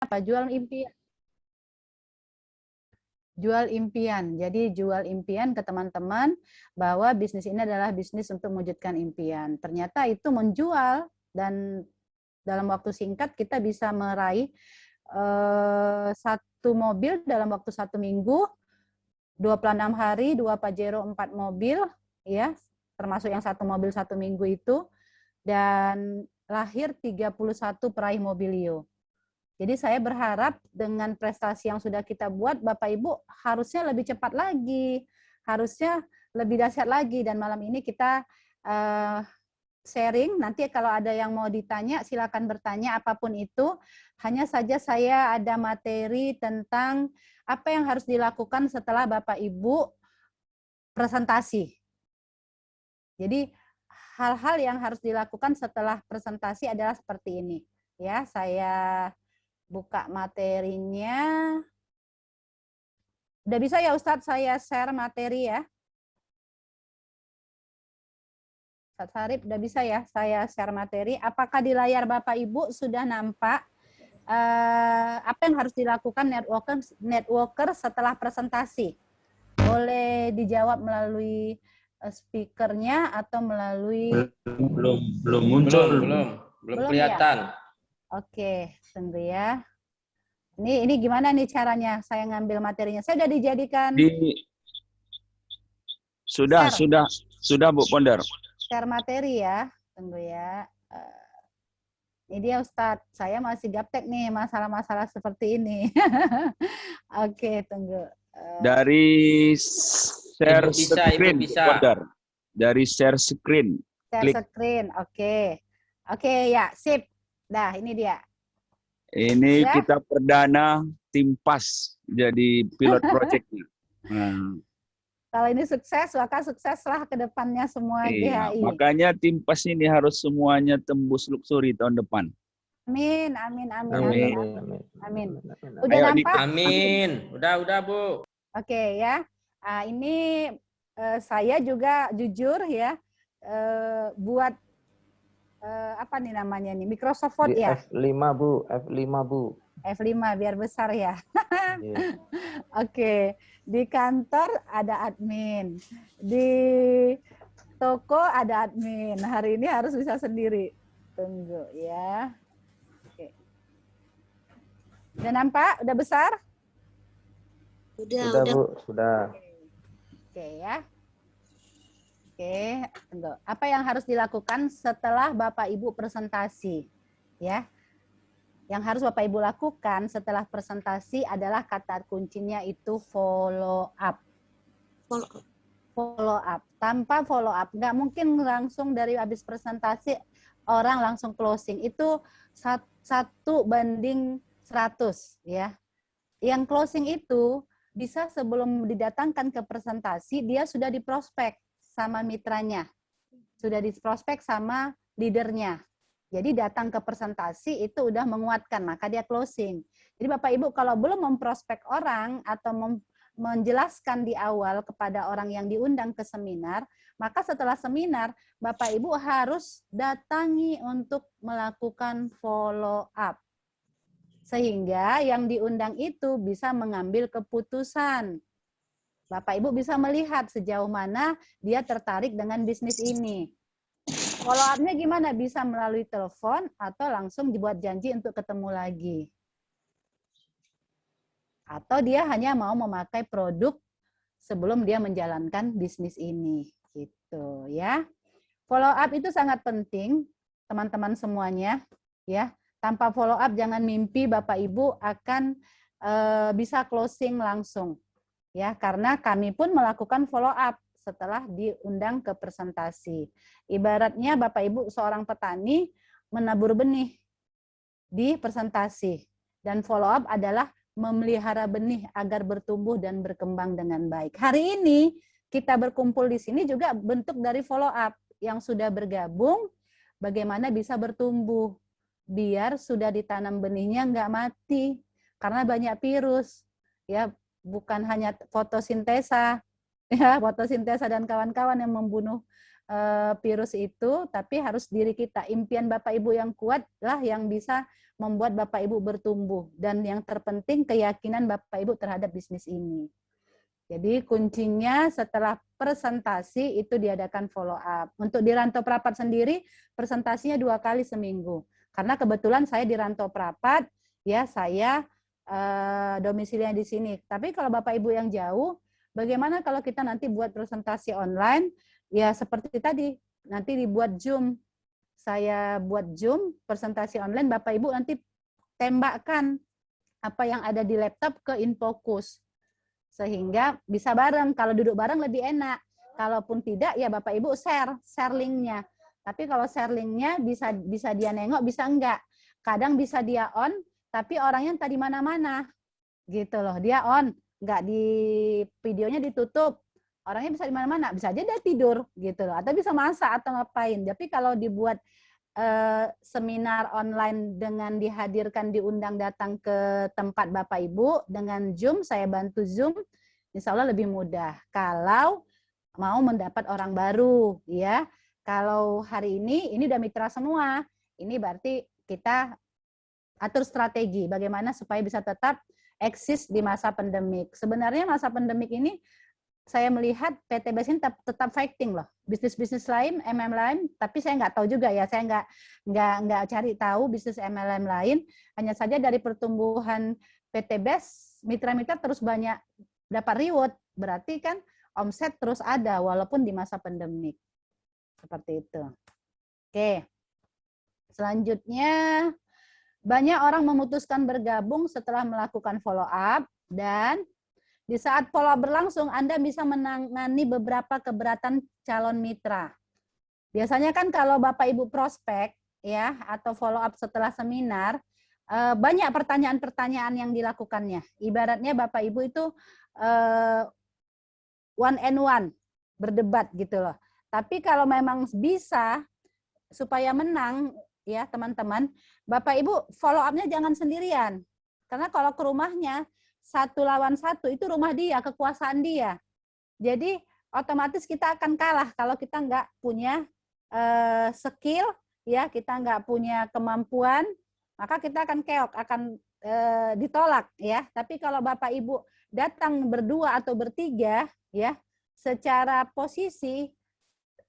apa? Jual impian. Jual impian. Jadi jual impian ke teman-teman bahwa bisnis ini adalah bisnis untuk mewujudkan impian. Ternyata itu menjual dan dalam waktu singkat kita bisa meraih satu mobil dalam waktu 1 minggu, 26 hari, 2 Pajero, 4 mobil, ya, termasuk yang 1 mobil 1 minggu itu, dan lahir 31 peraih mobilio. Jadi saya berharap dengan prestasi yang sudah kita buat, Bapak Ibu harusnya lebih cepat lagi, harusnya lebih dahsyat lagi. Dan malam ini kita sharing, nanti kalau ada yang mau ditanya, silakan bertanya apapun itu. Hanya saja saya ada materi tentang apa yang harus dilakukan setelah Bapak Ibu presentasi. Jadi hal-hal yang harus dilakukan setelah presentasi adalah seperti ini. Ya, saya buka materinya. Udah bisa ya Ustadz saya share materi ya? Ustadz Harip, udah bisa ya saya share materi. Apakah di layar Bapak Ibu sudah nampak apa yang harus dilakukan networker setelah presentasi? Boleh dijawab melalui speakernya atau melalui... Belum muncul. Belum kelihatan. Ya? Oke, tunggu ya. Ini gimana nih caranya saya ngambil materinya? Saya udah dijadikan sudah Bu Ponder. Share materi ya. Tunggu ya. Ini dia Ustadz, saya masih gaptek nih masalah-masalah seperti ini. Oke, tunggu. Dari share screen, Ponder. Dari share screen. Share screen, oke. Oke, ya, sip. Dah, ini dia. Ini ya? Kita perdana tim PAS jadi pilot project-nya. Kalau ini sukses, maka sukseslah ke depannya semua GHI. Makanya tim PAS ini harus semuanya tembus luxury tahun depan. Amin, amin, amin, amin, amin. Amin. Udah nampak? Amin. Udah Bu. Oke ya. Ini saya juga jujur ya buat apa nih namanya nih, Microsoft Word ya? F5 Bu, F5 Bu. F5 biar besar ya. Oke, di kantor ada admin, di toko ada admin. Hari ini harus bisa sendiri. Tunggu ya. Oke. Udah nampak? Udah besar? Sudah Bu, sudah. Oke ya. Oke, tunggu. Apa yang harus dilakukan setelah Bapak Ibu presentasi? Ya. Yang harus Bapak Ibu lakukan setelah presentasi adalah kata kuncinya itu follow up. Follow up. Tanpa follow up, nggak mungkin langsung dari habis presentasi orang langsung closing. Itu 1:100 ya. Yang closing itu bisa sebelum didatangkan ke presentasi, dia sudah diprospek sama mitranya, sudah diprospek sama leadernya. Jadi datang ke presentasi itu udah menguatkan, maka dia closing. Jadi Bapak Ibu kalau belum memprospek orang atau menjelaskan di awal kepada orang yang diundang ke seminar, maka setelah seminar Bapak Ibu harus datangi untuk melakukan follow up. Sehingga yang diundang itu bisa mengambil keputusan. Bapak Ibu bisa melihat sejauh mana dia tertarik dengan bisnis ini. Follow up-nya gimana? Bisa melalui telepon atau langsung dibuat janji untuk ketemu lagi. Atau dia hanya mau memakai produk sebelum dia menjalankan bisnis ini. Gitu ya. Follow up itu sangat penting, teman-teman semuanya. Ya. Tanpa follow up jangan mimpi Bapak Ibu akan bisa closing langsung. Ya, karena kami pun melakukan follow up setelah diundang ke presentasi. Ibaratnya Bapak Ibu seorang petani menabur benih di presentasi. Dan follow up adalah memelihara benih agar bertumbuh dan berkembang dengan baik. Hari ini kita berkumpul di sini juga bentuk dari follow up yang sudah bergabung, bagaimana bisa bertumbuh. Biar sudah ditanam benihnya nggak mati, karena banyak virus. Ya, bukan hanya fotosintesa, ya fotosintesa dan kawan-kawan yang membunuh virus itu, tapi harus diri kita. Impian Bapak Ibu yang kuat lah yang bisa membuat Bapak Ibu bertumbuh, dan yang terpenting keyakinan Bapak Ibu terhadap bisnis ini. Jadi kuncinya setelah presentasi itu diadakan follow up. Untuk di Rantau Prapat sendiri presentasinya 2 kali seminggu. Karena kebetulan saya di Rantau Prapat, ya saya domisilinya di sini. Tapi kalau Bapak Ibu yang jauh, bagaimana kalau kita nanti buat presentasi online? Ya seperti tadi, nanti dibuat Zoom. Saya buat Zoom, presentasi online, Bapak Ibu nanti tembakkan apa yang ada di laptop ke InFocus. Sehingga bisa bareng, kalau duduk bareng lebih enak. Kalaupun tidak, ya Bapak Ibu share linknya. Tapi kalau share linknya bisa dia nengok, bisa enggak. Kadang bisa dia on, tapi orangnya tadi mana-mana. Gitu loh, dia on, enggak di videonya ditutup. Orangnya bisa di mana-mana, bisa aja dia tidur gitu loh, atau bisa masak atau ngapain. Tapi kalau dibuat seminar online dengan dihadirkan, diundang datang ke tempat Bapak Ibu dengan Zoom, saya bantu Zoom, insya Allah lebih mudah. Kalau mau mendapat orang baru, ya. Kalau hari ini udah mitra semua, ini berarti kita atur strategi bagaimana supaya bisa tetap eksis di masa pandemik. Sebenarnya masa pandemik ini saya melihat PTBS ini tetap fighting loh. Bisnis-bisnis lain, MM lain, tapi saya nggak tahu juga ya. Saya nggak cari tahu bisnis MLM lain. Hanya saja dari pertumbuhan PTBS, mitra-mitra terus banyak dapat reward. Berarti kan omset terus ada walaupun di masa pandemik. Seperti itu. Oke. Selanjutnya, banyak orang memutuskan bergabung setelah melakukan follow up, dan di saat follow up berlangsung, Anda bisa menangani beberapa keberatan calon mitra. Biasanya kan kalau Bapak Ibu prospek ya atau follow up setelah seminar, banyak pertanyaan-pertanyaan yang dilakukannya. Ibaratnya Bapak Ibu itu one and one, berdebat gitu loh. Tapi kalau memang bisa supaya menang ya teman-teman, Bapak Ibu follow up-nya jangan sendirian. Karena kalau ke rumahnya 1 lawan 1 itu rumah dia, kekuasaan dia. Jadi otomatis kita akan kalah kalau kita nggak punya skill, ya kita nggak punya kemampuan, maka kita akan keok, akan ditolak ya. Tapi kalau Bapak Ibu datang berdua atau bertiga, ya secara posisi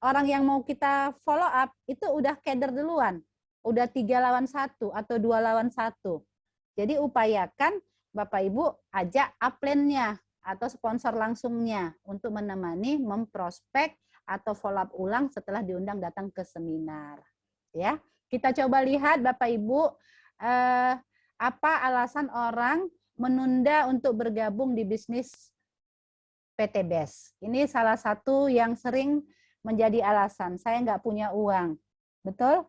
orang yang mau kita follow up itu udah keder duluan, udah 3 lawan 1 atau 2 lawan 1. Jadi upayakan Bapak Ibu ajak upline-nya atau sponsor langsungnya untuk menemani memprospek atau follow up ulang setelah diundang datang ke seminar. Ya, kita coba lihat Bapak Ibu apa alasan orang menunda untuk bergabung di bisnis PTBS. Ini salah satu yang sering menjadi alasan, saya nggak punya uang. Betul?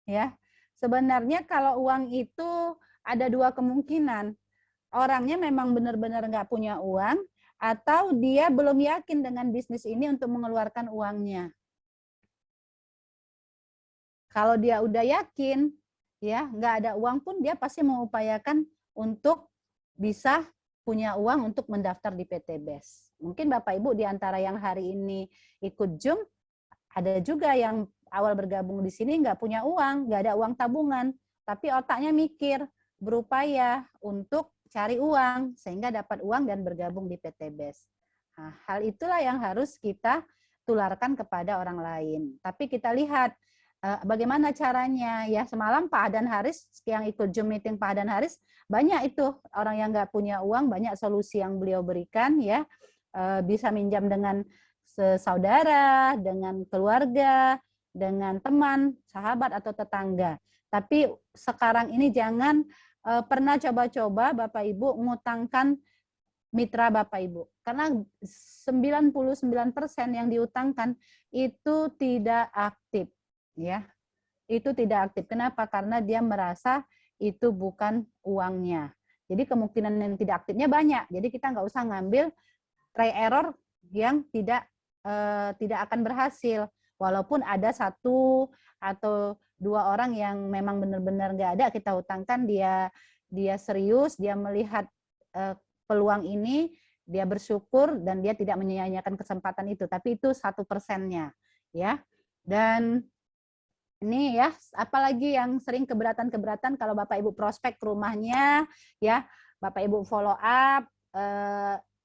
Ya. Sebenarnya kalau uang itu ada 2 kemungkinan. Orangnya memang benar-benar nggak punya uang, atau dia belum yakin dengan bisnis ini untuk mengeluarkan uangnya. Kalau dia udah yakin, ya nggak ada uang pun dia pasti mengupayakan untuk bisa punya uang untuk mendaftar di PTBS. Mungkin Bapak Ibu di antara yang hari ini ikut Zoom, ada juga yang awal bergabung di sini nggak punya uang, nggak ada uang tabungan, tapi otaknya mikir, berupaya untuk cari uang sehingga dapat uang dan bergabung di PTBS. Nah, hal itulah yang harus kita tularkan kepada orang lain. Tapi kita lihat bagaimana caranya. Ya semalam Pak Adan Haris yang ikut Zoom meeting Pak Adan Haris, banyak itu orang yang nggak punya uang, banyak solusi yang beliau berikan ya, bisa minjam dengan saudara, dengan keluarga, dengan teman, sahabat atau tetangga. Tapi sekarang ini jangan pernah coba-coba Bapak Ibu ngutangkan mitra Bapak Ibu. Karena 99% yang diutangkan itu tidak aktif. Ya, itu tidak aktif. Kenapa? Karena dia merasa itu bukan uangnya. Jadi kemungkinan yang tidak aktifnya banyak. Jadi kita nggak usah ngambil try error yang tidak akan berhasil. Walaupun ada 1 atau 2 orang yang memang benar-benar nggak ada, kita utangkan, dia serius, dia melihat peluang ini, dia bersyukur dan dia tidak menyia-nyiakan kesempatan itu. Tapi itu 1%-nya, ya. Dan Ini ya, apalagi yang sering keberatan-keberatan kalau Bapak Ibu prospek ke rumahnya, ya, Bapak Ibu follow up,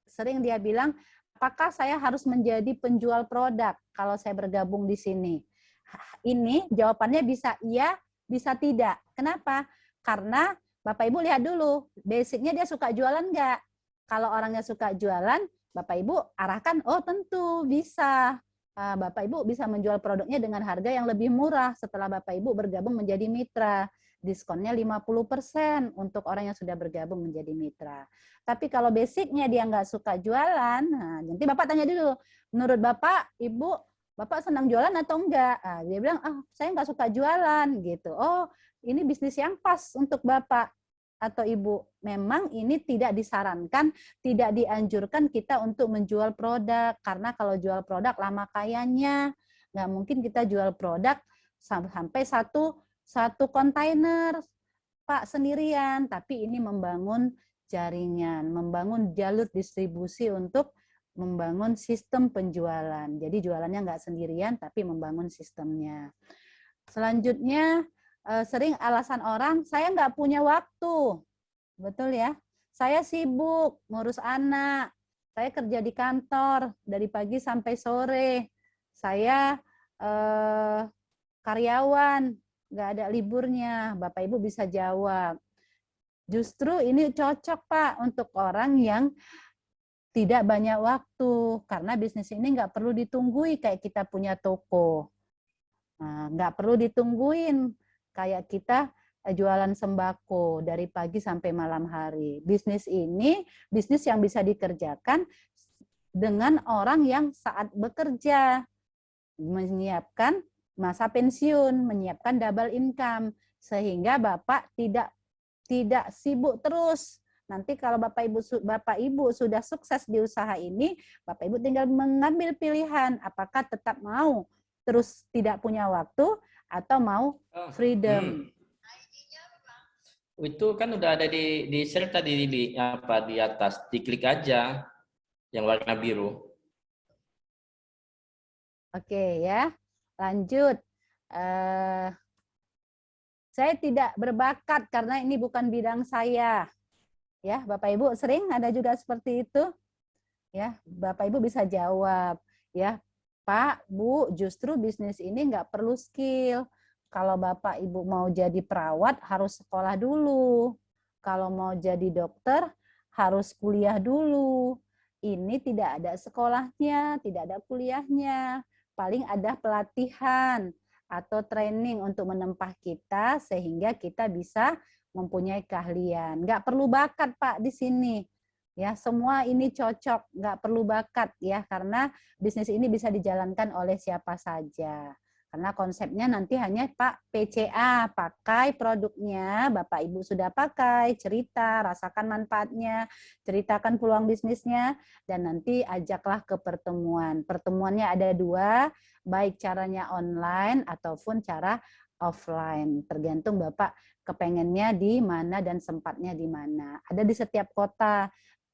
sering dia bilang, apakah saya harus menjadi penjual produk kalau saya bergabung di sini? Ini jawabannya bisa iya, bisa tidak. Kenapa? Karena Bapak Ibu lihat dulu, basicnya dia suka jualan nggak? Kalau orangnya suka jualan, Bapak Ibu arahkan, oh tentu bisa. Bapak Ibu bisa menjual produknya dengan harga yang lebih murah setelah Bapak Ibu bergabung menjadi mitra. Diskonnya 50% untuk orang yang sudah bergabung menjadi mitra. Tapi kalau basicnya dia nggak suka jualan, nah, nanti Bapak tanya dulu, menurut Bapak, Ibu, Bapak senang jualan atau enggak? Nah, dia bilang, saya nggak suka jualan gitu. Oh, ini bisnis yang pas untuk Bapak atau Ibu. Memang ini tidak disarankan, tidak dianjurkan kita untuk menjual produk. Karena kalau jual produk lama kayanya, nggak mungkin kita jual produk sampai satu kontainer, Pak, sendirian. Tapi ini membangun jaringan, membangun jalur distribusi untuk membangun sistem penjualan. Jadi jualannya nggak sendirian, tapi membangun sistemnya. Selanjutnya, sering alasan orang, saya nggak punya waktu. Betul ya? Saya sibuk ngurus anak. Saya kerja di kantor dari pagi sampai sore. Saya karyawan, nggak ada liburnya. Bapak Ibu bisa jawab. Justru ini cocok Pak untuk orang yang tidak banyak waktu. Karena bisnis ini nggak perlu ditunggui kayak kita punya toko. Nah, nggak perlu ditungguin kayak kita jualan sembako dari pagi sampai malam hari. Bisnis ini bisnis yang bisa dikerjakan dengan orang yang saat bekerja, menyiapkan masa pensiun, menyiapkan double income, sehingga Bapak tidak sibuk terus. Nanti kalau Bapak Ibu sudah sukses di usaha ini, Bapak Ibu tinggal mengambil pilihan apakah tetap mau terus tidak punya waktu atau mau freedom. Itu kan udah ada di share tadi di atas, diklik aja yang warna biru. Oke ya, lanjut. Saya tidak berbakat karena ini bukan bidang saya. Ya, Bapak Ibu sering ada juga seperti itu. Ya, Bapak Ibu bisa jawab. Ya, Pak, Bu, justru bisnis ini nggak perlu skill. Kalau Bapak Ibu mau jadi perawat harus sekolah dulu. Kalau mau jadi dokter harus kuliah dulu. Ini tidak ada sekolahnya, tidak ada kuliahnya. Paling ada pelatihan atau training untuk menempah kita sehingga kita bisa mempunyai keahlian. Nggak perlu bakat Pak di sini. Ya, semua ini cocok, nggak perlu bakat ya, karena bisnis ini bisa dijalankan oleh siapa saja. Karena konsepnya nanti hanya Pak PCA, pakai produknya, Bapak Ibu sudah pakai, cerita, rasakan manfaatnya, ceritakan peluang bisnisnya, dan nanti ajaklah ke pertemuan. Pertemuannya ada 2, baik caranya online ataupun cara offline, tergantung Bapak kepengennya di mana dan sempatnya di mana. Ada di setiap kota,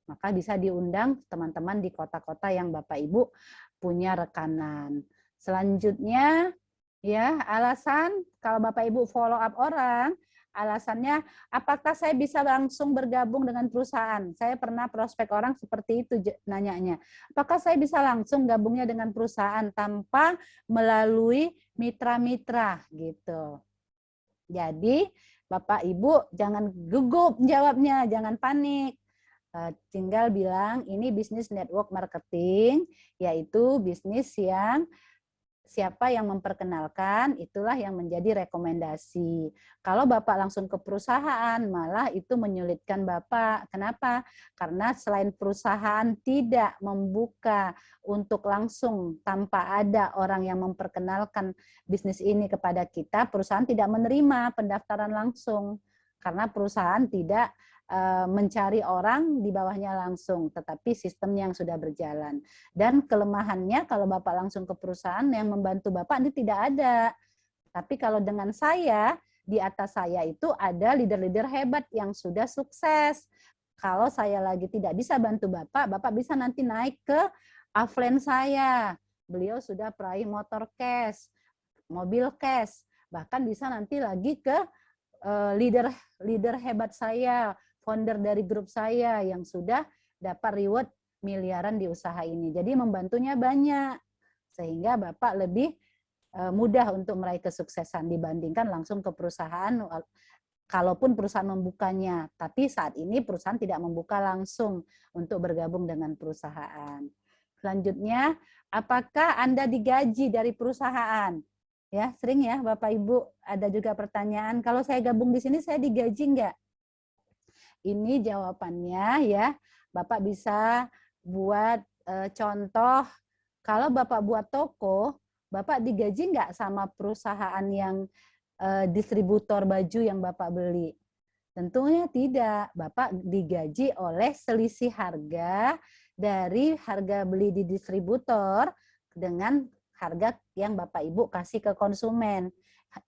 maka bisa diundang teman-teman di kota-kota yang Bapak Ibu punya rekanan. Selanjutnya, ya, alasan kalau Bapak Ibu follow up orang, alasannya apakah saya bisa langsung bergabung dengan perusahaan? Saya pernah prospek orang seperti itu nanyanya. Apakah saya bisa langsung gabungnya dengan perusahaan tanpa melalui mitra-mitra gitu. Jadi, Bapak Ibu jangan gugup jawabnya, jangan panik. Tinggal bilang ini bisnis network marketing, yaitu bisnis yang siapa yang memperkenalkan, itulah yang menjadi rekomendasi. Kalau Bapak langsung ke perusahaan, malah itu menyulitkan Bapak. Kenapa? Karena selain perusahaan tidak membuka untuk langsung tanpa ada orang yang memperkenalkan bisnis ini kepada kita, perusahaan tidak menerima pendaftaran langsung. Karena perusahaan tidak mencari orang di bawahnya langsung, tetapi sistemnya yang sudah berjalan. Dan kelemahannya kalau Bapak langsung ke perusahaan yang membantu Bapak ini tidak ada. Tapi kalau dengan saya, di atas saya itu ada leader-leader hebat yang sudah sukses. Kalau saya lagi tidak bisa bantu Bapak, Bapak bisa nanti naik ke upline saya. Beliau sudah peraih motor cash, mobil cash. bahkan bisa nanti lagi ke leader hebat saya, founder dari grup saya yang sudah dapat reward miliaran di usaha ini. Jadi membantunya banyak, sehingga Bapak lebih mudah untuk meraih kesuksesan dibandingkan langsung ke perusahaan, kalaupun perusahaan membukanya. Tapi saat ini perusahaan tidak membuka langsung untuk bergabung dengan perusahaan. Selanjutnya, apakah Anda digaji dari perusahaan? Ya, sering ya Bapak Ibu ada juga pertanyaan, kalau saya gabung di sini saya digaji enggak? Ini jawabannya ya, Bapak bisa buat contoh, kalau Bapak buat toko, Bapak digaji enggak sama perusahaan yang distributor baju yang Bapak beli? Tentunya tidak, Bapak digaji oleh selisih harga dari harga beli di distributor dengan harga yang Bapak Ibu kasih ke konsumen.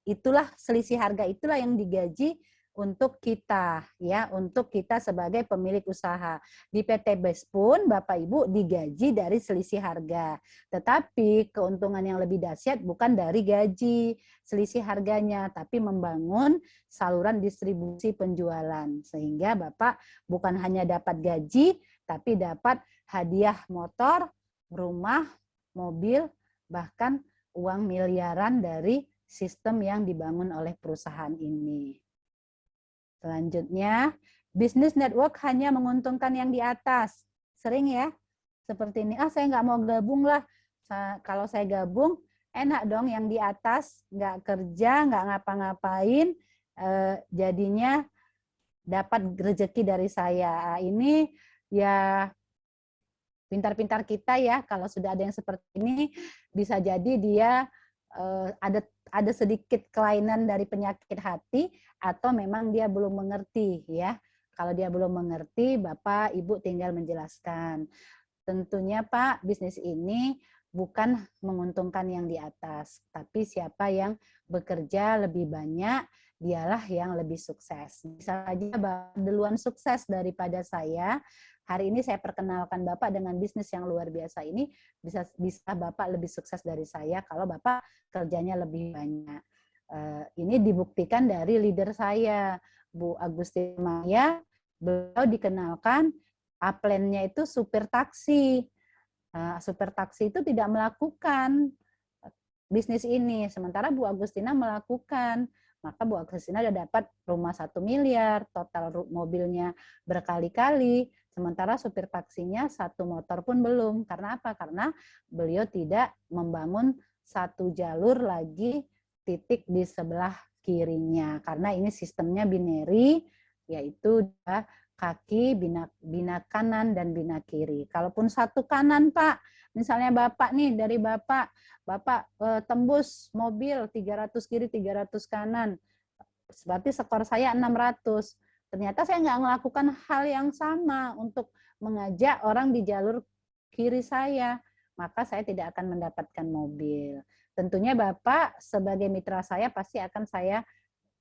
Itulah selisih harga, itulah yang digaji untuk kita, ya, untuk kita sebagai pemilik usaha. Di PT BES pun Bapak Ibu digaji dari selisih harga. Tetapi keuntungan yang lebih dahsyat bukan dari gaji, selisih harganya, tapi membangun saluran distribusi penjualan. Sehingga Bapak bukan hanya dapat gaji, tapi dapat hadiah motor, rumah, mobil, bahkan uang miliaran dari sistem yang dibangun oleh perusahaan ini. Selanjutnya, bisnis network hanya menguntungkan yang di atas. Sering ya, seperti ini, saya nggak mau gabung lah. Kalau saya gabung, enak dong yang di atas, nggak kerja, nggak ngapa-ngapain, jadinya dapat rezeki dari saya. Ini ya pintar-pintar kita ya, kalau sudah ada yang seperti ini, bisa jadi dia ada sedikit kelainan dari penyakit hati, atau memang dia belum mengerti ya. Kalau dia belum mengerti, Bapak Ibu tinggal menjelaskan. Tentunya Pak, bisnis ini bukan menguntungkan yang di atas, tapi siapa yang bekerja lebih banyak, dialah yang lebih sukses. Bisa saja Bapak duluan sukses daripada saya. Hari ini saya perkenalkan Bapak dengan bisnis yang luar biasa ini, bisa Bapak lebih sukses dari saya kalau Bapak kerjanya lebih banyak. Ini dibuktikan dari leader saya, Bu Agustina Maya. Beliau dikenalkan upline-nya itu supir taksi. Supir taksi itu tidak melakukan bisnis ini, sementara Bu Agustina melakukan. Maka Bu Agustina sudah dapat rumah 1 miliar, total mobilnya berkali-kali, sementara supir taksinya 1 motor pun belum. Karena apa? Karena beliau tidak membangun 1 jalur lagi titik di sebelah kirinya. Karena ini sistemnya binary, yaitu kaki, bina kanan, dan bina kiri. Kalaupun 1 kanan, Pak, misalnya Bapak nih, dari Bapak tembus mobil 300 kiri, 300 kanan, berarti skor saya 600. Ternyata saya nggak melakukan hal yang sama untuk mengajak orang di jalur kiri saya, maka saya tidak akan mendapatkan mobil. Tentunya Bapak sebagai mitra saya pasti akan saya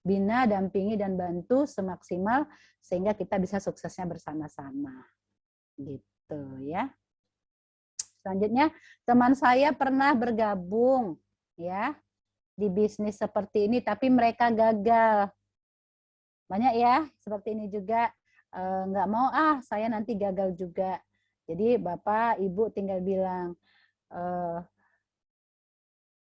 bina, dampingi, dan bantu semaksimal sehingga kita bisa suksesnya bersama-sama. Gitu ya. Selanjutnya, teman saya pernah bergabung ya di bisnis seperti ini, tapi mereka gagal. Banyak ya, seperti ini juga, nggak mau, saya nanti gagal juga. Jadi Bapak, Ibu tinggal bilang,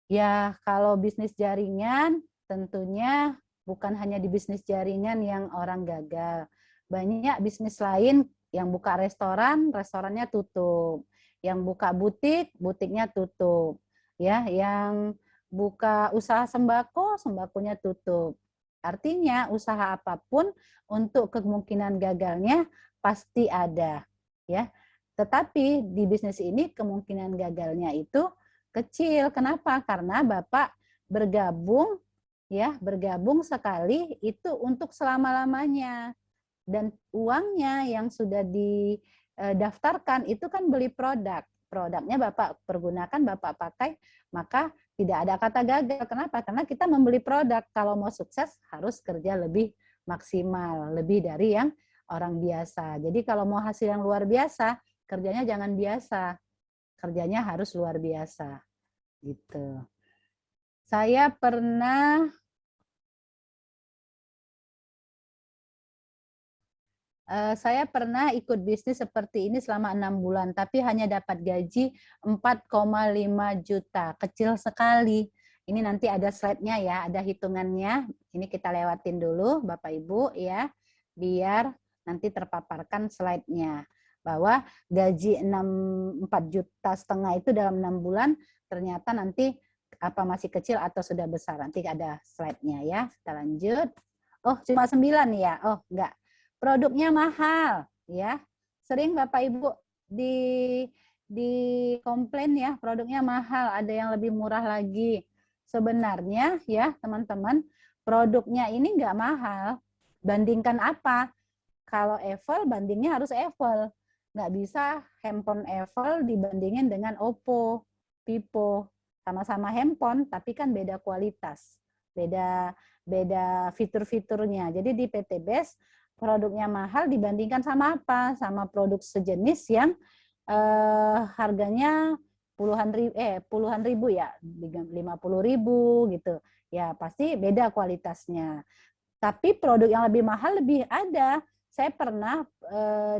ya kalau bisnis jaringan tentunya bukan hanya di bisnis jaringan yang orang gagal. Banyak bisnis lain yang buka restoran, restorannya tutup. Yang buka butik, butiknya tutup. Ya, yang buka usaha sembako, sembakonya tutup. Artinya usaha apapun untuk kemungkinan gagalnya pasti ada, ya. Tetapi di bisnis ini kemungkinan gagalnya itu kecil. Kenapa? Karena Bapak bergabung, ya, bergabung sekali itu untuk selama-lamanya. Dan uangnya yang sudah didaftarkan itu kan beli produk. Produknya Bapak pergunakan, Bapak pakai, maka tidak ada kata gagal. Kenapa? Karena kita membeli produk. Kalau mau sukses harus kerja lebih maksimal, lebih dari yang orang biasa. Jadi kalau mau hasil yang luar biasa, kerjanya jangan biasa. Kerjanya harus luar biasa. Gitu. Saya pernah Saya pernah ikut bisnis seperti ini selama 6 bulan, tapi hanya dapat gaji 4,5 juta. Kecil sekali. Ini nanti ada slide-nya ya, ada hitungannya. Ini kita lewatin dulu, Bapak Ibu ya, biar nanti terpaparkan slide-nya. Bahwa gaji 4 juta setengah itu dalam 6 bulan, ternyata nanti apa masih kecil atau sudah besar. Nanti ada slide-nya ya. Kita lanjut. Oh, cuma 9 ya? Oh, enggak. Produknya mahal, ya. Sering Bapak Ibu di komplain ya, produknya mahal, ada yang lebih murah lagi. Sebenarnya ya, teman-teman, produknya ini enggak mahal. Bandingkan apa? Kalau Apple, bandingnya harus Apple. Nggak bisa handphone Apple dibandingin dengan Oppo, Vivo. Sama-sama handphone, tapi kan beda kualitas. Beda fitur-fiturnya. Jadi di PT Best produknya mahal dibandingkan sama apa? Sama produk sejenis yang harganya puluhan ribu ya, 50.000 gitu. Ya pasti beda kualitasnya. Tapi produk yang lebih mahal lebih ada. Saya pernah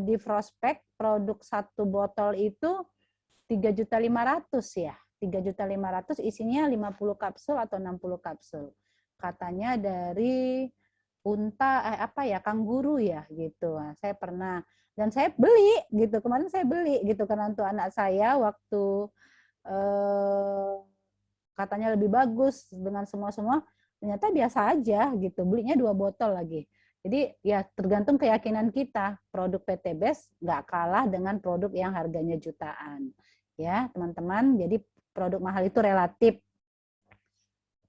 di prospek produk 1 botol itu 3.500.000 ya. 3.500.000 isinya 50 kapsul atau 60 kapsul. Katanya dari unta kanguru ya gitu. Nah, saya pernah dan saya beli gitu. Kemarin saya beli gitu karena untuk anak saya waktu katanya lebih bagus dengan semua ternyata biasa aja gitu. Belinya 2 botol lagi. Jadi ya tergantung keyakinan kita. Produk PT Best nggak kalah dengan produk yang harganya jutaan. Ya, teman-teman. Jadi produk mahal itu relatif.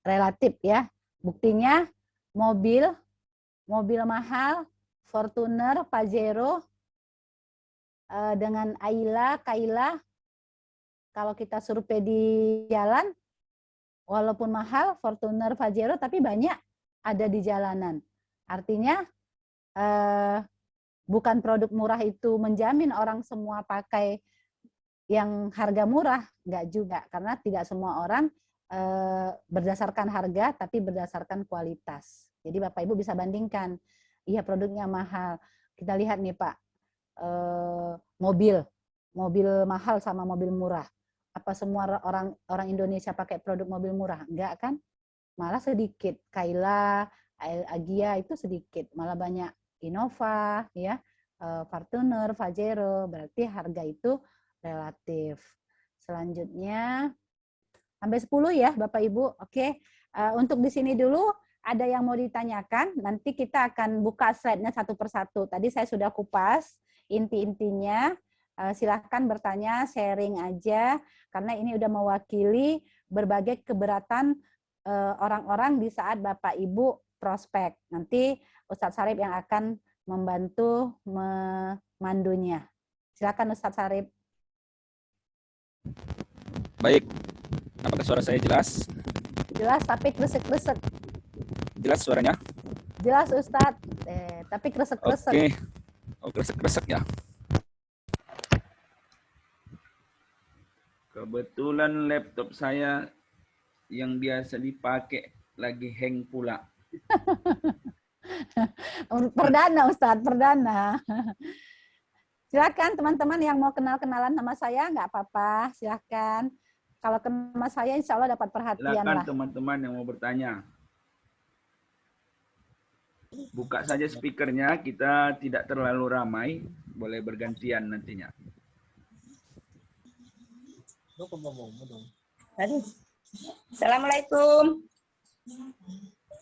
Relatif ya. Buktinya mobil mahal, Fortuner, Pajero, dengan Ayla, Kayla, kalau kita survei di jalan, walaupun mahal, Fortuner, Pajero, tapi banyak ada di jalanan. Artinya, bukan produk murah itu menjamin orang semua pakai yang harga murah, enggak juga. Karena tidak semua orang berdasarkan harga, tapi berdasarkan kualitas. Jadi Bapak Ibu bisa bandingkan, iya produknya mahal. Kita lihat nih Pak, mobil mahal sama mobil murah. Apa semua orang Indonesia pakai produk mobil murah? Enggak kan? Malah sedikit. Kayla, Agia itu sedikit. Malah banyak Innova, ya, Fortuner, Pajero. Berarti harga itu relatif. Selanjutnya sampai 10 ya Bapak Ibu. Oke. Untuk di sini dulu. Ada yang mau ditanyakan, nanti kita akan buka slide-nya satu persatu. Tadi saya sudah kupas inti-intinya. Silahkan bertanya, sharing aja, karena ini udah mewakili berbagai keberatan orang-orang di saat Bapak Ibu prospek. Nanti Ustadz Sarip yang akan membantu memandunya. Silakan Ustadz Sarip. Baik, apakah suara saya jelas? Jelas, tapi kresek-kresek. Jelas suaranya? Jelas Ustadz, tapi kresek-kresek. Oke, oh kresek-kresek ya. Kebetulan laptop saya yang biasa dipakai lagi hang pula. Perdana Ustadz, perdana. Silakan teman-teman yang mau kenal-kenalan sama saya, nggak apa-apa, silakan. Kalau kenal sama saya, insya Allah dapat perhatian Silakan lah. teman-teman yang mau bertanya. Buka saja speakernya, kita tidak terlalu ramai, boleh bergantian nantinya. Assalamualaikum,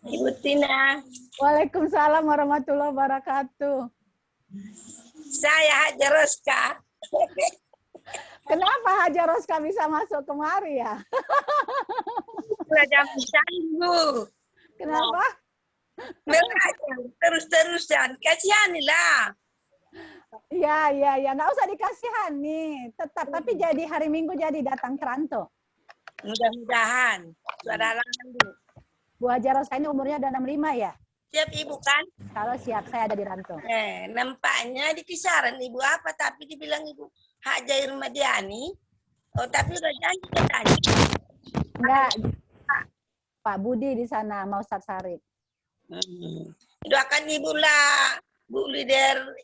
Ibu Tina. Waalaikumsalam warahmatullahi wabarakatuh. Saya Haja Roska. Kenapa Haja Roska bisa masuk kemari ya? Sudah jam Bu. Kenapa? Belajar terus-terusan. Kasihanilah. Ya, nggak usah dikasihani. Tetap, tapi jadi hari Minggu jadi datang ke Ranto. Mudah-mudahan. Suara langan Bu. Bu Haja Roska ini umurnya udah 65 ya? Siap Ibu kan? Kalau siap, saya ada di Ranto. Nampaknya di kisaran Ibu apa, tapi dibilang Ibu Haja Irmadiani. Oh, tapi udah janji katanya. Enggak, Pak Budi di sana, mau Ustadz Sarip. Doakan Ibu lah, Bu Lider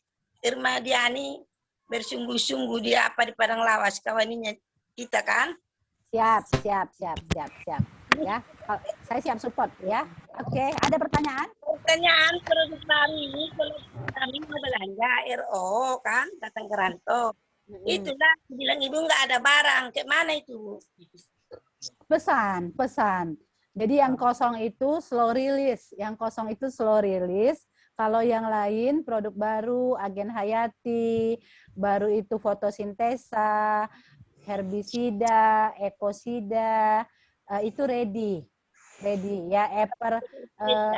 Irma Diani bersungguh-sungguh dia apa di Padang Lawas kawaninya kita kan. Siap. Ya, saya siap support ya. Oke, ada pertanyaan? Pertanyaan produk baru ini kalau kami mau belanja RO kan datang ke Ranto. Itulah bilang ibu nggak ada barang. Kayak mana itu? Pesan. Jadi yang kosong itu slow release. Kalau yang lain produk baru, agen hayati, baru itu fotosintesa, herbisida, ekosida, itu ready ya.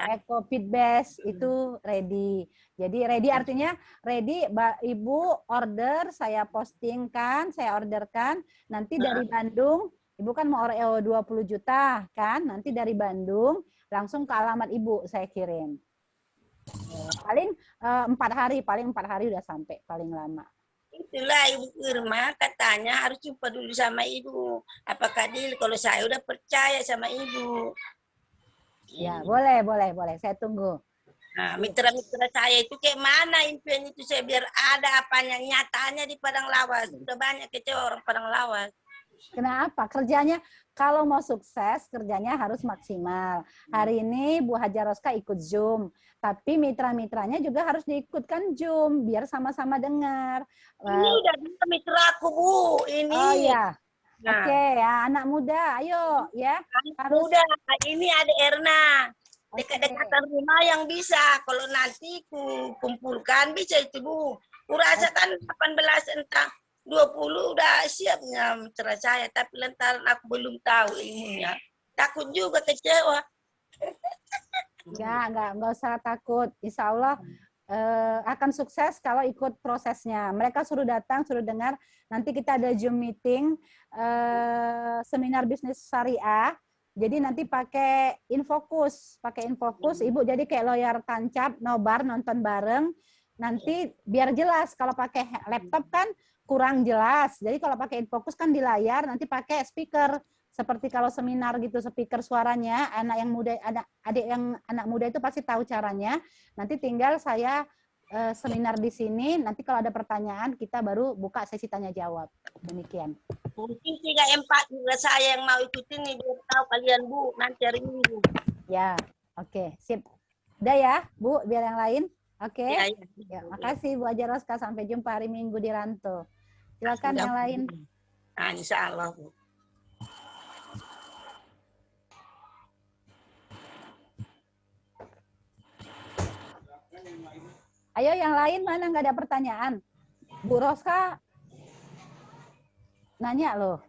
Eco feed base itu ready. Jadi ready artinya ready, Ibu order, saya postingkan, saya orderkan, nanti dari Bandung, Ibu kan mau order 20 juta kan, nanti dari Bandung langsung ke alamat Ibu saya kirim. Paling 4 hari udah sampai paling lama. Itulah Ibu Irma katanya harus jumpa dulu sama Ibu. Apakah deal kalau saya udah percaya sama Ibu? Ya, boleh. Saya tunggu. Nah, mitra-mitra saya itu kayak mana impian itu saya biar ada apanya nyatanya di Padang Lawas. Udah banyak kecewa orang Padang Lawas. Kenapa? Kerjanya kalau mau sukses kerjanya harus maksimal. Hari ini Bu Haja Roska ikut Zoom, tapi mitra-mitranya juga harus diikutkan Zoom biar sama-sama dengar. Ini udah mitraku Bu, ini. Oh iya. Nah, Oke ya, anak muda, ayo ya. harus udah. Ini ada Erna. Dekat-dekatan rumah yang bisa. Kalau nanti kumpulkan bisa itu Bu. Kurasakan 18 entah 20 udah siapnya mitra saya, tapi lantaran aku belum tahu ininya. Takut juga kecewa. Enggak usah takut. Insya Allah akan sukses kalau ikut prosesnya. Mereka suruh datang, suruh dengar. Nanti kita ada Zoom meeting, seminar bisnis syariah. Jadi nanti pakai Infokus. Ibu jadi kayak lawyer tancap, nobar, nonton bareng. Nanti biar jelas, kalau pakai laptop kan kurang jelas. Jadi kalau pakai Infokus kan di layar, nanti pakai speaker. Seperti kalau seminar gitu, speaker suaranya, anak muda itu pasti tahu caranya. Nanti tinggal saya seminar di sini, nanti kalau ada pertanyaan kita baru buka sesi tanya jawab. Demikian. Mungkin 3-4 juga saya yang mau ikutin nih, biar tahu kalian Bu, nanti hari Minggu. Ya, oke, sip. Udah ya, Bu, biar yang lain. Oke. Ya. Makasih Bu Haja Roska, sampai jumpa hari Minggu di Ranto. Silakan yang lain. Nah, insya Allah Bu. Ayo yang lain mana nggak ada pertanyaan? Bu Roska nanya loh.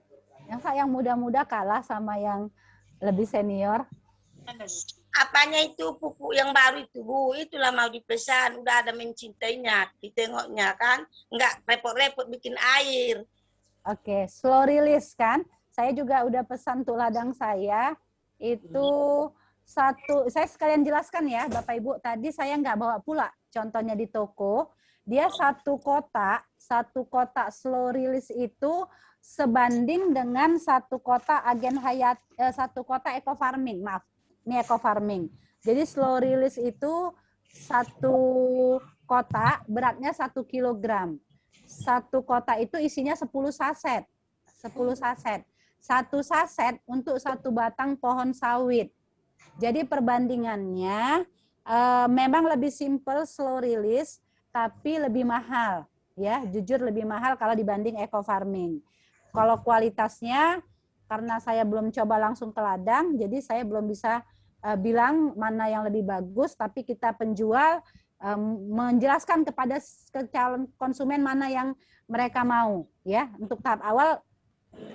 Yang muda-muda kalah sama yang lebih senior. Apanya itu pupuk yang baru itu Bu, itulah mau dipesan, udah ada mencintainya, ditengoknya kan, nggak repot-repot bikin air. Oke, slow release kan. Saya juga udah pesan tuh ladang saya, itu saya sekalian jelaskan ya Bapak Ibu, tadi saya nggak bawa pula, contohnya di toko, dia satu kotak slow release itu sebanding dengan satu kotak agen hayat, satu kotak eco farming, maaf, ini eco farming. Jadi slow release itu satu kotak beratnya 1 kilogram. Satu kotak itu isinya 10 saset. 10 saset. Satu saset untuk satu batang pohon sawit. Jadi perbandingannya memang lebih simple slow release, tapi lebih mahal. Ya, jujur lebih mahal kalau dibanding eco farming. Kalau kualitasnya, karena saya belum coba langsung ke ladang, jadi saya belum bisa bilang mana yang lebih bagus, tapi kita penjual menjelaskan kepada calon konsumen mana yang mereka mau. Ya, untuk tahap awal,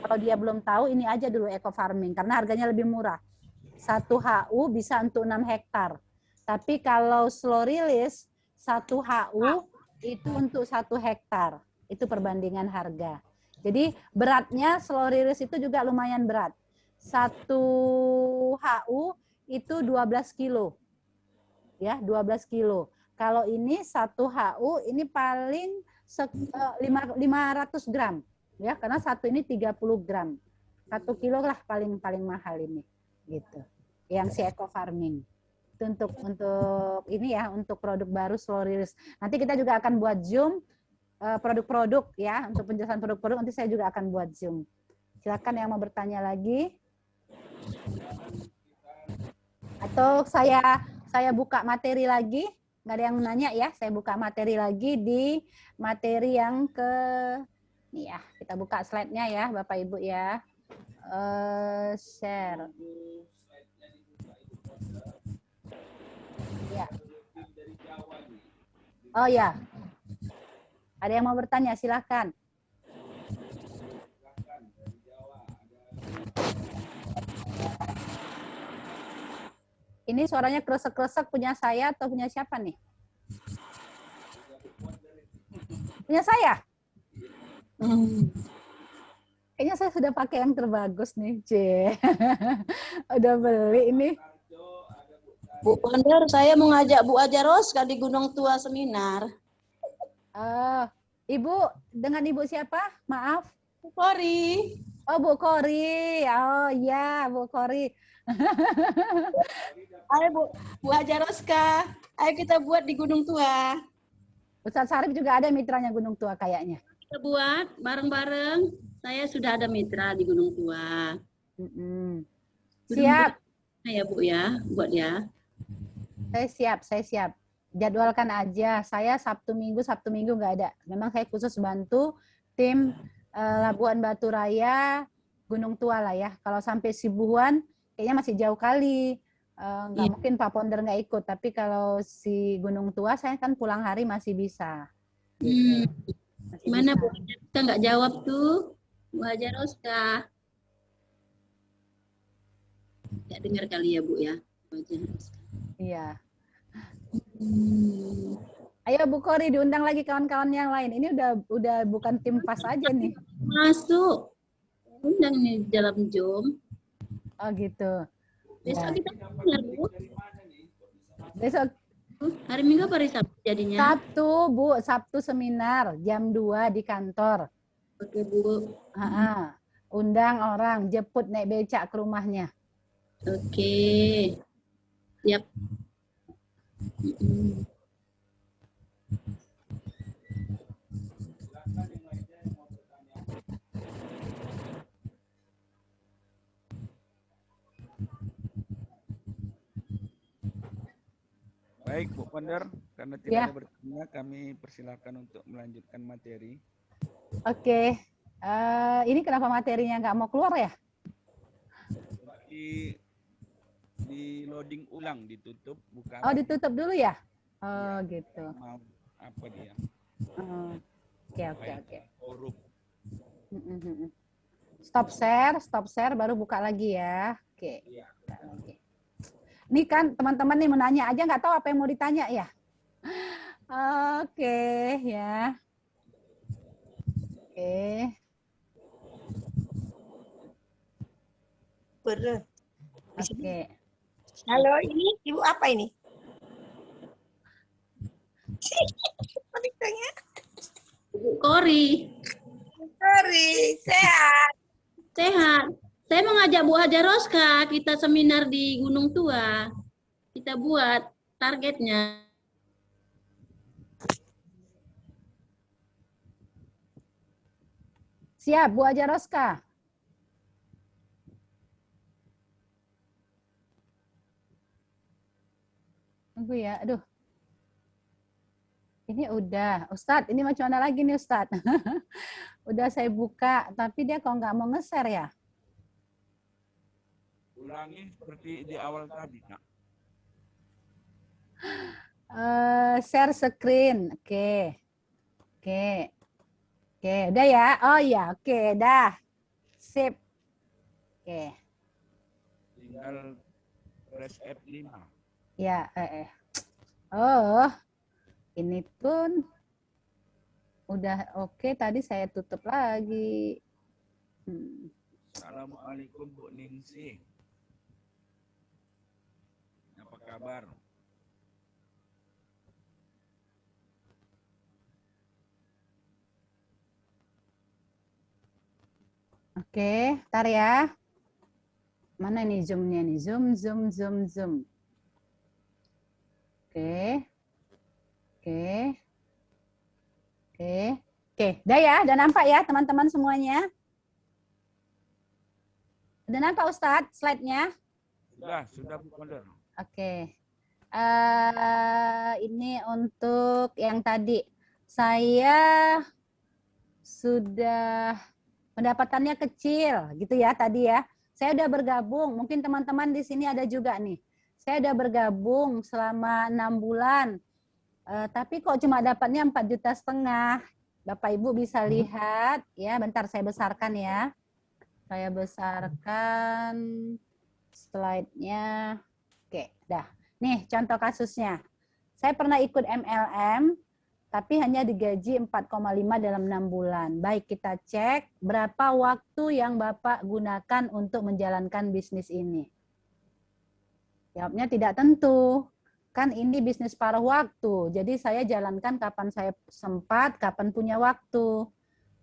kalau dia belum tahu, ini aja dulu eco farming, karena harganya lebih murah. 1 HU bisa untuk 6 hektar. Tapi kalau slow release, 1 HU itu untuk 1 hektar. Itu perbandingan harga. Jadi beratnya slow release itu juga lumayan berat. 1 HU itu 12 kilo. Ya, 12 kilo. Kalau ini 1 HU ini paling 500 gram. Ya, karena satu ini 30 gram. 1 kilo lah paling mahal ini. Gitu. Yang si eco farming. Itu untuk ini ya, untuk produk baru slow release. Nanti kita juga akan buat Zoom produk-produk ya, untuk penjelasan produk-produk nanti saya juga akan buat Zoom. Silakan yang mau bertanya lagi. Atau saya buka materi lagi, nggak ada yang nanya ya, saya buka materi lagi di materi yang nih ya, kita buka slide-nya ya Bapak Ibu ya. Share. Ya. Oh ya. Ada yang mau bertanya, silakan. Ini suaranya kresek-kresek punya saya atau punya siapa nih? Punya saya? Kayaknya saya sudah pakai yang terbagus nih, C. Udah beli ini. Bu Wonder, saya mau ngajak Bu Aja Roska di Gunung Tua seminar. Ibu, dengan Ibu siapa? Maaf. Bu Kori. Oh, Bu Kori. Oh iya, Bu Kori. Ayo Bu Aja Roska, ayo kita buat di Gunung Tua. Ustadz Sarif juga ada mitranya Gunung Tua kayaknya. Kita buat bareng-bareng. Saya sudah ada mitra di Gunung Tua. Siap. Ya Bu ya, buat ya. Saya siap. Jadwalkan aja. Saya Sabtu Minggu nggak ada. Memang saya khusus bantu tim Labuan Batu Raya, Gunung Tua lah ya. Kalau sampai Sibuhuan, kayaknya masih jauh kali. Nggak mungkin Pak Ponder nggak ikut. Tapi kalau si Gunung Tua, saya kan pulang hari masih bisa. Masih Mana bisa. Bu? Kita nggak jawab tuh, Bu Aja Roska. Nggak dengar kali ya Bu ya, Bu Aja Roska. Iya. Ayo Bu Kori diundang lagi kawan-kawan yang lain. Ini udah bukan tim pas aja nih. Masuk. Undang nih dalam Zoom. Oh gitu. Besok Ya. kita seminar Bu. Besok Hari Minggu apa hari Sabtu jadinya? Sabtu Bu, Sabtu seminar jam 2 di kantor. Oke Bu. Undang orang, jemput naik becak ke rumahnya. Oke. Siap. Baik, Bu Wonder, karena tidak Ya. ada bertanya, kami persilakan untuk melanjutkan materi. Oke. Ini kenapa materinya nggak mau keluar ya? Di loading ulang, ditutup, buka. Oh, ditutup dulu ya? Oh, gitu. Mau apa dia? Oke. Korup. Stop share, baru buka lagi ya. Oke. Buka lagi. Ini kan teman-teman nih menanya aja nggak tahu apa yang mau ditanya ya. Oke, ya. Oke. Bener. Oke. Halo, ini Ibu apa ini? Bu Kori. Sorry, sehat. Sehat. Saya mau ngajak Bu Haja Roska, kita seminar di Gunung Tua. Kita buat targetnya. Siap, Bu Aja Roska. Tunggu ya, aduh. Ini udah, Ustadz, ini macam mana lagi nih Ustadz? Udah saya buka, tapi dia kok nggak mau nge-share ya? Ulangi seperti di awal tadi, Nak. Share screen, oke. Oke, udah ya? Oh ya, oke, dah. Sip. Oke, Tinggal press F5. ya, Oh, ini pun udah oke. Tadi saya tutup lagi. Assalamualaikum Bu Ningsih. Apa kabar? Oke, ntar ya. Mana nih zoom-nya nih? Zoom. Oke. Oke. Oke. Oke, udah ya, udah nampak ya teman-teman semuanya? Udah nampak Ustadz slide-nya? Sudah Bu Founder. Oke. Ini untuk yang tadi. Saya sudah pendapatannya kecil gitu ya tadi ya. Saya udah bergabung, mungkin teman-teman di sini ada juga nih. Saya udah bergabung selama 6 bulan. Tapi kok cuma dapatnya 4,5 juta. Bapak Ibu bisa lihat ya, bentar saya besarkan ya. Saya besarkan slide-nya. Oke, dah. Nih contoh kasusnya. Saya pernah ikut MLM, tapi hanya digaji 4,5 dalam 6 bulan. Baik, kita cek berapa waktu yang Bapak gunakan untuk menjalankan bisnis ini. Jawabnya tidak tentu. Kan ini bisnis paruh waktu, jadi saya jalankan kapan saya sempat, kapan punya waktu.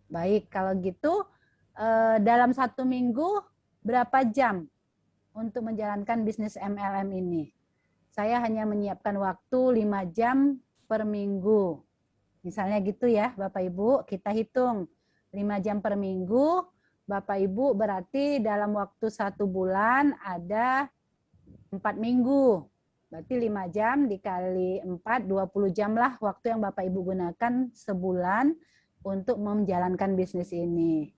Baik, kalau gitu dalam 1 minggu berapa jam untuk menjalankan bisnis MLM ini? Saya hanya menyiapkan waktu 5 jam per minggu. Misalnya gitu ya Bapak Ibu, kita hitung 5 jam per minggu, Bapak Ibu berarti dalam waktu 1 bulan ada 4 minggu. Berarti 5 jam dikali 4, 20 jam lah waktu yang Bapak Ibu gunakan sebulan untuk menjalankan bisnis ini.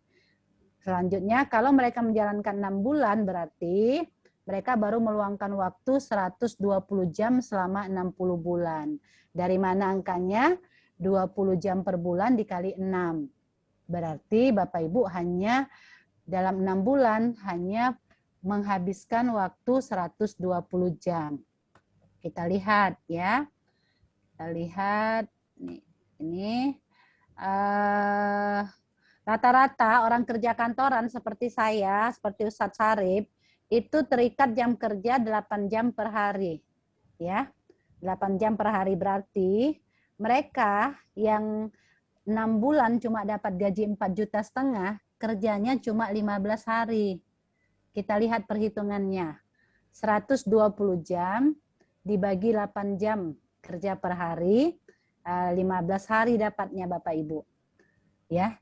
Selanjutnya, kalau mereka menjalankan 6 bulan, berarti mereka baru meluangkan waktu 120 jam selama 60 bulan. Dari mana angkanya? 20 jam per bulan dikali 6. Berarti Bapak Ibu hanya dalam 6 bulan hanya menghabiskan waktu 120 jam. Kita lihat ya. Kita lihat ini rata-rata orang kerja kantoran seperti saya, seperti Ustadz Sarip, itu terikat jam kerja 8 jam per hari. Ya. 8 jam per hari berarti mereka yang 6 bulan cuma dapat gaji 4,5 juta, kerjanya cuma 15 hari. Kita lihat perhitungannya. 120 jam dibagi 8 jam kerja per hari, 15 hari dapatnya Bapak Ibu. Ya,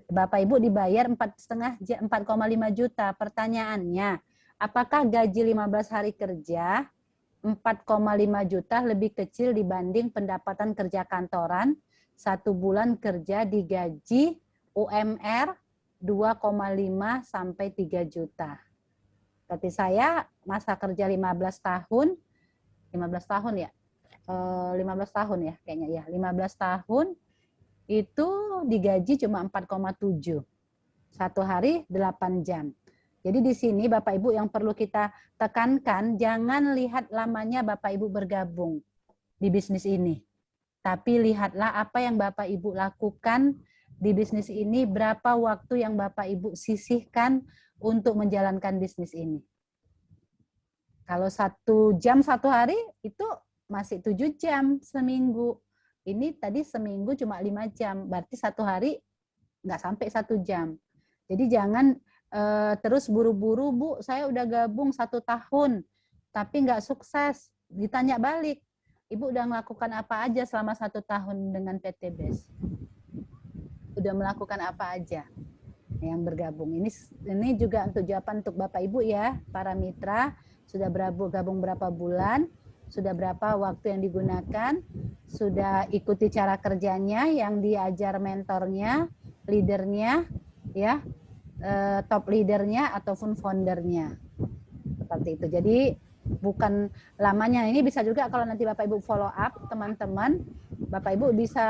Bapak Ibu dibayar 4,5 juta. Pertanyaannya, apakah gaji 15 hari kerja 4,5 juta lebih kecil dibanding pendapatan kerja kantoran 1 bulan kerja digaji UMR 2,5 sampai 3 juta. Berarti saya masa kerja 15 tahun ya, 15 tahun ya kayaknya ya, 15 tahun itu digaji cuma 4,7. 1 hari 8 jam. Jadi di sini Bapak Ibu yang perlu kita tekankan, jangan lihat lamanya Bapak Ibu bergabung di bisnis ini. Tapi lihatlah apa yang Bapak Ibu lakukan di bisnis ini, berapa waktu yang Bapak Ibu sisihkan untuk menjalankan bisnis ini. Kalau 1 jam 1 hari itu masih 7 jam seminggu. Ini tadi seminggu cuma 5 jam, berarti 1 hari nggak sampai 1 jam. Jadi jangan terus buru-buru, Bu, saya udah gabung 1 tahun, tapi nggak sukses. Ditanya balik, Ibu udah melakukan apa aja selama 1 tahun dengan PT BES? Udah melakukan apa aja yang bergabung? Ini juga untuk jawaban untuk Bapak Ibu ya, para mitra. Sudah gabung berapa bulan, sudah berapa waktu yang digunakan, sudah ikuti cara kerjanya yang diajar mentornya, leadernya, ya, top leadernya ataupun foundernya. Seperti itu. Jadi bukan lamanya. Ini bisa juga kalau nanti Bapak Ibu follow up teman-teman, Bapak Ibu bisa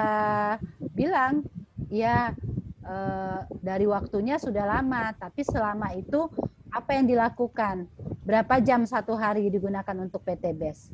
bilang, ya dari waktunya sudah lama, tapi selama itu apa yang dilakukan? Berapa jam 1 hari digunakan untuk PT BES?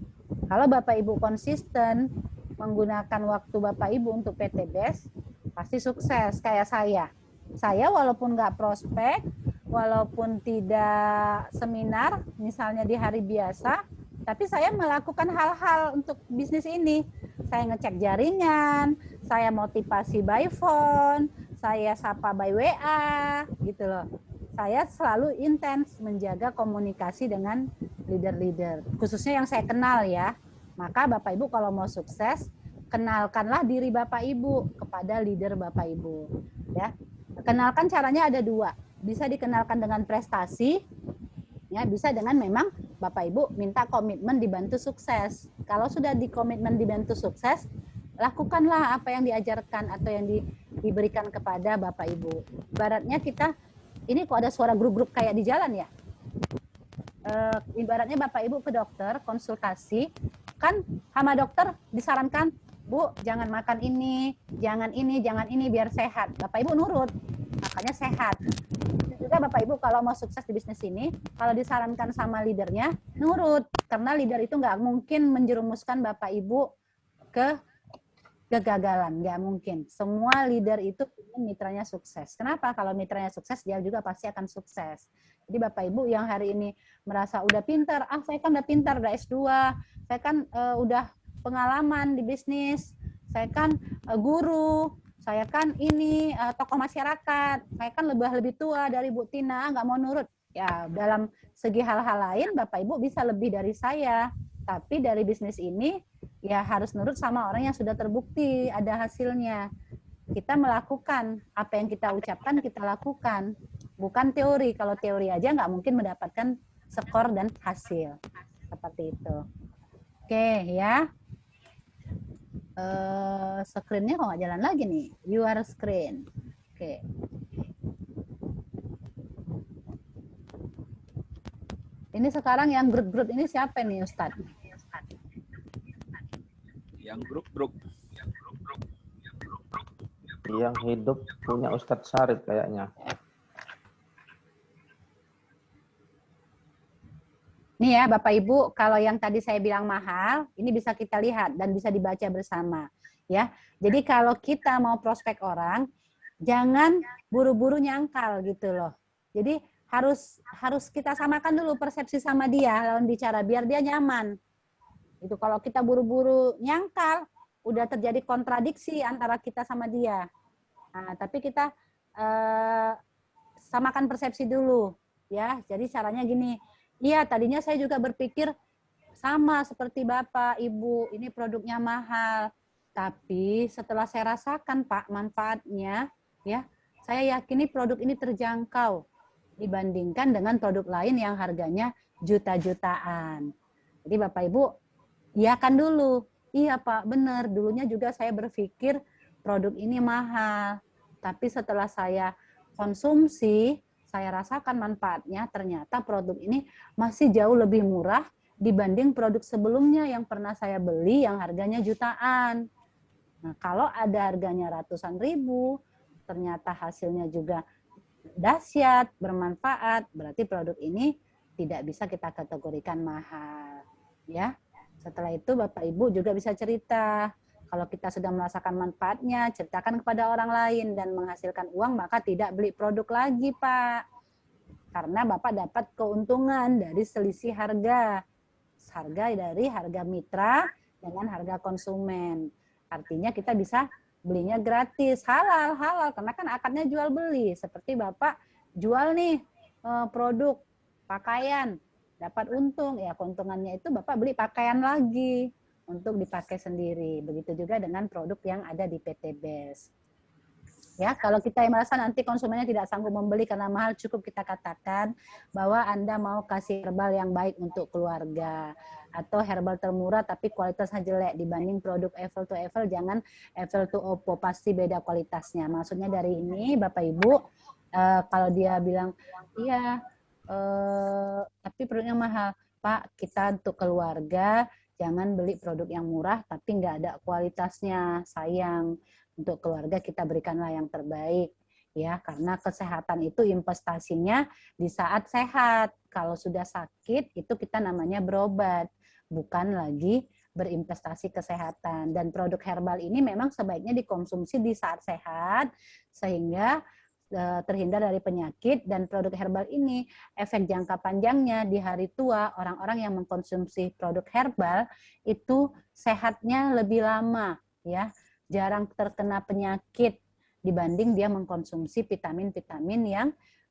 Kalau Bapak Ibu konsisten menggunakan waktu Bapak Ibu untuk PT BES, pasti sukses kayak saya. Saya walaupun nggak prospek, walaupun tidak seminar, misalnya di hari biasa, tapi saya melakukan hal-hal untuk bisnis ini. Saya ngecek jaringan, saya motivasi by phone, saya sapa by WA, gitu loh. Saya selalu intens menjaga komunikasi dengan leader-leader, khususnya yang saya kenal ya. Maka Bapak Ibu kalau mau sukses, kenalkanlah diri Bapak Ibu kepada leader Bapak Ibu. Ya, kenalkan caranya ada 2. Bisa dikenalkan dengan prestasi, ya bisa dengan memang Bapak Ibu minta komitmen dibantu sukses. Kalau sudah dikomitmen dibantu sukses, lakukanlah apa yang diajarkan atau yang diberikan kepada Bapak Ibu. Ibaratnya kita, ini kok ada suara grup-grup kayak di jalan ya? Ibaratnya Bapak Ibu ke dokter, konsultasi, kan sama dokter disarankan, Bu, jangan makan ini, jangan ini, biar sehat. Bapak Ibu nurut, makanya sehat. Juga Bapak Ibu kalau mau sukses di bisnis ini, kalau disarankan sama leadernya, nurut. Karena leader itu nggak mungkin menjerumuskan Bapak Ibu ke kegagalan, nggak mungkin. Semua leader itu ingin mitranya sukses. Kenapa? Kalau mitranya sukses, dia juga pasti akan sukses. Jadi Bapak Ibu yang hari ini merasa udah pintar, saya kan udah pintar, udah S2, saya kan udah pengalaman di bisnis, saya kan guru, saya kan ini tokoh masyarakat, saya kan lebih tua dari Bu Tina, nggak mau nurut. Ya, dalam segi hal-hal lain Bapak Ibu bisa lebih dari saya, tapi dari bisnis ini ya harus nurut sama orang yang sudah terbukti ada hasilnya. Kita melakukan apa yang kita ucapkan, kita lakukan, bukan teori. Kalau teori aja nggak mungkin mendapatkan skor dan hasil seperti itu. Oke ya. Screen-nya kok nggak jalan lagi nih. Your screen. Oke. Ini sekarang yang grup-grup ini siapa nih Ustadz? Yang grup-grup. Yang hidup punya Ustadz Syarif kayaknya. Nih ya Bapak Ibu, kalau yang tadi saya bilang mahal, ini bisa kita lihat dan bisa dibaca bersama. Ya, jadi kalau kita mau prospek orang, jangan buru-buru nyangkal gitu loh. Jadi harus kita samakan dulu persepsi sama dia lawan bicara biar dia nyaman. Itu kalau kita buru-buru nyangkal, udah terjadi kontradiksi antara kita sama dia. Nah, tapi kita samakan persepsi dulu, ya. Jadi caranya gini, iya tadinya saya juga berpikir sama seperti Bapak, Ibu, ini produknya mahal. Tapi setelah saya rasakan Pak manfaatnya, ya, saya yakini produk ini terjangkau dibandingkan dengan produk lain yang harganya juta-jutaan. Jadi Bapak Ibu, iyakan dulu. Iya Pak, benar. Dulunya juga saya berpikir produk ini mahal. Tapi setelah saya konsumsi, saya rasakan manfaatnya, ternyata produk ini masih jauh lebih murah dibanding produk sebelumnya yang pernah saya beli yang harganya jutaan. Nah, kalau ada harganya ratusan ribu, ternyata hasilnya juga dahsyat, bermanfaat, berarti produk ini tidak bisa kita kategorikan mahal. Ya. Setelah itu Bapak Ibu juga bisa cerita. Kalau kita sudah merasakan manfaatnya, ceritakan kepada orang lain dan menghasilkan uang, maka tidak beli produk lagi, Pak. Karena Bapak dapat keuntungan dari selisih harga. Harga dari harga mitra dengan harga konsumen. Artinya kita bisa belinya gratis, halal, karena kan akadnya jual beli. Seperti Bapak jual nih produk pakaian, dapat untung, ya keuntungannya itu Bapak beli pakaian lagi untuk dipakai sendiri. Begitu juga dengan produk yang ada di PT BES. Ya, kalau kita yang merasa nanti konsumennya tidak sanggup membeli karena mahal, cukup kita katakan bahwa Anda mau kasih herbal yang baik untuk keluarga. Atau herbal termurah tapi kualitasnya jelek dibanding produk Apple to Apple, jangan Apple to Oppo, pasti beda kualitasnya. Maksudnya dari ini Bapak Ibu, kalau dia bilang, iya, tapi produknya mahal. Pak, kita untuk keluarga, jangan beli produk yang murah tapi nggak ada kualitasnya, sayang. Untuk keluarga kita berikanlah yang terbaik, ya, karena kesehatan itu investasinya di saat sehat. Kalau sudah sakit itu kita namanya berobat, bukan lagi berinvestasi kesehatan. Dan produk herbal ini memang sebaiknya dikonsumsi di saat sehat sehingga terhindar dari penyakit. Dan produk herbal ini efek jangka panjangnya di hari tua, orang-orang yang mengkonsumsi produk herbal itu sehatnya lebih lama, ya, jarang terkena penyakit dibanding dia mengkonsumsi vitamin-vitamin yang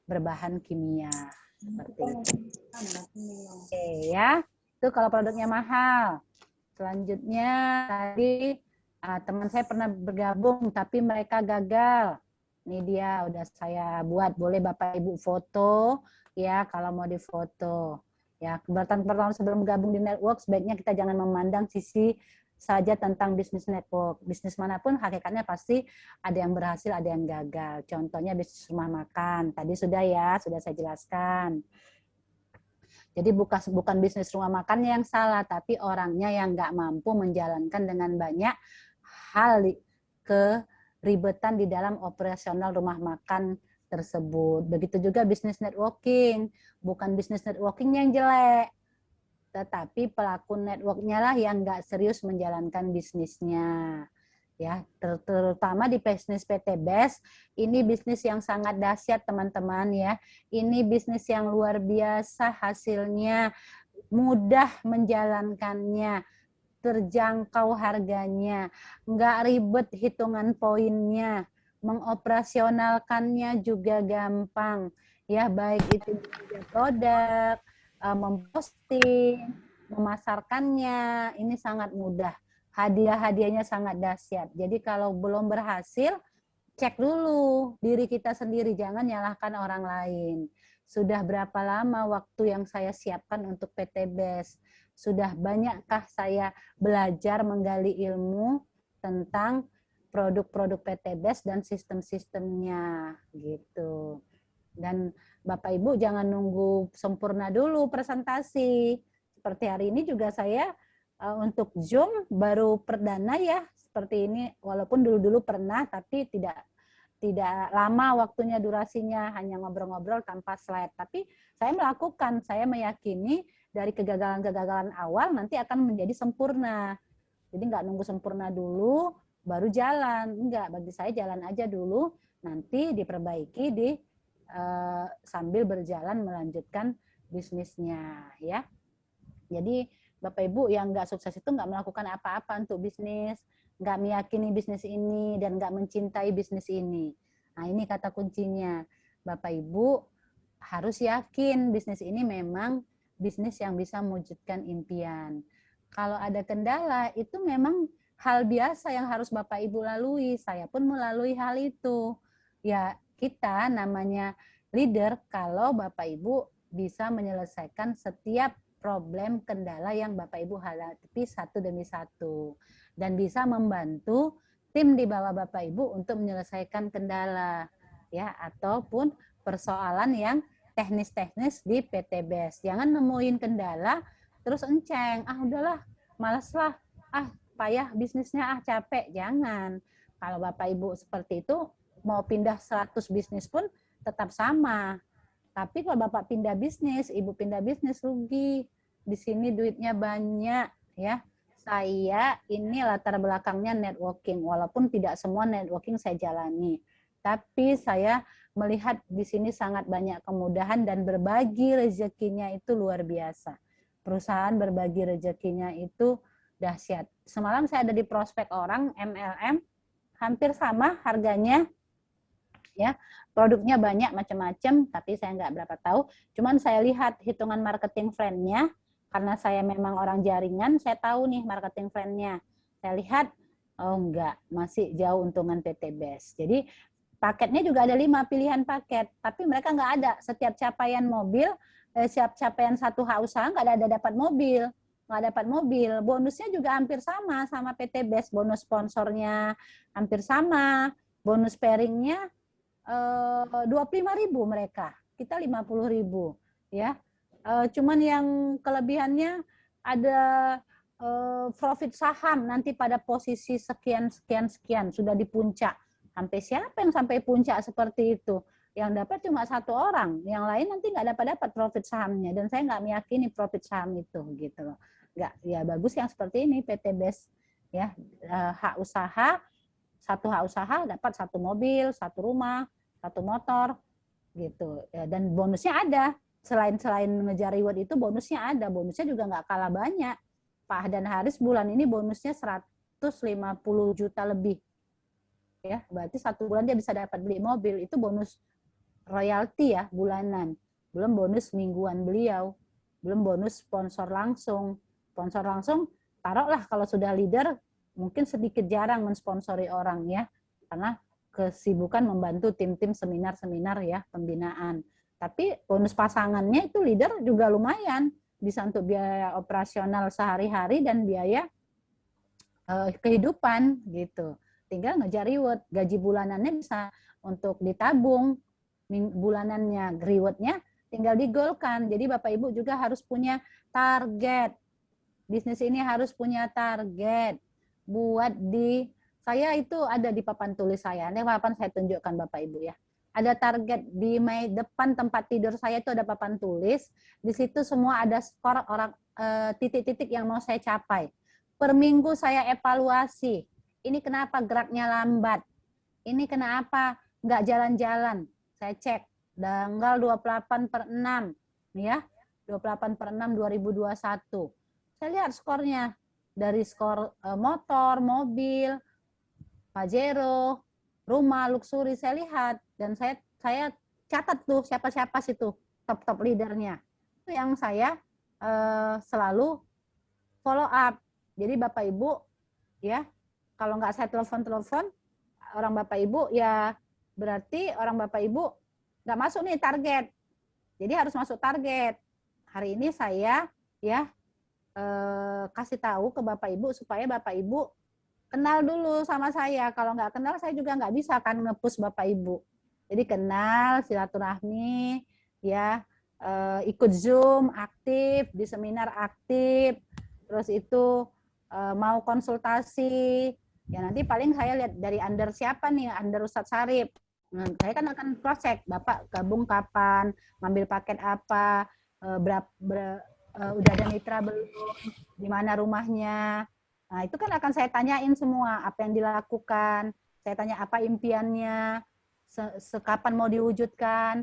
berbahan kimia. Seperti itu. Oke ya, itu kalau produknya mahal. Selanjutnya tadi teman saya pernah bergabung tapi mereka gagal. Ini dia udah saya buat, boleh Bapak Ibu foto ya kalau mau difoto. Ya, pertama sebelum gabung di network sebaiknya kita jangan memandang sisi saja tentang bisnis network. Bisnis manapun hakikatnya pasti ada yang berhasil, ada yang gagal. Contohnya bisnis rumah makan. Tadi sudah saya jelaskan. Jadi bukan bisnis rumah makannya yang salah, tapi orangnya yang nggak mampu menjalankan dengan banyak hal keribetan di dalam operasional rumah makan tersebut. Begitu juga bisnis networking, bukan bisnis networking yang jelek, tetapi pelaku networknya lah yang nggak serius menjalankan bisnisnya. Ya, terutama di bisnis PT Best, ini bisnis yang sangat dahsyat teman-teman ya. Ini bisnis yang luar biasa hasilnya, mudah menjalankannya, terjangkau harganya, nggak ribet hitungan poinnya, mengoperasionalkannya juga gampang. Ya, baik itu produk, memposting, memasarkannya, ini sangat mudah. Hadiah-hadiahnya sangat dahsyat. Jadi kalau belum berhasil, cek dulu diri kita sendiri, jangan nyalahkan orang lain. Sudah berapa lama waktu yang saya siapkan untuk PT Best? Sudah banyakkah saya belajar menggali ilmu tentang produk-produk PT Best dan sistem-sistemnya gitu. Dan Bapak Ibu jangan nunggu sempurna dulu presentasi. Seperti hari ini juga saya untuk Zoom baru perdana ya seperti ini, walaupun dulu-dulu pernah tapi tidak lama waktunya, durasinya hanya ngobrol-ngobrol tanpa slide. Tapi saya melakukan, saya meyakini dari kegagalan-kegagalan awal nanti akan menjadi sempurna. Jadi nggak nunggu sempurna dulu baru jalan, enggak, bagi saya jalan aja dulu, nanti diperbaiki sambil berjalan melanjutkan bisnisnya ya. Jadi Bapak Ibu yang nggak sukses itu nggak melakukan apa-apa untuk bisnis, nggak meyakini bisnis ini, dan nggak mencintai bisnis ini. Nah ini kata kuncinya. Bapak Ibu harus yakin bisnis ini memang bisnis yang bisa mewujudkan impian. Kalau ada kendala itu memang hal biasa yang harus Bapak Ibu lalui. Saya pun melalui hal itu. Ya kita namanya leader kalau Bapak Ibu bisa menyelesaikan setiap problem, kendala yang Bapak Ibu hadapi satu demi satu. Dan bisa membantu tim di bawah Bapak Ibu untuk menyelesaikan kendala. Ya, ataupun persoalan yang teknis-teknis di PT Best. Jangan nemuin kendala, terus enceng. Udahlah, malas lah. Payah bisnisnya, capek. Jangan. Kalau Bapak Ibu seperti itu, mau pindah 100 bisnis pun tetap sama. Tapi kalau Bapak pindah bisnis, Ibu pindah bisnis, rugi. Di sini duitnya banyak ya. Saya ini latar belakangnya networking, walaupun tidak semua networking saya jalani. Tapi saya melihat di sini sangat banyak kemudahan dan berbagi rezekinya itu luar biasa. Perusahaan berbagi rezekinya itu dahsyat. Semalam saya ada di prospek orang MLM, hampir sama harganya. Ya, produknya banyak macam-macam, tapi saya nggak berapa tahu. Cuman saya lihat hitungan marketing plan-nya, karena saya memang orang jaringan, saya tahu nih marketing plan-nya. Saya lihat, enggak, masih jauh untungan PT Best. Jadi paketnya juga ada 5 pilihan paket, tapi mereka nggak ada. Setiap capaian mobil, setiap capaian satu usaha nggak ada dapat mobil. Nggak dapat mobil. Bonusnya juga hampir sama PT Best. Bonus sponsornya hampir sama. Bonus pairing-nya 25.000 mereka, kita 50.000 ya. Cuman yang kelebihannya ada profit saham nanti pada posisi sekian sudah di puncak. Sampai siapa yang sampai puncak seperti itu? Yang dapat cuma 1 orang, yang lain nanti nggak dapat profit sahamnya, dan saya nggak meyakini profit saham itu gitu loh. Nggak, ya bagus yang seperti ini PT Best ya, hak usaha, 1 hak usaha dapat 1 mobil, 1 rumah, 1 motor gitu ya. Dan bonusnya ada, selain ngejar reward itu bonusnya ada, bonusnya juga nggak kalah banyak. Pak dan Haris bulan ini bonusnya 150 juta lebih ya, berarti 1 bulan dia bisa dapat beli mobil. Itu bonus royalti ya bulanan, belum bonus mingguan beliau, belum bonus sponsor langsung taruhlah kalau sudah leader, mungkin sedikit jarang mensponsori orang ya, karena kesibukan membantu tim-tim seminar-seminar ya, pembinaan. Tapi bonus pasangannya itu leader juga lumayan, bisa untuk biaya operasional sehari-hari dan biaya kehidupan gitu. Tinggal ngejar reward, gaji bulanannya bisa untuk ditabung, bulanannya, rewardnya tinggal digolkan. Jadi Bapak Ibu juga harus punya target. Bisnis ini harus punya target. Buat saya itu ada di papan tulis saya. Ini papan saya tunjukkan Bapak Ibu ya. Ada target di depan tempat tidur saya itu ada papan tulis. Di situ semua ada skor orang titik-titik yang mau saya capai. Per minggu saya evaluasi. Ini kenapa geraknya lambat? Ini kenapa nggak jalan-jalan? Saya cek tanggal 28/6 ya. 28/6 2021. Saya lihat skornya dari skor motor, mobil, Pajero, rumah, luxury saya lihat dan saya catat tuh siapa-siapa situ top leadernya. Itu yang saya selalu follow up. Jadi Bapak Ibu ya, kalau nggak saya telepon orang Bapak Ibu ya berarti orang Bapak Ibu nggak masuk nih target. Jadi harus masuk target. Hari ini saya ya kasih tahu ke Bapak Ibu supaya Bapak Ibu kenal dulu sama saya. Kalau nggak kenal saya juga nggak bisa kan nge-push Bapak Ibu. Jadi kenal, silaturahmi, ya ikut Zoom aktif, di seminar aktif, terus itu mau konsultasi, ya nanti paling saya lihat dari under siapa nih, under Ustadz Syarif. Nah, saya kan akan cross-check, Bapak gabung kapan, ngambil paket apa, udah ada mitra belum, di mana rumahnya. Nah, itu kan akan saya tanyain semua, apa yang dilakukan, saya tanya apa impiannya, sekapan mau diwujudkan.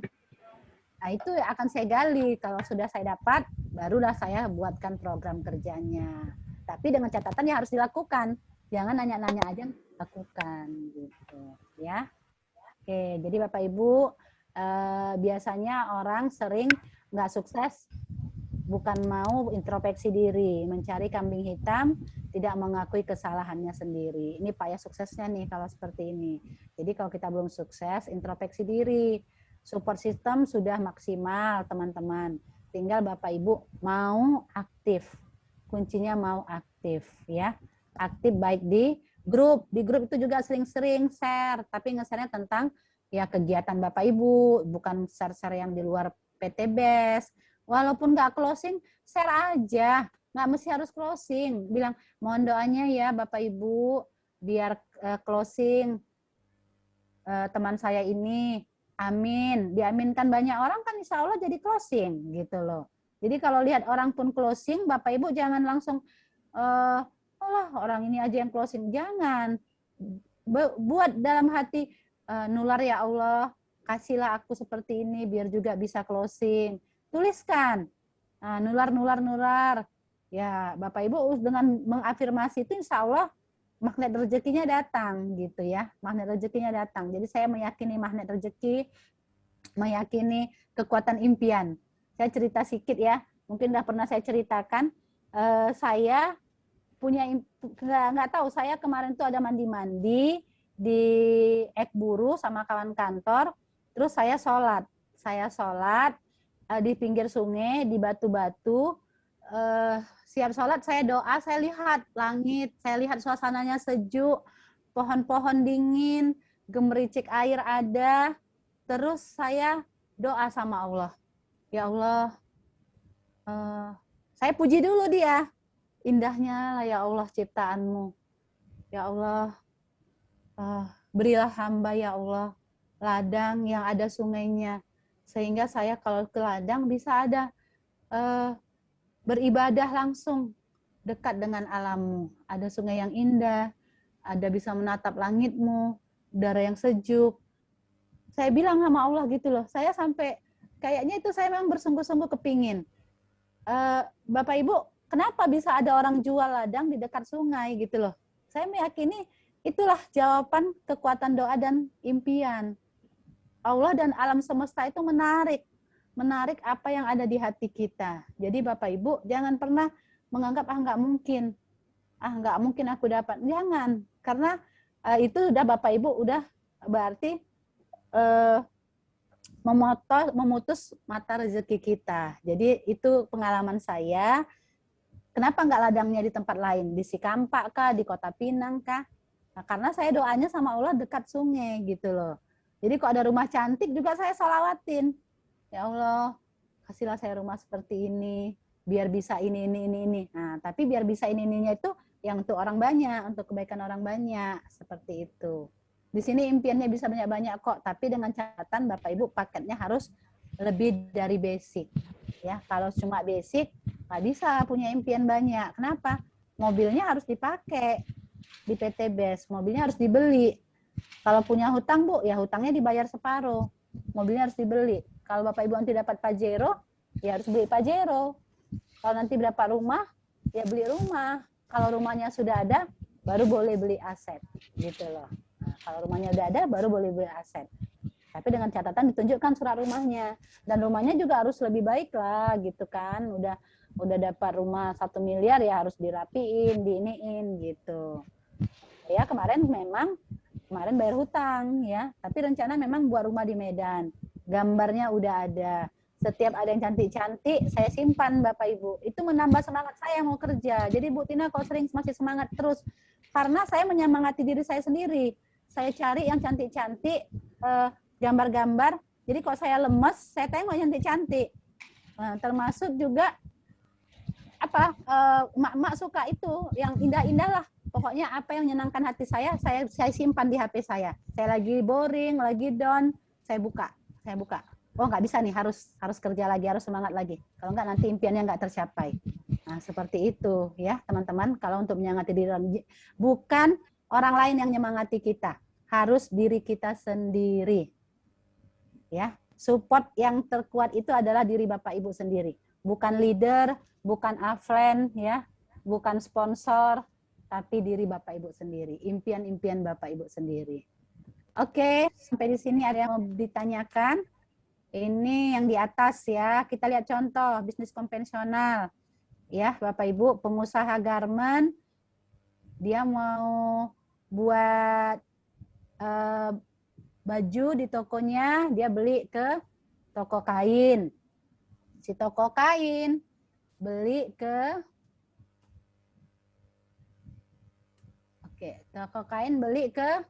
Nah, itu akan saya gali. Kalau sudah saya dapat, barulah saya buatkan program kerjanya. Tapi dengan catatan ya harus dilakukan. Jangan nanya-nanya aja, lakukan gitu ya. Oke, jadi Bapak Ibu, biasanya orang sering nggak sukses bukan mau introspeksi diri, mencari kambing hitam, tidak mengakui kesalahannya sendiri. Ini payah suksesnya nih kalau seperti ini. Jadi kalau kita belum sukses, introspeksi diri. Support system sudah maksimal, teman-teman. Tinggal Bapak Ibu mau aktif. Kuncinya mau aktif ya. Aktif baik di grup. Di grup itu juga sering-sering share, tapi nge-share-nya tentang ya kegiatan Bapak Ibu, bukan share-share yang di luar PTBS. Walaupun nggak closing, share aja. Nggak mesti harus closing. Bilang, mohon doanya ya Bapak Ibu, biar closing teman saya ini. Amin. Diaminkan banyak orang kan insya Allah jadi closing gitu loh. Jadi kalau lihat orang pun closing, Bapak Ibu jangan langsung, oh orang ini aja yang closing. Jangan. Buat dalam hati, nular ya Allah, kasihlah aku seperti ini biar juga bisa closing. Tuliskan, nular. Ya Bapak Ibu dengan mengafirmasi itu insya Allah magnet rezekinya datang gitu ya. Magnet rezekinya datang. Jadi saya meyakini magnet rezeki, meyakini kekuatan impian. Saya cerita sedikit ya, mungkin udah pernah saya ceritakan. Saya punya, nggak tahu, saya kemarin tuh ada mandi-mandi di Ekburu sama kawan kantor, terus saya sholat di pinggir sungai, di batu-batu. Siap sholat, saya doa, saya lihat langit, saya lihat suasananya sejuk, pohon-pohon dingin, gemericik air ada, terus saya doa sama Allah. Ya Allah, saya puji dulu dia. Indahnya lah ya Allah ciptaanmu. Ya Allah, berilah hamba ya Allah ladang yang ada sungainya. Sehingga saya kalau ke ladang bisa ada beribadah langsung dekat dengan alammu. Ada sungai yang indah, ada bisa menatap langitmu, udara yang sejuk. Saya bilang sama Allah gitu loh, saya sampai kayaknya itu saya memang bersungguh-sungguh kepingin. Bapak Ibu, kenapa bisa ada orang jual ladang di dekat sungai gitu loh. Saya meyakini itulah jawaban kekuatan doa dan impian. Allah dan alam semesta itu menarik apa yang ada di hati kita. Jadi Bapak Ibu jangan pernah menganggap nggak mungkin. nggak mungkin aku dapat. Jangan, karena itu udah Bapak Ibu udah berarti memutus mata rezeki kita. Jadi itu pengalaman saya. Kenapa nggak ladangnya di tempat lain? Di Sikampak kah? Di Kota Pinang kah? Nah, karena saya doanya sama Allah dekat sungai gitu loh. Jadi kalau ada rumah cantik juga saya sholawatin. Ya Allah, kasihlah saya rumah seperti ini, biar bisa ini. Nah, tapi biar bisa ininya itu yang untuk orang banyak, untuk kebaikan orang banyak, seperti itu. Di sini impiannya bisa banyak-banyak kok, tapi dengan catatan Bapak Ibu paketnya harus lebih dari basic. Ya, kalau cuma basic nggak bisa punya impian banyak. Kenapa? Mobilnya harus dipakai di PT BES, mobilnya harus dibeli. Kalau punya hutang Bu, ya hutangnya dibayar separuh, mobilnya harus dibeli. Kalau Bapak Ibu nanti dapat Pajero, ya harus beli Pajero. Kalau nanti dapat rumah, ya beli rumah. Kalau rumahnya sudah ada, baru boleh beli aset, gitu loh. Nah, kalau rumahnya udah ada, baru boleh beli aset. Tapi dengan catatan ditunjukkan surat rumahnya, dan rumahnya juga harus lebih baik lah, gitu kan. Udah dapat rumah 1 miliar ya harus dirapiin, diiniin gitu. Ya kemarin bayar hutang ya, tapi rencana memang buat rumah di Medan. Gambarnya udah ada. Setiap ada yang cantik-cantik, saya simpan Bapak Ibu. Itu menambah semangat saya mau kerja. Jadi Bu Tina kalau sering masih semangat terus, karena saya menyemangati diri saya sendiri. Saya cari yang cantik-cantik, gambar-gambar. Jadi kalau saya lemes, saya tengok yang cantik-cantik. Nah, termasuk juga emak-emak suka itu yang indah-indah lah. Pokoknya apa yang menyenangkan hati saya simpan di HP saya. Saya lagi boring, lagi down, saya buka. Oh nggak bisa nih, harus kerja lagi, harus semangat lagi. Kalau nggak nanti impiannya nggak tercapai. Nah seperti itu ya teman-teman. Kalau untuk menyemangati diri, bukan orang lain yang menyemangati kita, harus diri kita sendiri. Ya, support yang terkuat itu adalah diri Bapak Ibu sendiri. Bukan leader, bukan upline, ya, bukan sponsor, tapi diri Bapak Ibu sendiri, impian-impian Bapak Ibu sendiri. Oke, sampai di sini ada yang mau ditanyakan? Ini yang di atas ya, kita lihat contoh bisnis konvensional. Ya, Bapak Ibu, pengusaha garment, dia mau buat baju di tokonya, dia beli ke toko kain. Si toko kain beli ke toko kain beli ke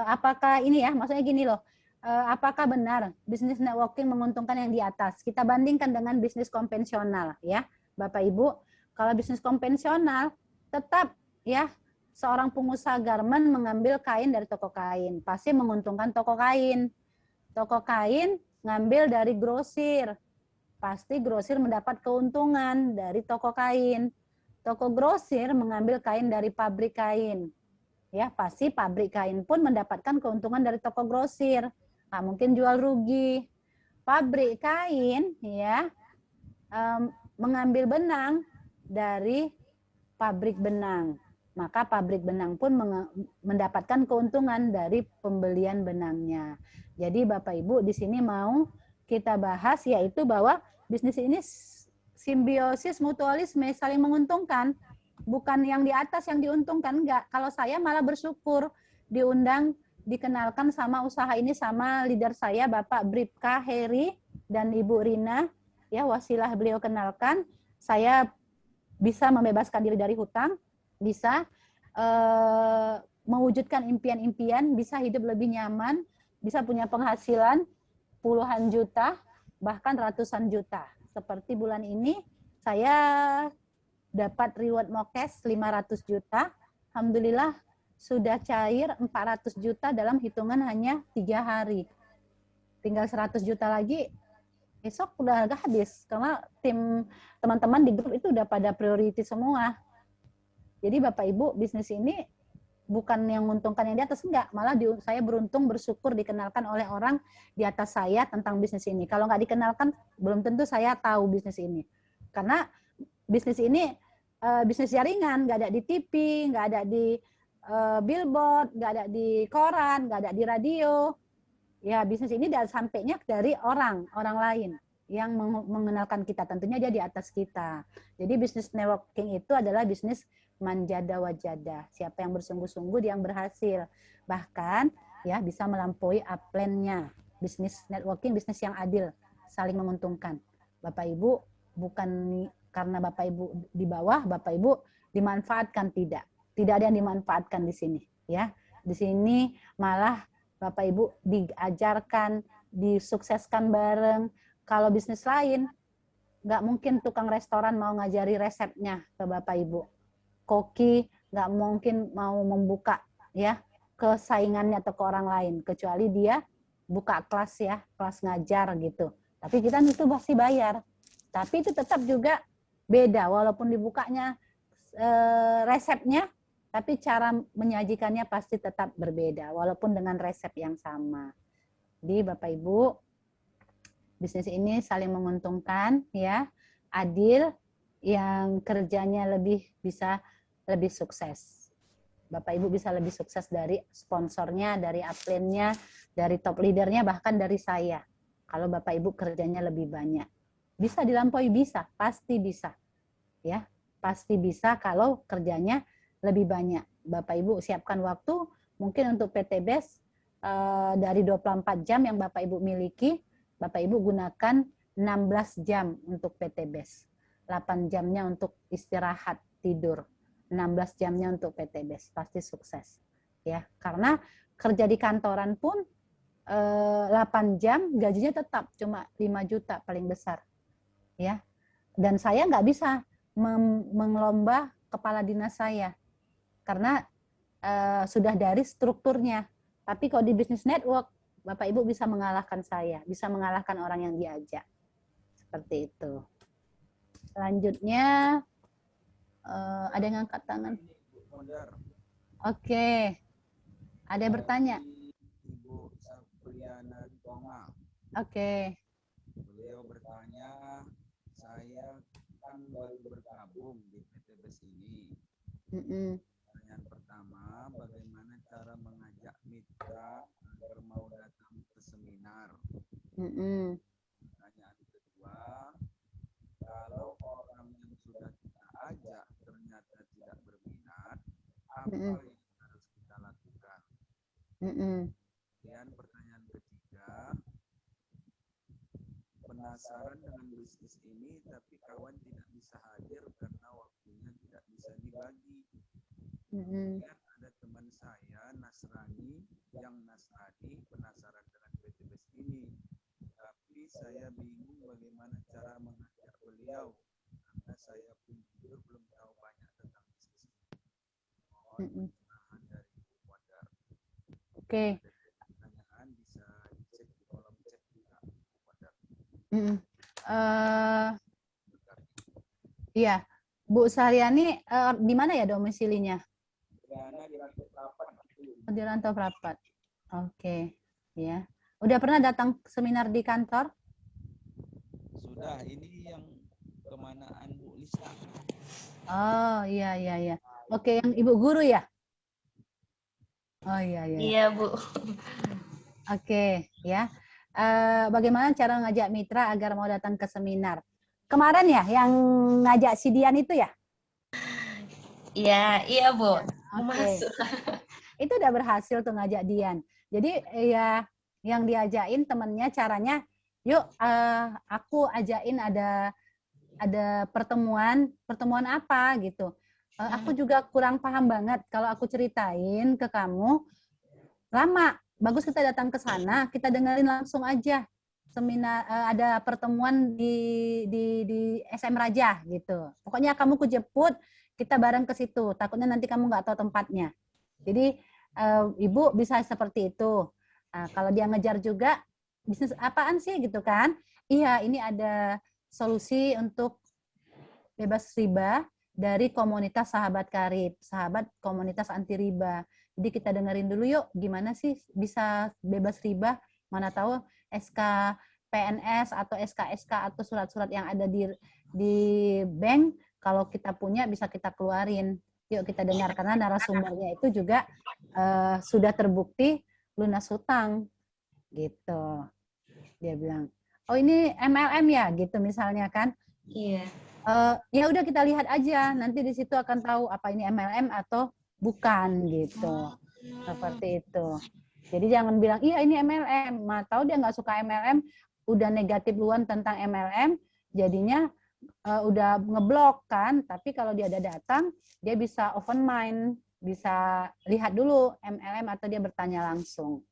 apakah ini ya, maksudnya gini loh, apakah benar bisnis networking menguntungkan yang di atas? Kita bandingkan dengan bisnis konvensional ya, Bapak Ibu. Kalau bisnis konvensional tetap ya seorang pengusaha garment mengambil kain dari toko kain, pasti menguntungkan toko kain. Toko kain ngambil dari grosir, pasti grosir mendapat keuntungan dari toko kain. Toko grosir mengambil kain dari pabrik kain. Ya, pasti pabrik kain pun mendapatkan keuntungan dari toko grosir. Nah, mungkin jual rugi. Pabrik kain ya mengambil benang dari pabrik benang. Maka pabrik benang pun mendapatkan keuntungan dari pembelian benangnya. Jadi Bapak Ibu di sini mau kita bahas yaitu bahwa bisnis ini simbiosis mutualisme, saling menguntungkan. Bukan yang di atas yang diuntungkan, enggak. Kalau saya malah bersyukur diundang, dikenalkan sama usaha ini sama leader saya Bapak Bribka Heri dan Ibu Rina. Ya, wasilah beliau kenalkan, saya bisa membebaskan diri dari hutang, bisa mewujudkan impian-impian, bisa hidup lebih nyaman, bisa punya penghasilan puluhan juta, bahkan ratusan juta. Seperti bulan ini, saya dapat reward Mokes 500 juta. Alhamdulillah sudah cair 400 juta dalam hitungan hanya 3 hari. Tinggal 100 juta lagi, besok udah agak habis. Karena tim teman-teman di grup itu udah pada priority semua. Jadi Bapak Ibu, bisnis ini bukan yang menguntungkan yang di atas, enggak. Malah saya beruntung, bersyukur dikenalkan oleh orang di atas saya tentang bisnis ini. Kalau nggak dikenalkan, belum tentu saya tahu bisnis ini. Karena bisnis ini bisnis jaringan, nggak ada di TV, nggak ada di billboard, nggak ada di koran, nggak ada di radio. Ya bisnis ini sampainya dari orang lain. yang mengenalkan kita. Tentunya dia di atas kita. Jadi bisnis networking itu adalah bisnis manjada wajada. Siapa yang bersungguh-sungguh dia yang berhasil. Bahkan ya bisa melampaui upline-nya. Bisnis networking, bisnis yang adil, saling menguntungkan. Bapak Ibu bukan karena Bapak Ibu di bawah, Bapak Ibu dimanfaatkan, tidak. Tidak ada yang dimanfaatkan di sini, ya. Di sini malah Bapak Ibu diajarkan, disukseskan bareng. Kalau bisnis lain, nggak mungkin tukang restoran mau ngajari resepnya ke Bapak Ibu. Koki nggak mungkin mau membuka ya ke saingannya atau ke orang lain, kecuali dia buka kelas ya, kelas ngajar gitu. Tapi kita itu pasti bayar. Tapi itu tetap juga beda, walaupun dibukanya resepnya, tapi cara menyajikannya pasti tetap berbeda, walaupun dengan resep yang sama. Jadi Bapak Ibu, bisnis ini saling menguntungkan, ya, adil, yang kerjanya bisa lebih sukses. Bapak Ibu bisa lebih sukses dari sponsornya, dari upline-nya, dari top leadernya, bahkan dari saya. Kalau Bapak Ibu kerjanya lebih banyak. Bisa dilampaui, bisa, pasti bisa. Ya, pasti bisa kalau kerjanya lebih banyak. Bapak Ibu siapkan waktu, mungkin untuk PTBes dari 24 jam yang Bapak Ibu miliki, Bapak Ibu gunakan 16 jam untuk PTBes. 8 jamnya untuk istirahat, tidur. 16 jamnya untuk PTBes, pasti sukses. Ya, karena kerja di kantoran pun 8 jam gajinya tetap cuma 5 juta paling besar. Ya. Dan saya nggak bisa mengelomba kepala dinas saya karena sudah dari strukturnya. Tapi kalau di bisnis network, Bapak Ibu bisa mengalahkan saya, bisa mengalahkan orang yang diajak. Seperti itu. Selanjutnya, ada yang angkat tangan? Oke. Ada yang bertanya? Ibu Sapriana Tonga. Oke. Beliau bertanya, saya kan baru bergabung di PTBes ini. Pertanyaan pertama, bagaimana cara mengajak mitra agar mau datang ke seminar? Pertanyaan kedua, kalau orang yang sudah kita ajak ternyata tidak berminat, apa yang harus kita lakukan? Kemudian pertanyaan ketiga, penasaran dengan bisnis ini tapi kawan tidak bisa hadir karena waktunya tidak bisa dibagi. Kemudian ada teman saya Nasrani penasaran dengan PTBes ini, tapi saya bingung bagaimana cara mengajak beliau karena saya pun jujur belum tahu banyak tentang bisnis ini. Mohon pencerahan dari Ibu Wadar. Oke. Pertanyaan bisa dicek di kolom chat juga, Ibu Wadar. Iya, Bu Saryani di mana ya domisilinya? Di Rantau Prapat. Oke, ya. Udah pernah datang seminar di kantor? Sudah, ini yang kemanaan Bu Lisa. Oh, iya. Oke, yang Ibu guru ya? Oh, iya. Iya, Bu. Oke, ya. Bagaimana cara ngajak mitra agar mau datang ke seminar? Kemarin ya, yang ngajak si Dian itu ya? Iya, Bu. Oke. Itu udah berhasil tuh ngajak Dian. Jadi ya yang diajain temennya caranya, yuk aku ajain ada pertemuan apa gitu. Aku juga kurang paham banget kalau aku ceritain ke kamu, lama. Bagus kita datang ke sana, kita dengerin langsung aja. Seminar ada pertemuan di SM Raja gitu. Pokoknya kamu kujeput, kita bareng ke situ. Takutnya nanti kamu nggak tahu tempatnya. Jadi Ibu bisa seperti itu. Kalau dia ngejar juga, bisnis apaan sih gitu kan? Iya, ini ada solusi untuk bebas riba dari komunitas sahabat karib, sahabat komunitas anti riba. Jadi kita dengerin dulu yuk, gimana sih bisa bebas riba? Mana tahu SK PNS atau SK atau surat-surat yang ada di bank, kalau kita punya bisa kita keluarin. Yuk kita dengar, karena narasumbernya itu juga sudah terbukti lunas hutang. Gitu. Dia bilang, oh ini MLM ya gitu misalnya kan. Iya. Ya udah kita lihat aja, nanti di situ akan tahu apa ini MLM atau bukan gitu. Seperti itu. Jadi jangan bilang iya ini MLM, tahu dia nggak suka MLM, udah negatif duluan tentang MLM, jadinya udah ngeblok kan. Tapi kalau dia ada datang, dia bisa open mind, bisa lihat dulu MLM atau dia bertanya langsung.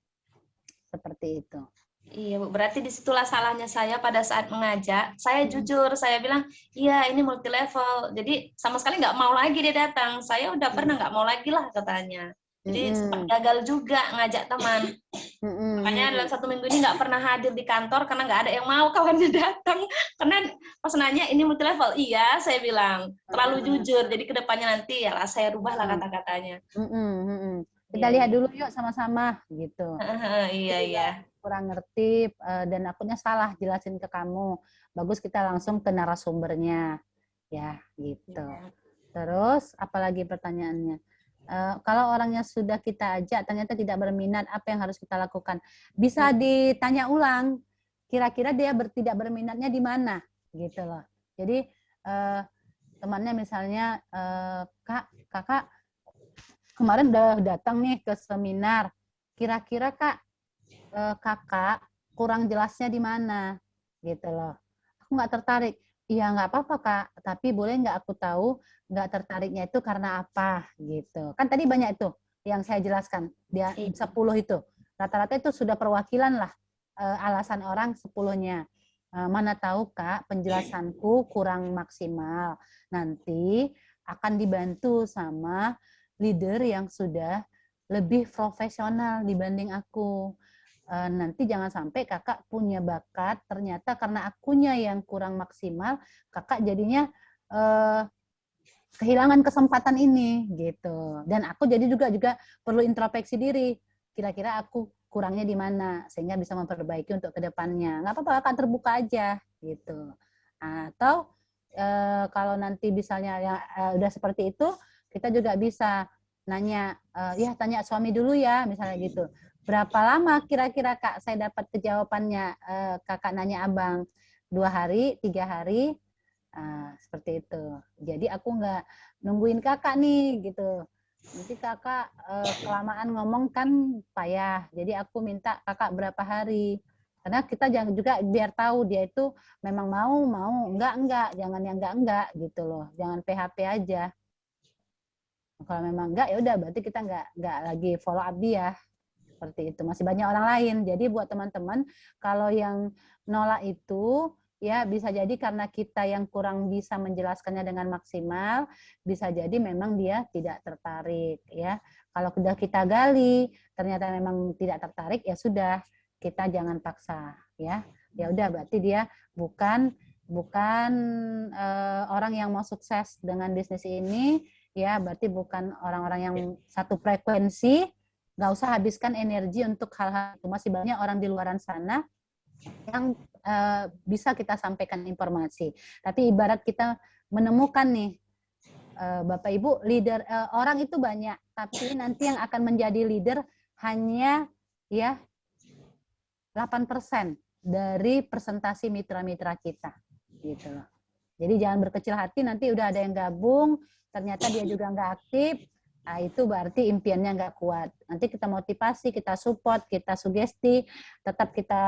Seperti itu. Iya, Bu. Berarti disitulah salahnya saya pada saat mengajak. Saya jujur, saya bilang, iya ini multi level. Jadi sama sekali nggak mau lagi dia datang. Saya udah pernah nggak mau lagi lah katanya. Jadi sempat gagal juga ngajak teman. Makanya dalam 1 minggu ini nggak pernah hadir di kantor karena nggak ada yang mau kawannya datang. Karena pas nanya ini multi level, iya saya bilang terlalu jujur. Jadi kedepannya nanti ya saya rubah lah kata-katanya. Kita lihat dulu yuk sama-sama gitu. Iya. Kurang ngerti dan akunya salah jelasin ke kamu. Bagus kita langsung ke narasumbernya. Ya, gitu. Terus apalagi pertanyaannya? Kalau orangnya sudah kita ajak ternyata tidak berminat, apa yang harus kita lakukan? Bisa ditanya ulang. Kira-kira dia tidak berminatnya di mana? Gitu loh. Jadi temannya misalnya kakak kemarin udah datang nih ke seminar. Kira-kira kakak kurang jelasnya di mana? Gitu loh. Aku nggak tertarik. Iya nggak apa-apa Kak, tapi boleh nggak aku tahu nggak tertariknya itu karena apa? Gitu. Kan tadi banyak itu yang saya jelaskan. Dia 10 itu. Rata-rata itu sudah perwakilan lah alasan orang 10-nya. Mana tahu Kak, penjelasanku kurang maksimal. Nanti akan dibantu sama leader yang sudah lebih profesional dibanding aku. Nanti jangan sampai kakak punya bakat, ternyata karena akunya yang kurang maksimal, kakak jadinya kehilangan kesempatan ini gitu. Dan aku jadi juga perlu introspeksi diri. Kira-kira aku kurangnya di mana sehingga bisa memperbaiki untuk kedepannya. Nggak apa-apa, kakak terbuka aja gitu. Atau kalau nanti misalnya udah seperti itu, kita juga bisa nanya, tanya suami dulu ya, misalnya gitu. Berapa lama kira-kira Kak saya dapat kejawabannya? Kakak nanya abang 2 hari, 3 hari, seperti itu. Jadi aku nggak nungguin kakak nih gitu. Nanti kakak kelamaan ngomong kan payah. Jadi aku minta kakak berapa hari. Karena kita jangan juga biar tahu dia itu memang mau, enggak, jangan yang enggak gitu loh. Jangan PHP aja. Kalau memang enggak ya udah berarti kita enggak lagi follow up dia. Seperti itu. Masih banyak orang lain. Jadi buat teman-teman kalau yang nolak itu ya bisa jadi karena kita yang kurang bisa menjelaskannya dengan maksimal, bisa jadi memang dia tidak tertarik ya. Kalau sudah kita gali ternyata memang tidak tertarik ya sudah, kita jangan paksa ya. Ya udah berarti dia bukan orang yang mau sukses dengan bisnis ini ya, berarti bukan orang-orang yang satu frekuensi. Nggak usah habiskan energi untuk hal-hal itu. Masih banyak orang di luaran sana yang bisa kita sampaikan informasi. Tapi ibarat kita menemukan nih, Bapak Ibu, leader orang itu banyak, tapi nanti yang akan menjadi leader hanya ya 8% dari presentasi mitra-mitra kita. Gitu loh. Jadi jangan berkecil hati, nanti udah ada yang gabung, ternyata dia juga nggak aktif. Nah, itu berarti impiannya nggak kuat. Nanti kita motivasi, kita support, kita sugesti, tetap kita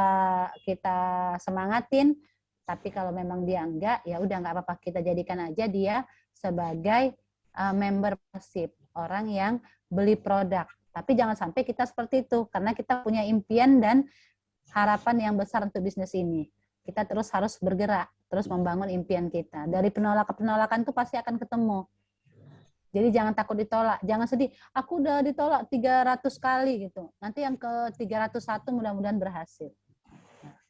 semangatin. Tapi kalau memang dia enggak, ya udah nggak apa-apa. Kita jadikan aja dia sebagai member pasif, orang yang beli produk. Tapi jangan sampai kita seperti itu, karena kita punya impian dan harapan yang besar untuk bisnis ini. Kita terus harus bergerak, terus membangun impian kita. Dari penolakan-penolakan itu pasti akan ketemu. Jadi jangan takut ditolak, jangan sedih. Aku udah ditolak 300 kali gitu. Nanti yang ke 301 mudah-mudahan berhasil.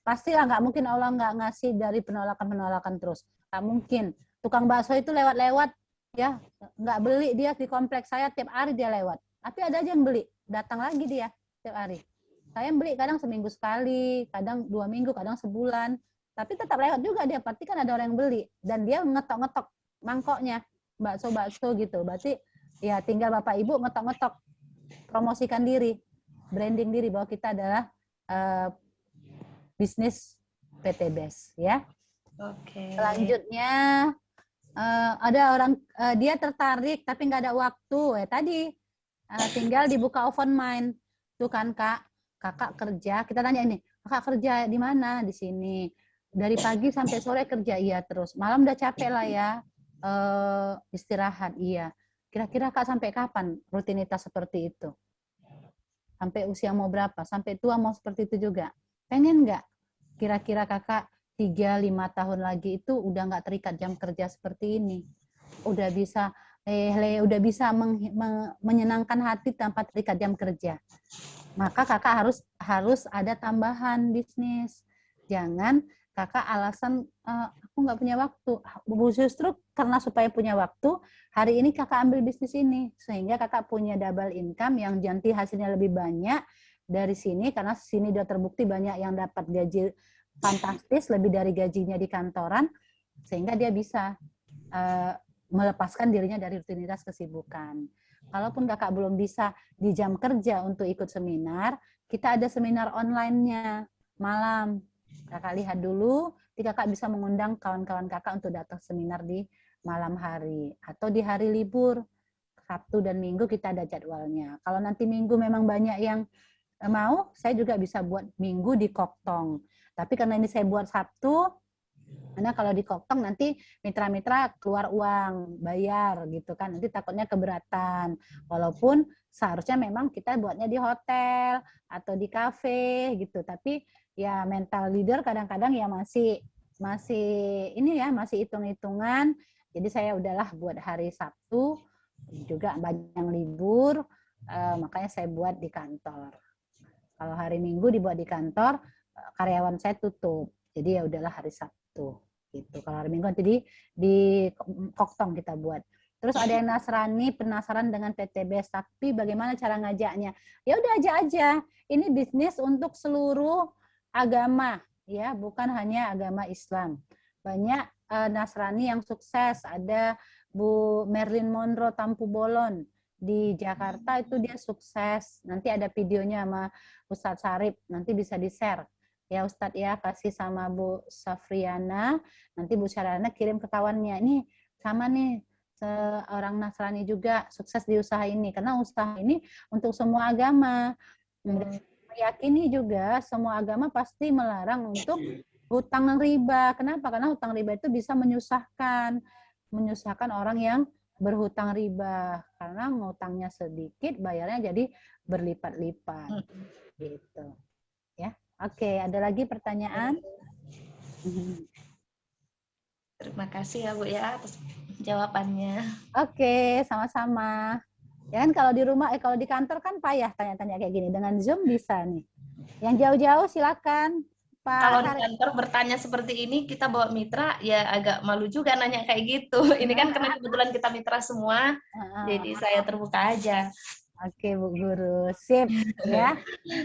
Pastilah nggak mungkin Allah nggak ngasih dari penolakan-penolakan terus. Nggak mungkin. Tukang bakso itu lewat-lewat, ya nggak beli dia di kompleks saya tiap hari dia lewat. Tapi ada aja yang beli, datang lagi dia tiap hari. Saya beli kadang seminggu sekali, kadang 2 minggu, kadang sebulan. Tapi tetap lewat juga dia, berarti kan ada orang yang beli. Dan dia ngetok-ngetok mangkoknya. Bakso gitu. Berarti ya tinggal Bapak Ibu ngetok-ngetok, promosikan diri, branding diri bahwa kita adalah bisnis PTBest ya. Oke. Selanjutnya ada orang dia tertarik tapi nggak ada waktu. Tadi tinggal dibuka open mind. Tuh kan Kak, Kakak kerja, kita tanya ini, Kakak kerja di mana? Di sini. Dari pagi sampai sore kerja, iya terus. Malam udah capek lah ya, istirahat, iya. Kira-kira Kak sampai kapan rutinitas seperti itu? Sampai usia mau berapa? Sampai tua mau seperti itu juga? Pengen nggak? Kira-kira Kakak 3-5 tahun lagi itu udah nggak terikat jam kerja seperti ini. Udah bisa menyenangkan hati tanpa terikat jam kerja. Maka Kakak harus ada tambahan bisnis. Jangan Kakak alasan aku nggak punya waktu. Justru karena supaya punya waktu, hari ini Kakak ambil bisnis ini sehingga Kakak punya double income yang nanti hasilnya lebih banyak dari sini, karena sini udah terbukti banyak yang dapat gaji fantastis lebih dari gajinya di kantoran, sehingga dia bisa melepaskan dirinya dari rutinitas kesibukan. Kalaupun Kakak belum bisa di jam kerja untuk ikut seminar, kita ada seminar online-nya malam. Kakak lihat dulu, Kakak bisa mengundang kawan-kawan Kakak untuk datang seminar di malam hari atau di hari libur. Sabtu dan Minggu kita ada jadwalnya. Kalau nanti Minggu memang banyak yang mau, saya juga bisa buat Minggu di Koktong. Tapi karena ini saya buat Sabtu, karena kalau di Koktong nanti mitra-mitra keluar uang, bayar gitu kan. Nanti takutnya keberatan. Walaupun seharusnya memang kita buatnya di hotel atau di kafe gitu. Tapi ya mental leader kadang-kadang ya masih ini ya, masih hitung-hitungan. Jadi saya udahlah buat hari Sabtu, juga banyak yang libur, makanya saya buat di kantor. Kalau hari Minggu dibuat di kantor, karyawan saya tutup. Jadi ya udahlah hari Sabtu gitu. Kalau hari Minggu nanti di Koktong kita buat. Terus ada yang Nasrani penasaran dengan PTBest, tapi bagaimana cara ngajaknya? Ya udah aja. Ini bisnis untuk seluruh agama ya, bukan hanya agama Islam. Banyak Nasrani yang sukses. Ada Bu Merlin Monroe Tampu Bolon di Jakarta, itu dia sukses. Nanti ada videonya sama Ustadz Sarip, nanti bisa di-share. Ya Ustadz ya, kasih sama Bu Safriana, nanti Bu Safriana kirim ke kawannya. Ini sama nih, seorang Nasrani juga sukses di usaha ini. Karena usaha ini untuk semua agama. Meyakini juga semua agama pasti melarang untuk hutang riba. Kenapa? Karena hutang riba itu bisa menyusahkan orang yang berhutang riba. Karena ngutangnya sedikit, bayarnya jadi berlipat-lipat. Gitu. Ya. Oke, ada lagi pertanyaan? Terima kasih ya Bu ya atas jawabannya. Oke, sama-sama. Ya kan kalau di rumah, kalau di kantor kan payah tanya-tanya kayak gini. Dengan Zoom bisa nih. Yang jauh-jauh silakan. Pak. Kalau di kantor bertanya seperti ini, kita bawa mitra, ya agak malu juga nanya kayak gitu. Ini kan karena kebetulan kita mitra semua, jadi saya terbuka aja. Oke Bu Guru, sip ya.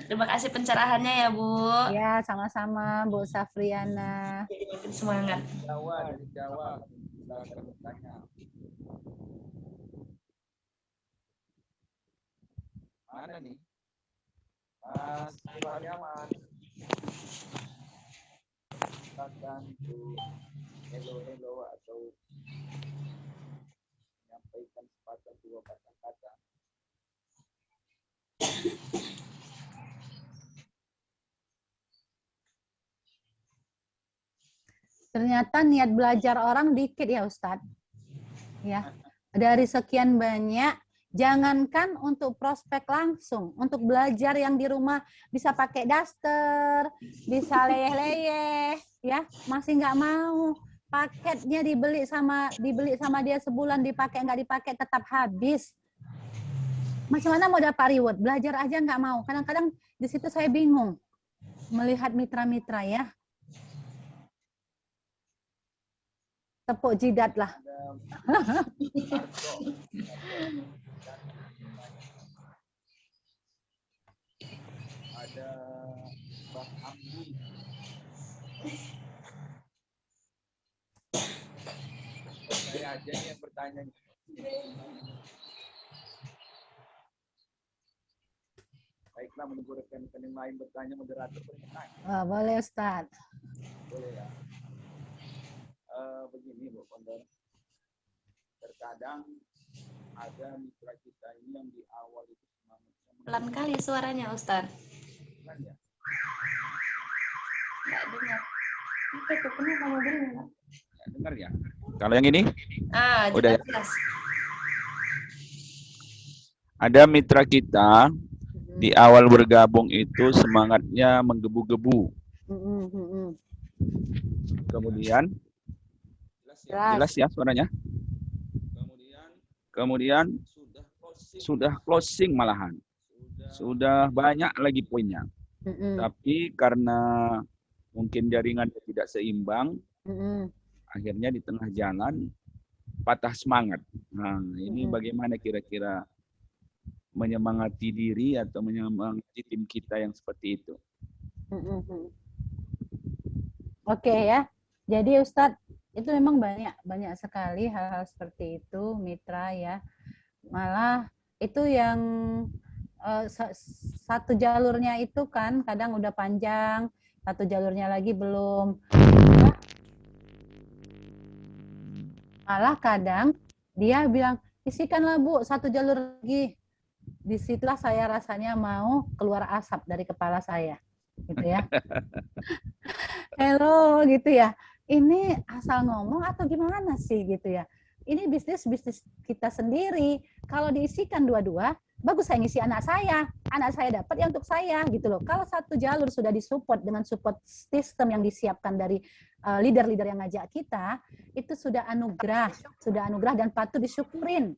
Terima kasih pencerahannya ya Bu. Ya, sama-sama Bu Safriana. Jadi makin semangat. Jawa. Silakan bertanya. Mana nih? Mas Yaman. Silakan Bu hello atau menyampaikan sepatah dua kata-kata. Ternyata niat belajar orang dikit ya Ustadz. Ya, dari sekian banyak, jangankan untuk prospek langsung, untuk belajar yang di rumah bisa pakai daster, bisa leyeh-leyeh, ya masih nggak mau. Paketnya dibeli sama dia sebulan, dipakai nggak dipakai tetap habis. Macam mana mau dapat reward? Belajar aja nggak mau. Kadang-kadang di situ saya bingung melihat mitra-mitra ya. Tepuk jidat lah. Ada Mbak Ambung. Saya aja nih yang bertanya. Baiklah, menunggu rekan-rekan yang lain bertanya, moderator bertanya. Boleh Ustaz. Boleh ya. Begini Bu Pondor, terkadang ada mitra kita ini yang di awal itu semangatnya Pelan kali suaranya Ustaz. kan ya. Nggak dengar. Itu kenapa mobilnya? Ya, dengar ya. Kalau yang ini Udah Udah ya? jelas. ada mitra kita di awal bergabung itu semangatnya menggebu-gebu. Kemudian jelas ya suaranya. Kemudian sudah closing malahan. Sudah banyak lagi poinnya. Tapi karena mungkin jaringannya tidak seimbang, akhirnya di tengah jalan patah semangat. Nah, ini bagaimana kira-kira menyemangati diri atau menyemangati tim kita yang seperti itu? Oke ya. Jadi Ustadz, itu memang banyak sekali hal-hal seperti itu, mitra ya. Malah itu yang satu jalurnya itu kan kadang udah panjang, satu jalurnya lagi belum. Malah kadang dia bilang, isikanlah Bu, satu jalur lagi. Disitulah saya rasanya mau keluar asap dari kepala saya. Gitu ya. Hello, gitu ya. Ini asal ngomong atau gimana sih gitu ya. Ini bisnis kita sendiri. Kalau diisikan dua-dua, bagus saya ngisi anak saya dapat ya untuk saya gitu loh. Kalau satu jalur sudah disupport dengan support sistem yang disiapkan dari leader-leader yang ngajak kita, itu sudah anugerah dan patut disyukurin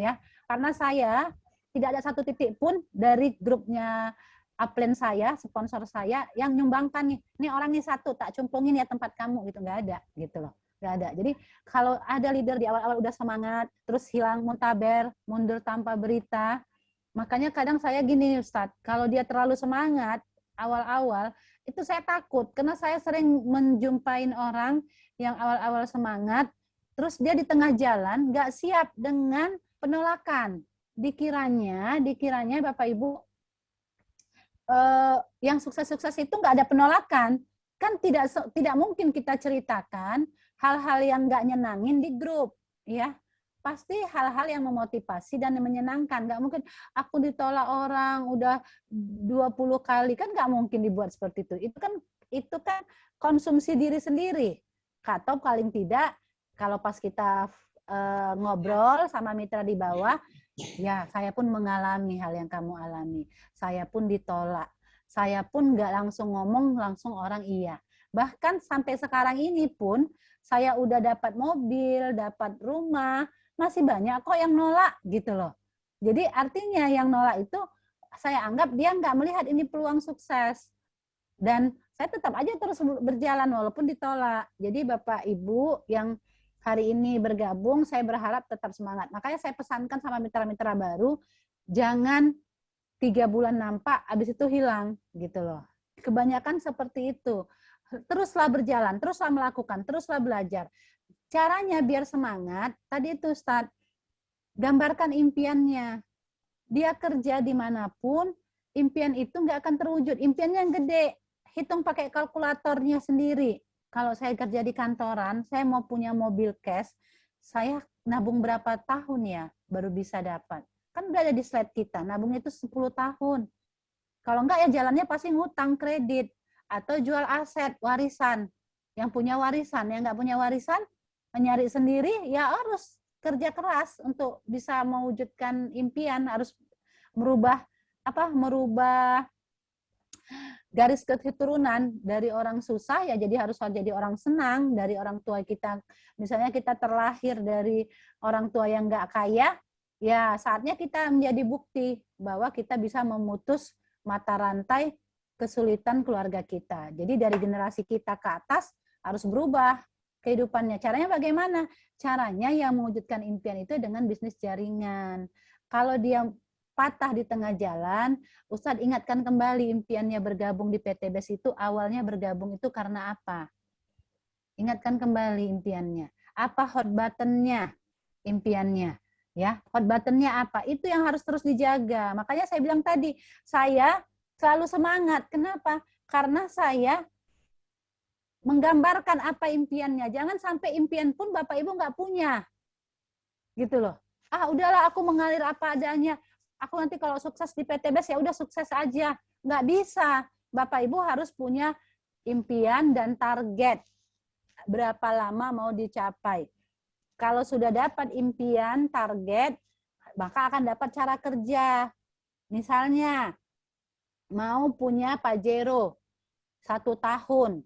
ya. Karena saya tidak ada satu titik pun dari grupnya upline saya, sponsor saya yang nyumbangkan nih, ini orang nih satu tak cumplungin ya tempat kamu gitu, nggak ada gitu loh. Nggak ada. Jadi kalau ada leader di awal-awal udah semangat, terus hilang muntaber, mundur tanpa berita. Makanya kadang saya gini Ustadz, kalau dia terlalu semangat awal-awal, itu saya takut. Karena saya sering menjumpain orang yang awal-awal semangat, terus dia di tengah jalan nggak siap dengan penolakan. Dikiranya Bapak Ibu, yang sukses-sukses itu nggak ada penolakan. Kan tidak mungkin kita ceritakan hal-hal yang nggak nyenangin di grup, ya. Pasti hal-hal yang memotivasi dan menyenangkan. Nggak mungkin aku ditolak orang udah 20 kali, kan nggak mungkin dibuat seperti itu. Itu kan konsumsi diri sendiri. Atau paling tidak, kalau pas kita ngobrol sama mitra di bawah, ya saya pun mengalami hal yang kamu alami. Saya pun ditolak. Saya pun nggak langsung ngomong, langsung orang iya. Bahkan sampai sekarang ini pun, saya udah dapat mobil, dapat rumah, masih banyak kok yang nolak gitu loh. Jadi artinya yang nolak itu, saya anggap dia nggak melihat ini peluang sukses. Dan saya tetap aja terus berjalan walaupun ditolak. Jadi Bapak Ibu yang hari ini bergabung, saya berharap tetap semangat. Makanya saya pesankan sama mitra-mitra baru, jangan 3 bulan nampak, habis itu hilang gitu loh. Kebanyakan seperti itu. Teruslah berjalan, teruslah melakukan, teruslah belajar. Caranya biar semangat, tadi itu Ustadz, gambarkan impiannya. Dia kerja dimanapun, impian itu nggak akan terwujud. Impiannya yang gede, hitung pakai kalkulatornya sendiri. Kalau saya kerja di kantoran, saya mau punya mobil cash, saya nabung berapa tahun ya baru bisa dapat. Kan udah ada di slide kita, nabung itu 10 tahun. Kalau enggak ya jalannya pasti ngutang kredit atau jual aset, warisan. Yang punya warisan, yang enggak punya warisan, mencari sendiri ya harus kerja keras untuk bisa mewujudkan impian, harus merubah garis keturunan dari orang susah ya jadi harus jadi orang senang, dari orang tua kita. Misalnya kita terlahir dari orang tua yang enggak kaya, ya saatnya kita menjadi bukti bahwa kita bisa memutus mata rantai kesulitan keluarga kita. Jadi dari generasi kita ke atas harus berubah kehidupannya. Caranya bagaimana? Caranya yang mewujudkan impian itu dengan bisnis jaringan. Kalau dia patah di tengah jalan, Ustadz ingatkan kembali impiannya bergabung di PT BES itu awalnya bergabung itu karena apa? Ingatkan kembali impiannya. Apa hot button-nya impiannya? Ya, hot buttonnya apa? Itu yang harus terus dijaga. Makanya saya bilang tadi, saya selalu semangat. Kenapa? Karena saya menggambarkan apa impiannya. Jangan sampai impian pun Bapak Ibu nggak punya. Gitu loh. Ah, udahlah aku mengalir apa adanya. Aku nanti kalau sukses di PTBS ya udah sukses aja. Nggak bisa. Bapak Ibu harus punya impian dan target. Berapa lama mau dicapai. Kalau sudah dapat impian, target, maka akan dapat cara kerja. Misalnya, mau punya Pajero 1 tahun.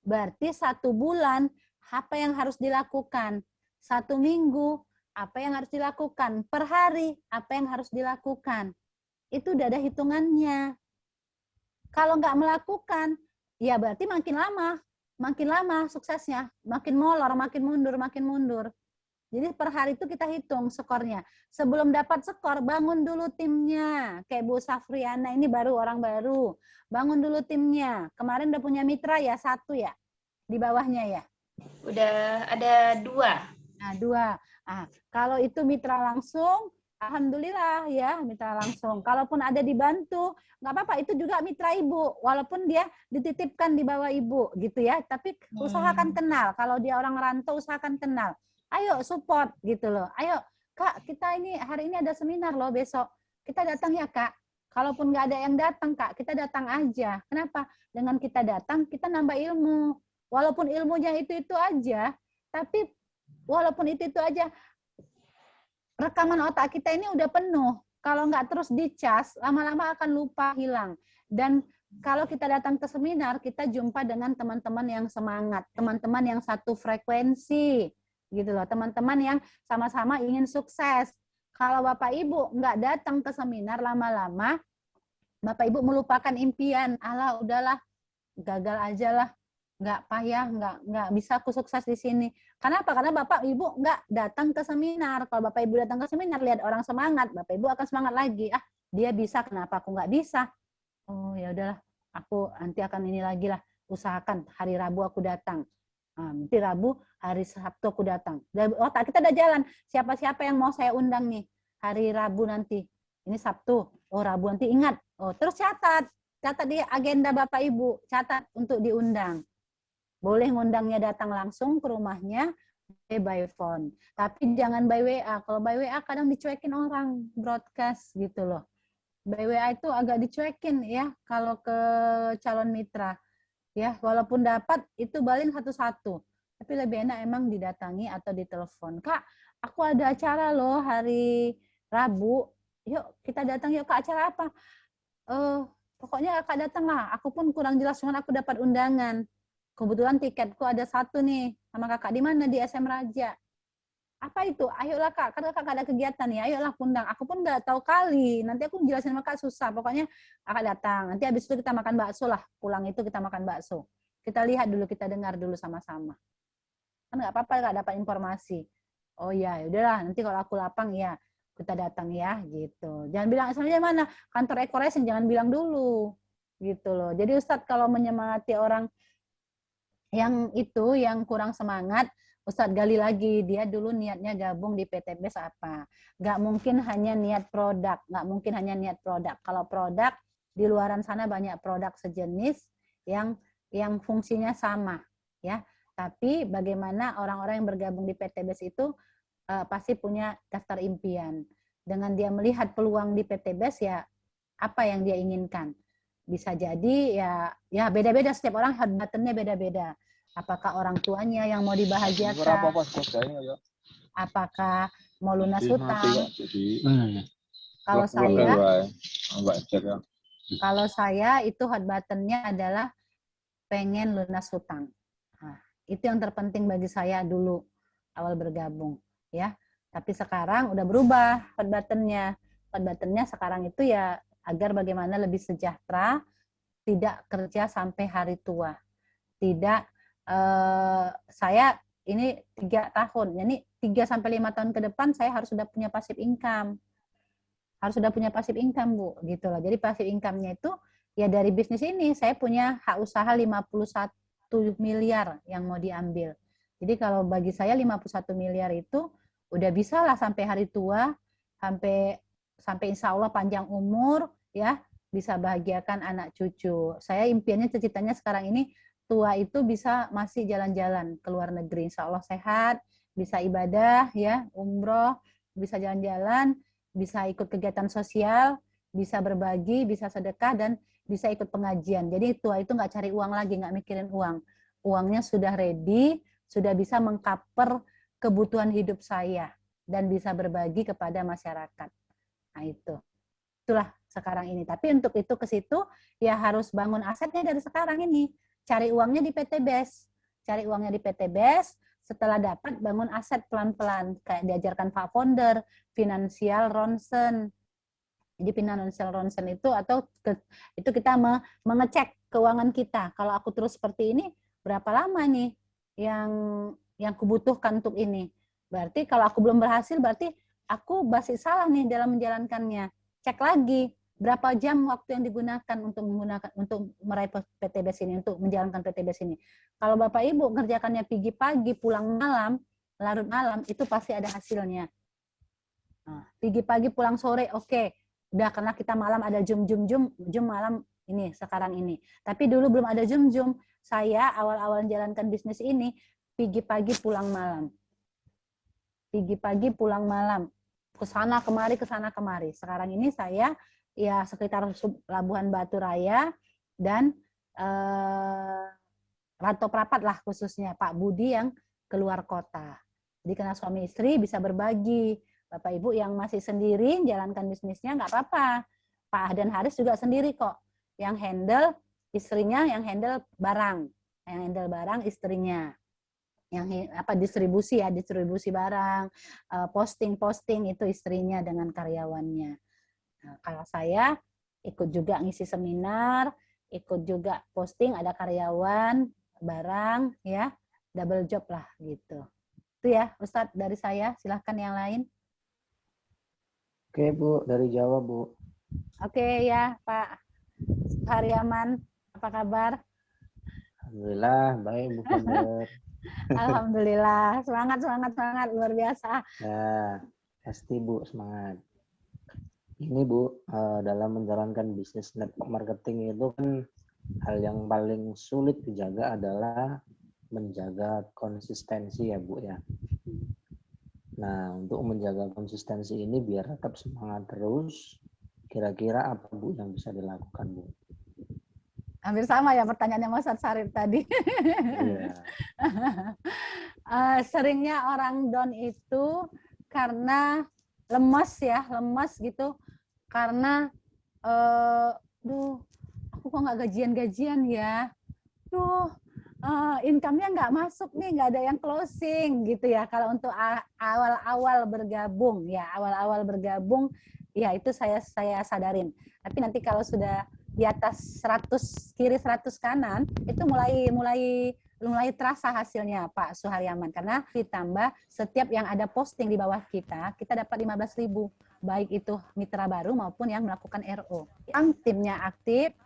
Berarti 1 bulan, apa yang harus dilakukan? 1 minggu, apa yang harus dilakukan? Per hari, apa yang harus dilakukan? Itu udah ada hitungannya. Kalau nggak melakukan, ya berarti makin lama suksesnya. Makin molor, makin mundur. Jadi per hari itu kita hitung skornya. Sebelum dapat skor, bangun dulu timnya. Kayak Bu Safriana ini orang baru. Bangun dulu timnya. Kemarin udah punya mitra ya, 1 ya? Di bawahnya ya? Udah ada 2. Nah, 2. Nah, kalau itu mitra langsung, alhamdulillah ya, mitra langsung. Kalaupun ada dibantu, nggak apa-apa, itu juga mitra Ibu. Walaupun dia dititipkan di bawah Ibu gitu ya. Tapi usahakan kenal. Kalau dia orang rantau, usahakan kenal. Ayo support gitu loh. Ayo Kak, kita ini hari ini ada seminar loh besok. Kita datang ya Kak. Kalaupun nggak ada yang datang Kak, kita datang aja. Kenapa? Dengan kita datang, kita nambah ilmu. Walaupun ilmunya itu aja, tapi walaupun itu aja, rekaman otak kita ini udah penuh. Kalau nggak terus dicas, lama-lama akan lupa, hilang. Dan kalau kita datang ke seminar, kita jumpa dengan teman-teman yang semangat, teman-teman yang satu frekuensi. Gitu loh, teman-teman yang sama-sama ingin sukses. Kalau Bapak Ibu nggak datang ke seminar, lama-lama Bapak Ibu melupakan impian. Alah, udahlah, gagal aja lah, nggak payah, nggak bisa aku sukses di sini. Kenapa? Karena Bapak Ibu nggak datang ke seminar. Kalau Bapak Ibu datang ke seminar, lihat orang semangat, Bapak Ibu akan semangat lagi. Ah, dia bisa, kenapa aku nggak bisa? Oh ya udahlah, aku nanti akan ini lagi lah. Usahakan hari Rabu aku datang. Nanti Rabu, hari Sabtu aku datang. Otak kita udah jalan. Siapa-siapa yang mau saya undang nih hari Rabu nanti. Ini Sabtu. Oh Rabu nanti ingat. Oh terus catat di agenda Bapak Ibu. Catat untuk diundang. Boleh ngundangnya datang langsung ke rumahnya by phone. Tapi jangan by WA. Kalau by WA kadang dicuekin orang broadcast gitu loh. By WA itu agak dicuekin ya kalau ke calon mitra. Ya, walaupun dapat itu balin satu-satu. Tapi lebih enak emang didatangi atau ditelepon. Kak, aku ada acara loh hari Rabu. Yuk, kita datang yuk ke acara apa? Pokoknya Kak datang lah. Aku pun kurang jelas, cuman aku dapat undangan. Kebetulan tiketku ada 1 nih. Sama Kakak di mana? Di SM Raja. Apa itu? Ayolah Kak, karena Kakak ada kegiatan ya. Ayolah undang. Aku pun nggak tahu kali. Nanti aku jelasin sama Kak susah. Pokoknya Kakak datang. Nanti habis itu kita makan bakso lah. Pulang itu kita makan bakso. Kita lihat dulu, kita dengar dulu sama-sama. Kan nggak apa-apa Kak dapat informasi. Oh ya, udahlah. Nanti kalau aku lapang ya kita datang ya gitu. Jangan bilang asalnya mana? Kantor Ecoration jangan bilang dulu. Gitu loh. Jadi Ustadz kalau menyemangati orang yang itu yang kurang semangat, Ustadz gali lagi, dia dulu niatnya gabung di PTBS apa. Nggak mungkin hanya niat produk, nggak mungkin hanya niat produk. Kalau produk, di luaran sana banyak produk sejenis yang fungsinya sama. Ya. Tapi bagaimana orang-orang yang bergabung di PTBS itu pasti punya daftar impian. Dengan dia melihat peluang di PTBS, ya apa yang dia inginkan. Bisa jadi ya beda-beda, setiap orang hot button-nya beda-beda. Apakah orang tuanya yang mau dibahagiakan? Apakah mau lunas hutang? Kalau saya itu hot button-nya adalah pengen lunas hutang. Nah, itu yang terpenting bagi saya dulu awal bergabung, ya. Tapi sekarang udah berubah hot button-nya. Hot button-nya sekarang itu ya agar bagaimana lebih sejahtera, tidak kerja sampai hari tua. Tidak, saya ini 3 tahun, jadi 3-5 tahun ke depan saya harus sudah punya passive income. Harus sudah punya passive income, Bu, gitu loh. Jadi passive income-nya itu ya dari bisnis ini saya punya hak usaha 51 miliar yang mau diambil. Jadi kalau bagi saya 51 miliar itu udah bisa lah sampai hari tua, sampai insya Allah panjang umur, ya, bisa bahagiakan anak cucu. Saya impiannya, cita-citanya sekarang ini tua itu bisa masih jalan-jalan ke luar negeri, insya Allah sehat, bisa ibadah, ya, umroh, bisa jalan-jalan, bisa ikut kegiatan sosial, bisa berbagi, bisa sedekah, dan bisa ikut pengajian. Jadi tua itu nggak cari uang lagi, nggak mikirin uang. Uangnya sudah ready, sudah bisa mengcover kebutuhan hidup saya, dan bisa berbagi kepada masyarakat. Nah itulah sekarang ini. Tapi untuk itu ke situ ya harus bangun asetnya dari sekarang ini. Cari uangnya di PT BES. Cari uangnya di PT BES, setelah dapat bangun aset pelan-pelan. Kayak diajarkan Pak Founder, financial ronsen. Jadi financial ronsen itu itu kita mengecek keuangan kita. Kalau aku terus seperti ini, berapa lama nih yang kubutuhkan untuk ini. Berarti kalau aku belum berhasil, berarti aku masih salah nih dalam menjalankannya. Cek lagi berapa jam waktu yang digunakan untuk meraih PTBS ini, untuk menjalankan PTBS ini. Kalau Bapak Ibu kerjakannya pagi-pagi, pulang malam, larut malam, itu pasti ada hasilnya. Nah, pagi-pagi pulang sore, oke. Udah, karena kita malam ada jum malam ini sekarang ini. Tapi dulu belum ada jum. Saya awal-awal menjalankan bisnis ini pagi-pagi pulang malam. Pagi-pagi pulang malam. Kesana kemari. Sekarang ini saya ya sekitar Labuhan Batu Raya dan Rantau Prapat lah khususnya, Pak Budi yang keluar kota. Jadi karena suami istri bisa berbagi. Bapak Ibu yang masih sendiri jalankan bisnisnya nggak apa-apa. Pak Ahdan Haris juga sendiri kok. Yang handle istrinya, yang handle barang. Yang handle barang istrinya. Yang distribusi barang, posting itu istrinya dengan karyawannya. Nah, kalau saya ikut juga ngisi seminar, ikut juga posting, ada karyawan, barang, ya, double job lah gitu. Itu ya Ustadz dari saya, silahkan yang lain. Oke Bu, dari Jawa Bu. Oke ya Pak Haryaman, apa kabar? Alhamdulillah baik Bu Kabar. Alhamdulillah, semangat luar biasa. Ya, pasti Bu semangat. Ini Bu, dalam menjalankan bisnis network marketing itu kan hal yang paling sulit dijaga adalah menjaga konsistensi ya Bu ya. Nah, untuk menjaga konsistensi ini biar tetap semangat terus, kira-kira apa Bu yang bisa dilakukan Bu? Hampir sama ya pertanyaannya Mas Sarif tadi. Iya. Seringnya orang down itu karena lemas gitu. Karena, aku kok nggak gajian ya. Income-nya nggak masuk nih, nggak ada yang closing gitu ya. Kalau untuk awal-awal bergabung, ya itu saya sadarin. Tapi nanti kalau sudah di atas 100 kiri 100 kanan, itu mulai terasa hasilnya Pak Suharyaman. Karena ditambah setiap yang ada posting di bawah kita dapat 15.000. Baik itu mitra baru maupun yang melakukan RO. Yang timnya aktif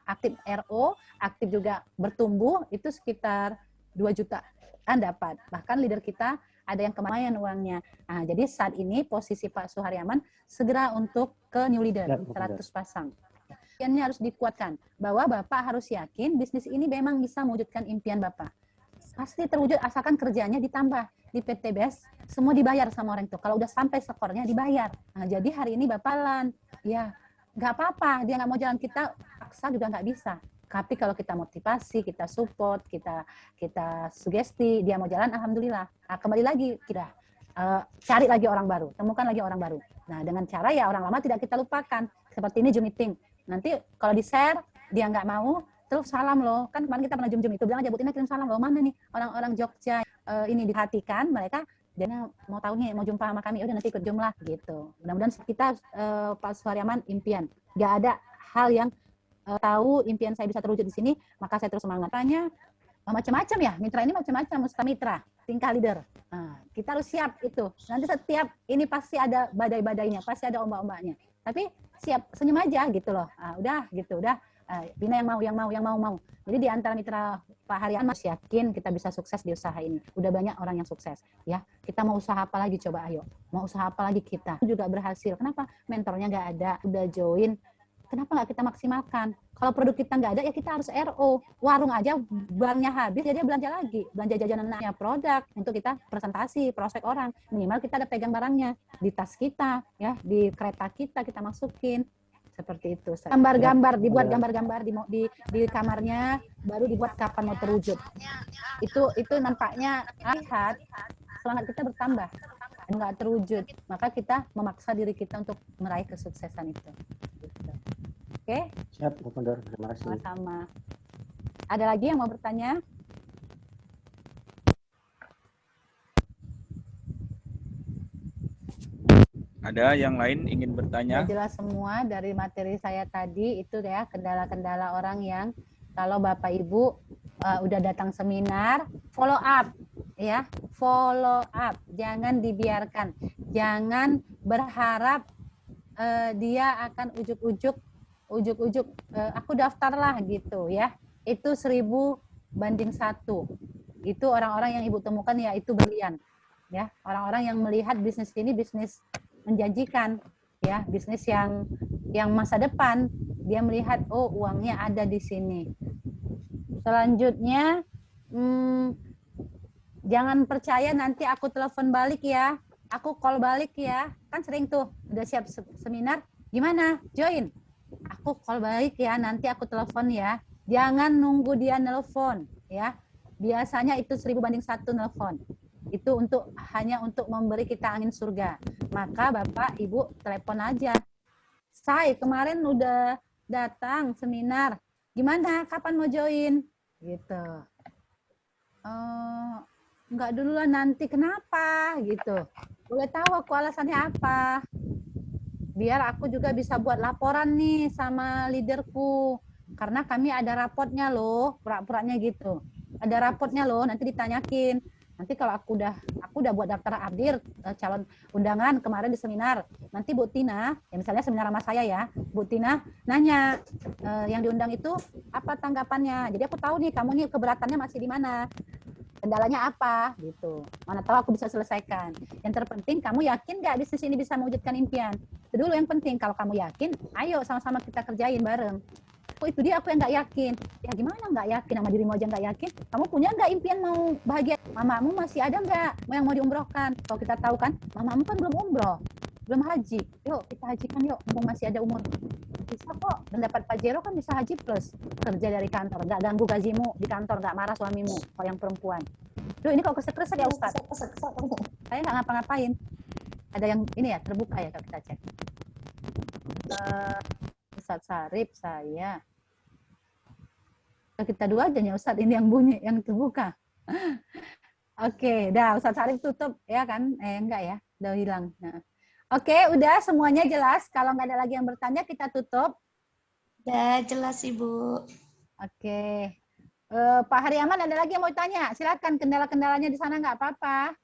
RO, aktif juga bertumbuh, itu sekitar 2 jutaan dapat. Bahkan leader kita ada yang kemarin uangnya. Nah, jadi saat ini posisi Pak Suharyaman segera untuk ke new leader, 100 pasang. Impiannya harus dikuatkan, bahwa Bapak harus yakin bisnis ini memang bisa mewujudkan impian Bapak. Pasti terwujud asalkan kerjanya ditambah. Di PT BES, semua dibayar sama orang itu. Kalau udah sampai skornya dibayar. Nah, jadi hari ini Bapak ya nggak apa-apa, dia nggak mau jalan, kita paksa juga nggak bisa. Tapi kalau kita motivasi, kita support, kita sugesti, dia mau jalan, alhamdulillah. Nah, kembali lagi kita cari lagi orang baru, temukan lagi orang baru. Nah, dengan cara ya orang lama tidak kita lupakan. Seperti ini Zoom meeting. Nanti kalau di-share, dia nggak mau, terus salam loh. Kan kemarin kita pernah Zoom itu, bilang aja, Bu Tina kirim salam loh. Mana nih orang-orang Jogja ini diperhatikan, mereka dia mau tahu nih, mau jumpa sama kami, udah nanti ikut Zoom lah gitu. Mudah-mudahan kita Pak Suharyaman impian. Nggak ada hal yang tahu impian saya bisa terwujud di sini, maka saya terus semangat. Tanya macam-macam ya, mitra ini macam-macam, mitra, tingkah leader. Nah, kita harus siap itu. Nanti setiap ini pasti ada badai-badainya, pasti ada ombak-ombaknya. Tapi siap, senyum aja gitu loh. Udah Bina yang mau. Jadi di antara mitra Pak Harian Mas yakin kita bisa sukses di usaha ini. Udah banyak orang yang sukses, ya. Kita mau usaha apa lagi coba, ayo. Mau usaha apa lagi kita? Juga berhasil. Kenapa? Mentornya nggak ada, udah join. Kenapa nggak kita maksimalkan? Kalau produk kita nggak ada, ya kita harus RO. Warung aja barangnya habis, jadi dia belanja lagi. Belanja jajanannya produk untuk kita presentasi, prospek orang. Minimal kita ada pegang barangnya di tas kita, ya, di kereta kita masukin. Seperti itu. Gambar-gambar, dibuat gambar-gambar di kamarnya, baru dibuat kapan mau terwujud. Itu nampaknya lihat semangat kita bertambah, nggak terwujud. Maka kita memaksa diri kita untuk meraih kesuksesan itu. Oke? Siap, Bu Kondor. Terima kasih. Sama-sama. Ada lagi yang mau bertanya? Ada yang lain ingin bertanya? Ya, jelas semua dari materi saya tadi itu ya kendala-kendala orang yang kalau Bapak Ibu udah datang seminar, follow up ya, follow up. Jangan dibiarkan. Jangan berharap dia akan ujuk-ujuk aku daftarlah gitu ya. Itu 1000 banding 1. Itu orang-orang yang Ibu temukan ya itu berlian. Ya, orang-orang yang melihat bisnis ini bisnis menjanjikan, ya, bisnis yang masa depan, dia melihat oh uangnya ada di sini. Selanjutnya jangan percaya nanti aku telepon balik ya, aku call balik ya, kan sering tuh udah siap seminar, gimana join, aku call balik ya, nanti aku telepon ya. Jangan nunggu dia nelpon ya, biasanya itu 1000 banding 1 nelpon. Itu hanya untuk memberi kita angin surga. Maka Bapak Ibu telepon aja. Saya kemarin udah datang seminar. Gimana? Kapan mau join? Gitu. Enggak dulu lah, nanti. Kenapa? Gitu. Boleh tahu aku alasannya apa? Biar aku juga bisa buat laporan nih sama leaderku. Karena kami ada rapotnya loh, pura-puranya gitu. Ada rapotnya loh, nanti ditanyakin. Nanti kalau aku udah buat daftar hadir calon undangan kemarin di seminar, nanti Bu Tina, ya misalnya seminar sama saya ya, Bu Tina nanya yang diundang itu apa tanggapannya. Jadi aku tahu nih kamu nih keberatannya masih di mana, kendalanya apa gitu. Mana tahu aku bisa selesaikan. Yang terpenting kamu yakin nggak bisnis ini bisa mewujudkan impian. Itu dulu yang penting. Kalau kamu yakin, ayo sama-sama kita kerjain bareng. Oh itu dia aku yang nggak yakin. Ya gimana nggak yakin, sama dirimu aja nggak yakin. Kamu punya nggak impian mau bahagia? Mamamu masih ada nggak yang mau diumrohkan? Kalau kita tahu kan, mamamu kan belum umroh, belum haji. Yuk kita hajikan yuk, mumpung masih ada umur. Bisa kok, dan dapat pajero kan bisa haji plus. Kerja dari kantor, nggak ganggu gajimu di kantor, nggak marah suamimu kalau yang perempuan. Duh ini kok kesek-kesek ya Ustaz? Saya nggak ngapa-ngapain. Ada yang ini ya, terbuka ya kalau kita cek. Ustaz Sarip saya. Kita dua aja ya Ustaz, ini yang bunyi, yang terbuka. Oke, dah Ustaz Sarip tutup ya kan? Enggak ya, udah hilang. Nah. Oke, udah semuanya jelas. Kalau nggak ada lagi yang bertanya, kita tutup. Udah jelas Ibu. Oke. Pak Hariaman ada lagi yang mau tanya? Silakan, kendala-kendalanya di sana nggak apa-apa.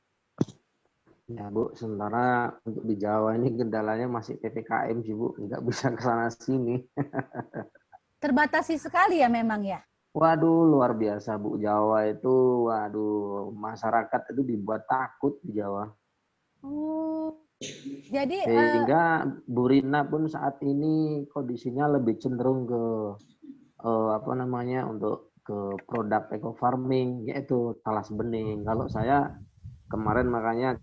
Ya Bu, sementara untuk di Jawa ini kendalanya masih PPKM sih Bu, nggak bisa ke sana sini. Terbatasi sekali ya memang ya? Waduh, luar biasa Bu, Jawa itu, waduh, masyarakat itu dibuat takut di Jawa. Oh, jadi sehingga Bu Rina pun saat ini kondisinya lebih cenderung ke apa namanya, untuk ke produk eco farming, yaitu talas bening. Kalau saya kemarin makanya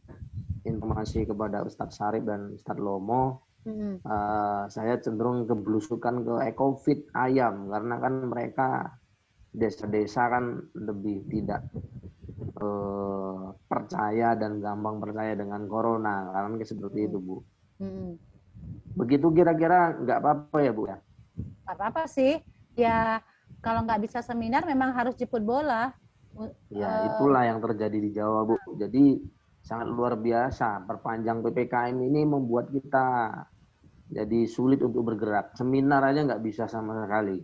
informasi kepada Ustadz Sarip dan Ustadz Lomo, saya cenderung kebelusukan ke EcoFit ayam, karena kan mereka desa-desa kan lebih tidak percaya dan gampang percaya dengan corona, karena seperti itu Bu. Begitu kira-kira, nggak apa-apa ya Bu ya? Nggak apa-apa sih, ya kalau nggak bisa seminar memang harus jemput bola. Ya itulah yang terjadi di Jawa Bu. Jadi sangat luar biasa, perpanjang PPKM ini membuat kita jadi sulit untuk bergerak. Seminar aja nggak bisa sama sekali.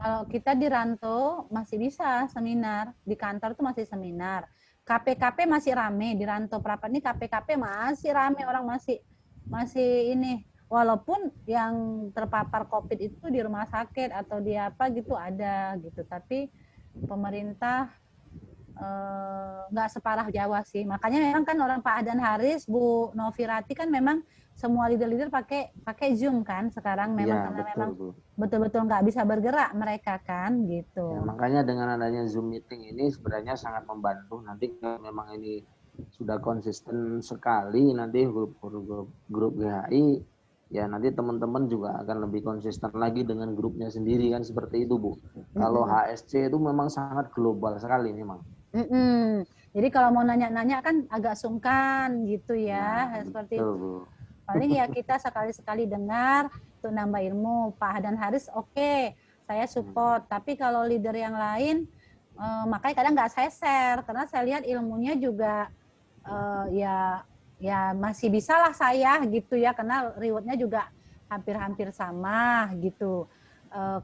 Kalau kita di rantau masih bisa seminar, di kantor tuh masih seminar. KPKP masih rame di rantau Prapat ini, KPKP masih rame, orang masih ini. walaupun yang terpapar COVID itu di rumah sakit atau di apa gitu ada gitu, tapi pemerintah nggak separah Jawa sih. Makanya memang kan orang Pak Adan Haris, Bu Novirati kan memang semua leader-leader pakai Zoom kan sekarang memang Iya, karena betul, memang Bu. betul-betul nggak bisa bergerak mereka kan gitu. Ya, makanya dengan adanya Zoom meeting ini sebenarnya sangat membantu. Nanti kalau memang ini sudah konsisten sekali nanti grup GHI, ya nanti teman-teman juga akan lebih konsisten lagi dengan grupnya sendiri kan seperti itu, Bu. Kalau HSC itu memang sangat global sekali memang. Jadi kalau mau nanya-nanya kan agak sungkan gitu ya, Nah, seperti betul, itu. Bu. Paling ya kita sekali-sekali dengar untuk nambah ilmu. Pak Adan Haris oke, saya support. Tapi kalau leader yang lain, makanya kadang nggak saya share karena saya lihat ilmunya juga ya masih bisa lah saya gitu ya, karena rewardnya juga hampir-hampir sama gitu.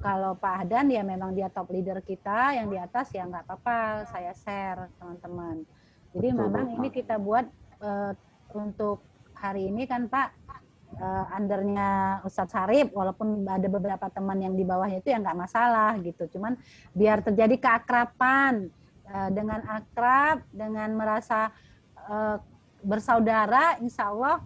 Kalau Pak Adan ya memang dia top leader kita, yang di atas ya nggak apa-apa saya share teman-teman. Jadi memang ini kita buat untuk hari ini kan Pak, undernya Ustadz Sarip, walaupun ada beberapa teman yang di bawahnya itu ya nggak masalah gitu. Cuman biar terjadi keakraban, dengan akrab, dengan merasa bersaudara, insya Allah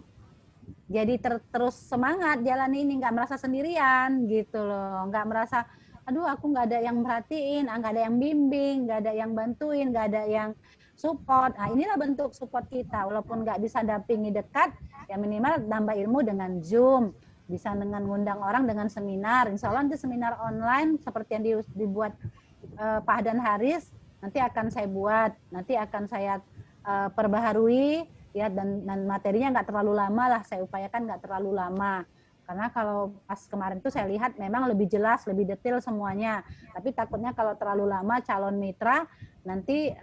jadi terus semangat jalan ini, nggak merasa sendirian gitu loh, nggak merasa aduh aku nggak ada yang merhatiin, nggak ada yang bimbing, nggak ada yang bantuin, nggak ada yang support. Nah inilah bentuk support kita, walaupun nggak bisa dampingi dekat, ya minimal nambah ilmu dengan Zoom, bisa dengan ngundang orang dengan seminar. Insya Allah nanti seminar online seperti yang dibuat Pak Adan Haris, nanti akan saya buat, nanti akan saya perbaharui ya, dan materinya nggak terlalu lama lah, saya upayakan nggak terlalu lama, karena kalau pas kemarin tuh saya lihat memang lebih jelas, lebih detail semuanya, tapi takutnya kalau terlalu lama calon mitra nanti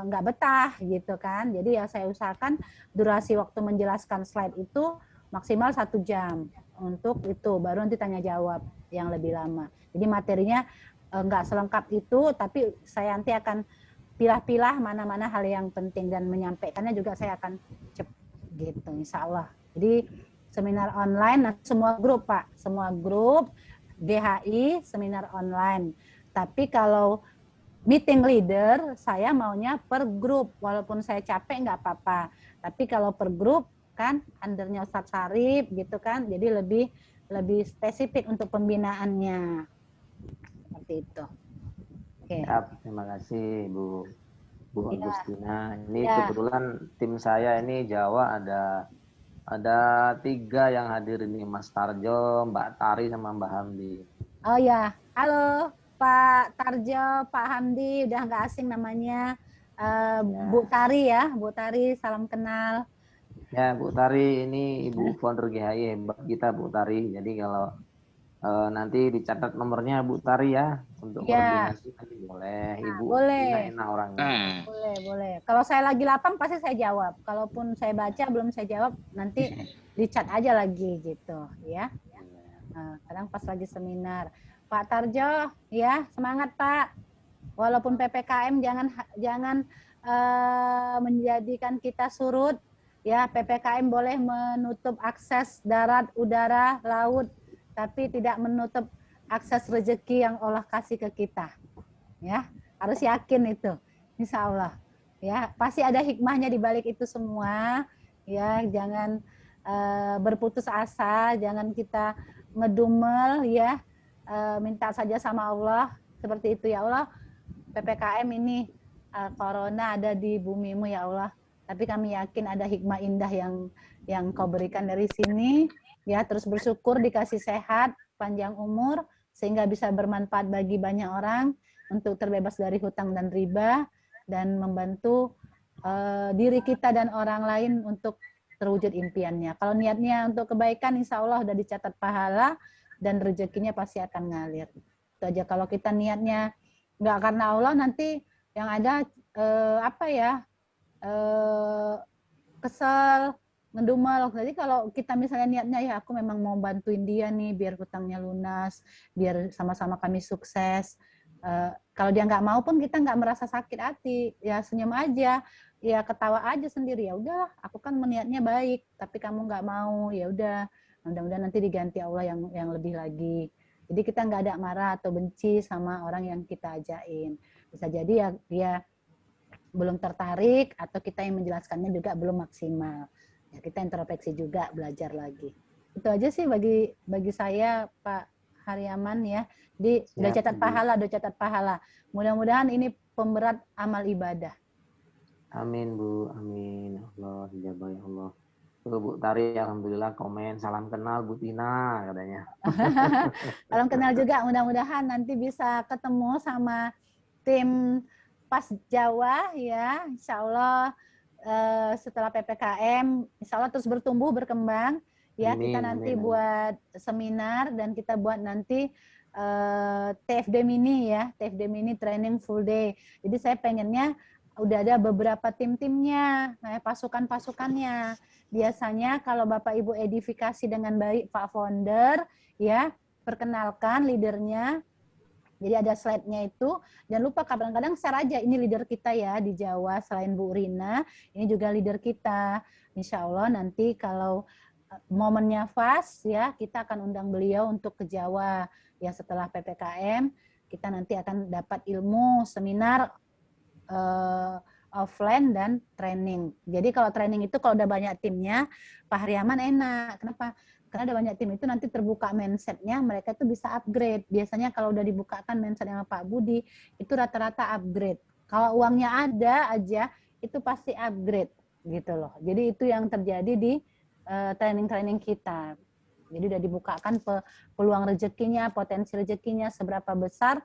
nggak betah gitu kan. Jadi ya saya usahakan durasi waktu menjelaskan slide itu maksimal 1 jam, untuk itu baru nanti tanya jawab yang lebih lama. Jadi materinya nggak selengkap itu, tapi saya nanti akan pilah-pilah mana-mana hal yang penting, dan menyampaikannya juga saya akan cepat gitu insya Allah. Jadi seminar online semua grup Pak, semua grup GHI seminar online. Tapi kalau meeting leader saya maunya per grup, walaupun saya capek nggak apa-apa. Tapi kalau per grup kan undernya Ustadz Sarip gitu kan, jadi lebih spesifik untuk pembinaannya seperti itu. Okay. Siap, terima kasih Bu Ya. Agustina. Ini Ya. kebetulan tim saya ini Jawa ada 3 yang hadir ini, Mas Tarjo, Mbak Tari sama Mbak Hamdi. Oh ya, halo Pak Tarjo, Pak Hamdi, udah nggak asing namanya. Bu Tari ya, Bu Tari, salam kenal. Ya Bu Tari ini Ibu founder GHI hebat kita Bu Tari. Jadi kalau nanti dicatat nomornya Bu Tari ya, untuk koordinasi nanti boleh. Ibu boleh. enak orangnya. Boleh. Kalau saya lagi lapang pasti saya jawab. Kalaupun saya baca belum saya jawab, nanti dicat aja lagi gitu ya. Kadang pas lagi seminar. Pak Tarjo, ya semangat Pak. Walaupun PPKM jangan menjadikan kita surut. Ya, PPKM boleh menutup akses darat, udara, laut, tapi tidak menutup akses rezeki yang Allah kasih ke kita. Ya, harus yakin itu. Insya Allah. Ya, pasti ada hikmahnya di balik itu semua. Ya, jangan berputus asa, jangan kita ngedumel ya. Minta saja sama Allah seperti itu ya Allah. PPKM ini corona ada di bumimu ya Allah. Tapi kami yakin ada hikmah indah yang Kau berikan dari sini. Ya, terus bersyukur dikasih sehat, panjang umur, sehingga bisa bermanfaat bagi banyak orang untuk terbebas dari hutang dan riba, dan membantu diri kita dan orang lain untuk terwujud impiannya. Kalau niatnya untuk kebaikan, insya Allah udah dicatat pahala dan rezekinya pasti akan ngalir. Itu aja. Kalau kita niatnya nggak karena Allah, nanti yang ada kesel, ngedumel. Jadi kalau kita misalnya niatnya ya aku memang mau bantuin dia nih biar hutangnya lunas, biar sama-sama kami sukses. Kalau dia nggak mau pun kita nggak merasa sakit hati, ya senyum aja, ya ketawa aja sendiri. Ya udahlah, aku kan niatnya baik, tapi kamu nggak mau, ya udah Mudah-mudahan nanti diganti Allah yang lebih lagi. Jadi kita nggak ada marah atau benci sama orang yang kita ajain. Bisa jadi ya dia belum tertarik atau kita yang menjelaskannya juga belum maksimal. Ya, kita introspeksi juga, belajar lagi. Itu aja sih bagi saya, Pak Haryaman ya. Udah catat pahala. Mudah-mudahan ini pemberat amal ibadah. Amin Bu, amin. Allah dijabah ya Allah. Tuh Bu Tari, alhamdulillah komen salam kenal Bu Tina katanya. Salam kenal juga, mudah-mudahan nanti bisa ketemu sama tim Pas Jawa ya, insya Allah setelah PPKM, insya Allah terus bertumbuh, berkembang. Ya, Amin, kita nanti amin. buat seminar dan kita buat nanti TFD mini ya, TFD mini training full day. Jadi saya pengennya udah ada beberapa tim-timnya, pasukan-pasukannya. Biasanya kalau Bapak Ibu edifikasi dengan baik Pak Founder, ya perkenalkan leadernya. Jadi ada slide-nya itu. Jangan lupa kadang-kadang share aja, ini leader kita ya di Jawa, selain Bu Rina, ini juga leader kita. Insya Allah nanti kalau momennya pas ya, kita akan undang beliau untuk ke Jawa. Ya setelah PPKM, kita nanti akan dapat ilmu seminar offline dan training. Jadi kalau training itu kalau udah banyak timnya, Pak Haryaman enak. Kenapa? Karena ada banyak tim itu nanti terbuka mindset-nya, mereka itu bisa upgrade. Biasanya kalau udah dibukakan mindset sama Pak Budi, itu rata-rata upgrade. Kalau uangnya ada aja, itu pasti upgrade gitu loh. Jadi itu yang terjadi di training-training kita. Jadi udah dibukakan peluang rezekinya, potensi rezekinya seberapa besar,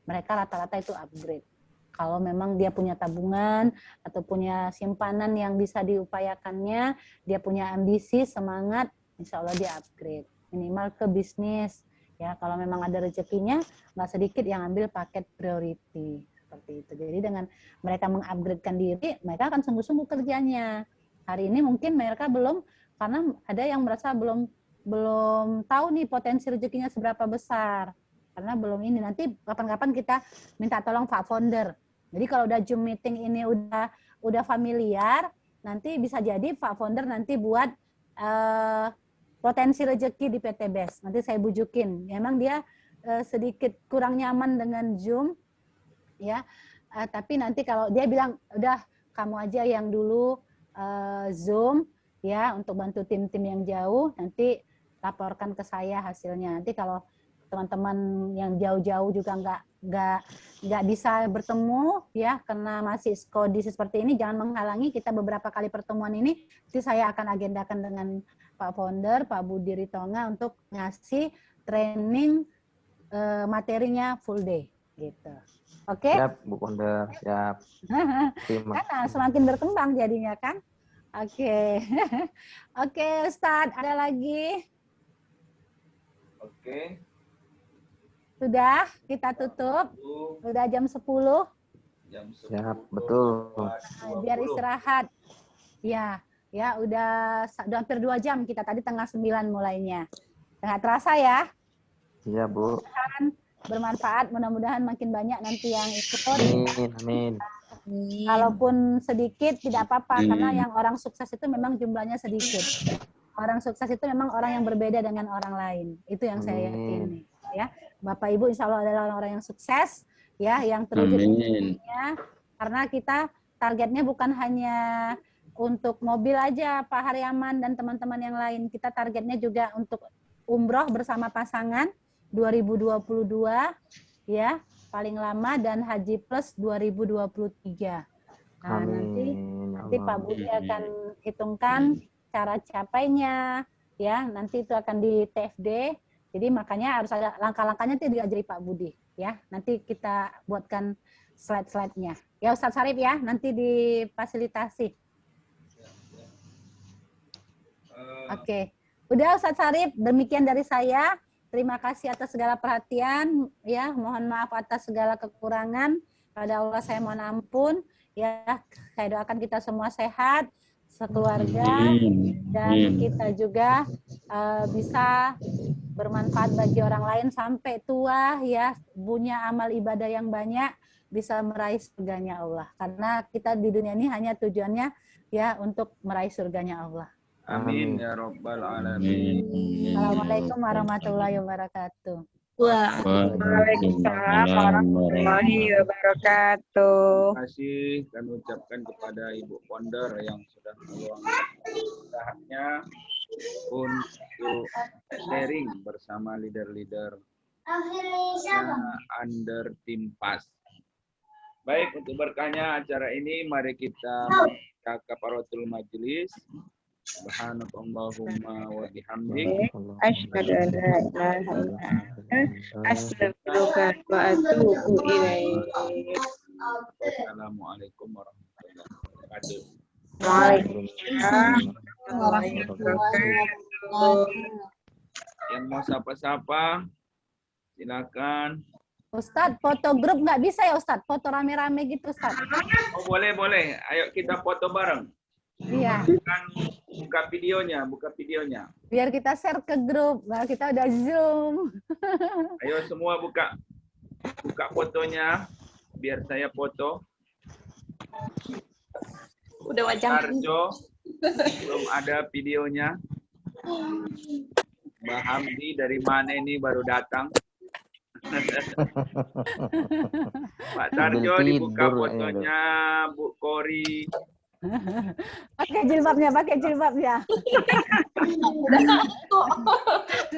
mereka rata-rata itu upgrade. Kalau memang dia punya tabungan atau punya simpanan yang bisa diupayakannya, dia punya ambisi, semangat, insya Allah dia upgrade. Minimal ke bisnis. Ya, kalau memang ada rezekinya, nggak sedikit yang ambil paket priority. Seperti itu. Jadi dengan mereka mengupgradekan diri, mereka akan sungguh-sungguh kerjanya. Hari ini mungkin mereka belum, karena ada yang merasa belum tahu nih potensi rezekinya seberapa besar. Karena belum ini. Nanti kapan-kapan kita minta tolong Pak Founder. Jadi kalau udah Zoom meeting ini udah familiar, nanti bisa jadi Pak Founder nanti buat potensi rezeki di PT BES. Nanti saya bujukin. Memang dia sedikit kurang nyaman dengan Zoom, ya. Tapi nanti kalau dia bilang, udah kamu aja yang dulu Zoom, ya, untuk bantu tim-tim yang jauh. Nanti laporkan ke saya hasilnya. Nanti kalau teman-teman yang jauh-jauh juga nggak bisa bertemu ya karena masih kondisi seperti ini, jangan menghalangi kita beberapa kali pertemuan ini. Nanti saya akan agendakan dengan Pak Founder, Pak Budi Ritonga untuk ngasih training materinya full day gitu. Oke? Siap Bu Founder, siap. Karena semakin berkembang jadinya kan. Oke. Oke, Ustadz, ada lagi? Oke. Sudah, kita tutup. Sudah jam 10. Jam 10. Siap, betul. Biar istirahat. Ya, udah hampir 2 jam kita. Tadi tengah 9 mulainya. Nggak terasa ya. Iya, Bu. Bermanfaat, mudah-mudahan makin banyak nanti yang ikut. Amin. Kalaupun sedikit, tidak apa-apa. Karena yang orang sukses itu memang jumlahnya sedikit. Orang sukses itu memang orang yang berbeda dengan orang lain. Itu yang saya yakini. Ya, Bapak Ibu insya Allah adalah orang yang sukses, ya, yang terwujud impiannya. Karena kita targetnya bukan hanya untuk mobil aja, Pak Haryaman dan teman-teman yang lain. Kita targetnya juga untuk umroh bersama pasangan 2022, ya, paling lama, dan haji plus 2023. Nah, nanti Pak Budi akan hitungkan cara capainya, ya. Nanti itu akan di TFD. Jadi makanya harus ada langkah-langkahnya itu diajari Pak Budi, ya. Nanti kita buatkan slide-slide-nya. Ya Ustadz Sarip ya, nanti difasilitasi. Oke. Udah Ustadz Sarip, demikian dari saya. Terima kasih atas segala perhatian, ya. Mohon maaf atas segala kekurangan. Pada Allah saya mohon ampun, ya. Saya doakan kita semua sehat, sekeluarga, dan kita juga bisa bermanfaat bagi orang lain sampai tua, ya, punya amal ibadah yang banyak, bisa meraih surganya Allah. Karena kita di dunia ini hanya tujuannya ya untuk meraih surganya Allah. Amin ya rabbal alamin. Assalamualaikum warahmatullahi wabarakatuh. Waalaikumsalam warahmatullahi wabarakatuh. Terima kasih kami ucapkan kepada Ibu Founder yang sudah meluangkan usahanya untuk sharing bersama leader-leader under Tim PAS. Baik, untuk berkahnya acara ini, mari kita membaca kafaratul majelis. Subhanakallahumma wa bihamdik. Asyhadu an la ilaha illa anta astaghfiruka wa atubu ilaik. Assalamualaikum warahmatullahi wabarakatuh. Waalaikumsalam warahmatullahi wabarakatuh. Yang mau sapa-sapa, silakan. Ustadz, foto grup nggak bisa ya Ustadz? Foto rame-rame gitu Ustadz? Oh, boleh, boleh. Ayo kita foto bareng. Iya. Buka videonya, buka videonya. Biar kita share ke grup. Nah, kita udah Zoom. Ayo semua buka fotonya, biar saya foto. Udah wajah. Tarjo, belum ada videonya. Mbak Hamdi dari mana ini baru datang? Pak Tarjo dibuka fotonya, Bu Kori. Pakai jilbabnya, pakai jilbabnya.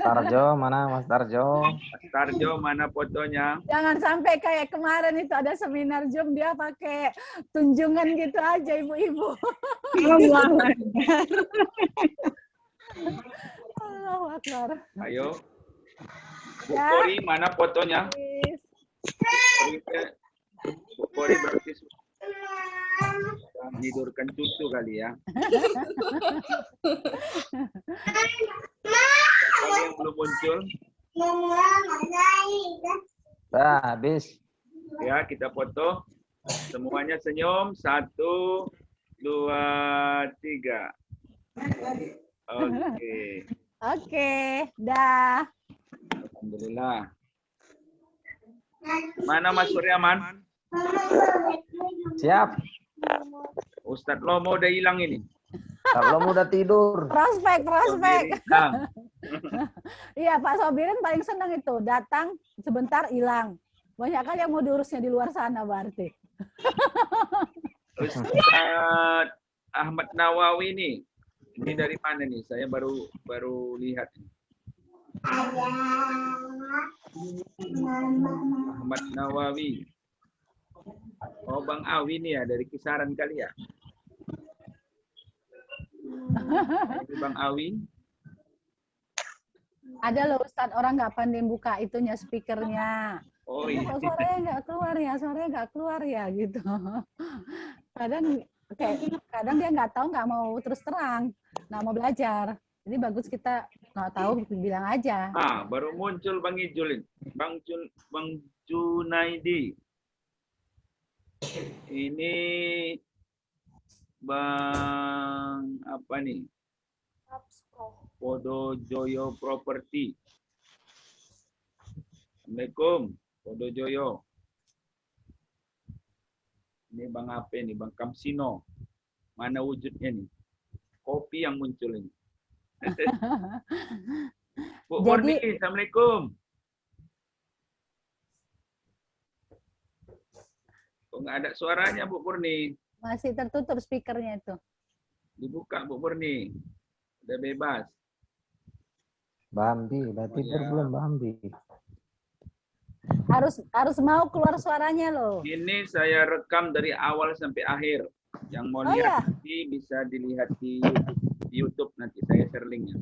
Tarjo, mana Mas Tarjo? Mas Tarjo, mana fotonya? Jangan sampai kayak kemarin itu ada seminar Zoom dia pakai tunjungan gitu aja ibu-ibu. Allahu Akbar. Ayo. Bu Ya. Kori, mana fotonya? Bu Kori berarti tidurkan cucu kali ya. Siapa yang belum muncul? Dah, habis. Ya, kita foto. Semuanya senyum. 1, 2, 3. Oke. Oke, dah. Alhamdulillah. Mana Mas Suryaman? Siap. Ustadz Lomo udah hilang ini. Kalau udah tidur. Prospek. Hilang. Iya, Pak Sobirin paling senang itu. Datang sebentar hilang. Banyak kali yang mau diurusnya di luar sana berarti. Ustadz Ahmad Nawawi nih. Ini dari mana nih? Saya baru lihat. Ahmad Nawawi. Oh, Bang Awi nih ya, dari Kisaran kali ya. Ini Bang Awi. Ada loh Ustadz, orang nggak pandai buka itunya, speakernya. Oh Kok iya. suaranya nggak keluar ya, gitu. Kadang dia nggak tahu, nggak mau terus terang, nggak mau belajar. Jadi bagus kita nggak tahu bilang aja. Baru muncul Bang Ijul ini. Bang Junaidi. Ini Bang apa nih? Podojoyo Property. Assalamualaikum, Podojoyo. Ini Bang apa nih? Bang Kamsino. Mana wujudnya nih? Kopi yang muncul ini. Bu Borni, Assalamualaikum. Kok nggak ada suaranya Bu Purni? Masih tertutup speakernya itu. Dibuka Bu Purni. Udah bebas. Bambi, berarti belum Bambi. Harus mau keluar suaranya loh. Ini saya rekam dari awal sampai akhir. Yang mau lihat nanti bisa dilihat di YouTube nanti saya share linknya.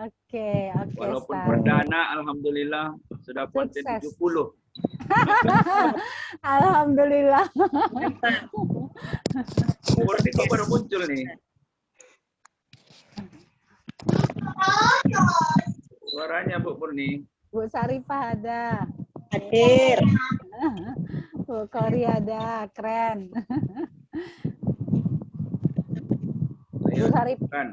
Oke. Walaupun Ustaz. perdana, alhamdulillah sudah konten 70. Alhamdulillah. Purni kok baru muncul nih. Suaranya Bu Purni. Bu Sarifah ada. Hadir. Bu Kori ada, keren. Bu Sarifah. Kan.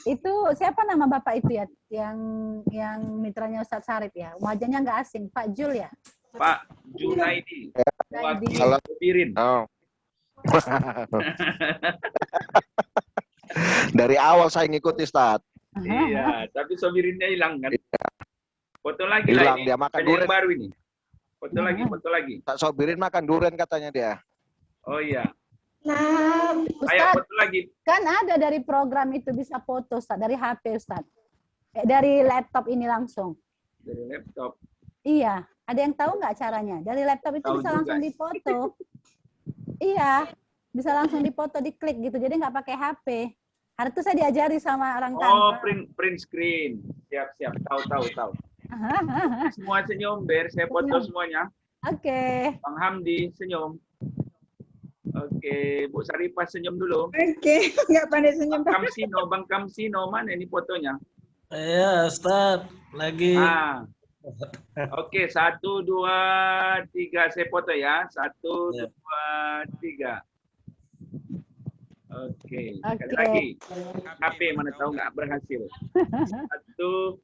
Itu siapa nama Bapak itu ya? Yang mitranya Ustadz Sarif ya? Wajahnya nggak asing, Pak Jul ya? Pak Junaidi. Wakil Birin. Dari awal saya ngikuti, Ustaz. Iya, tapi sobirinnya hilang kan? Foto lagi Hilang, lah ini. dia makan Ada durian. yang baru ini. Foto lagi, foto lagi. Tak Sobirin makan durian katanya dia. Oh iya. Nah, Ayo Ustaz, foto lagi. kan ada dari program itu bisa foto, Ustaz, dari HP, Ustaz. Dari laptop ini langsung. Dari laptop. Iya, ada yang tahu nggak caranya? Dari laptop itu Tahu bisa juga. langsung dipoto. Iya, bisa langsung dipoto, diklik gitu. Jadi nggak pakai HP. Hari itu saya diajari sama orang Oh, kantor. print screen. Siap. Tahu. Semua senyum, biar saya foto semuanya. Oke. Bang Hamdi senyum. Oke, Bu Saripah senyum dulu. Oke, nggak pandai senyum. Bang Kamsino, mana ini fotonya? Ya, Ustaz, lagi. Ah. Oke, 1, 2, 3. Saya foto ya. 1, 2, 3. Oke, sekali Oke. lagi. HP mana tahu nggak berhasil. 1,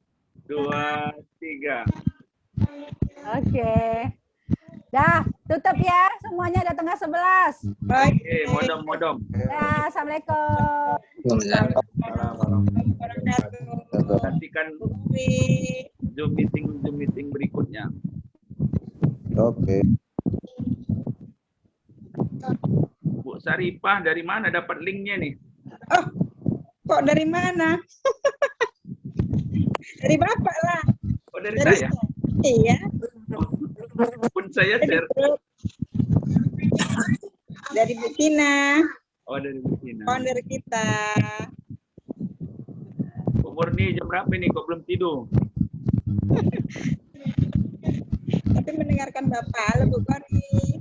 2, 3. Oke. Dah, tutup ya. Semuanya udah tengah 11. Oke, modom. Dah, Assalamualaikum. Nantikan Zoom meeting berikutnya. Oke. Bu Saripah, dari mana dapat linknya nih? Oh, kok dari mana? Dari Bapak lah. Oh, dari saya? Iya. Pun saya share. Dari Bu Tina, Oh, dari Bu Tina. founder kita. Umur nih jam berapa nih kok belum tidur? Tapi mendengarkan Bapak, Bu Kori.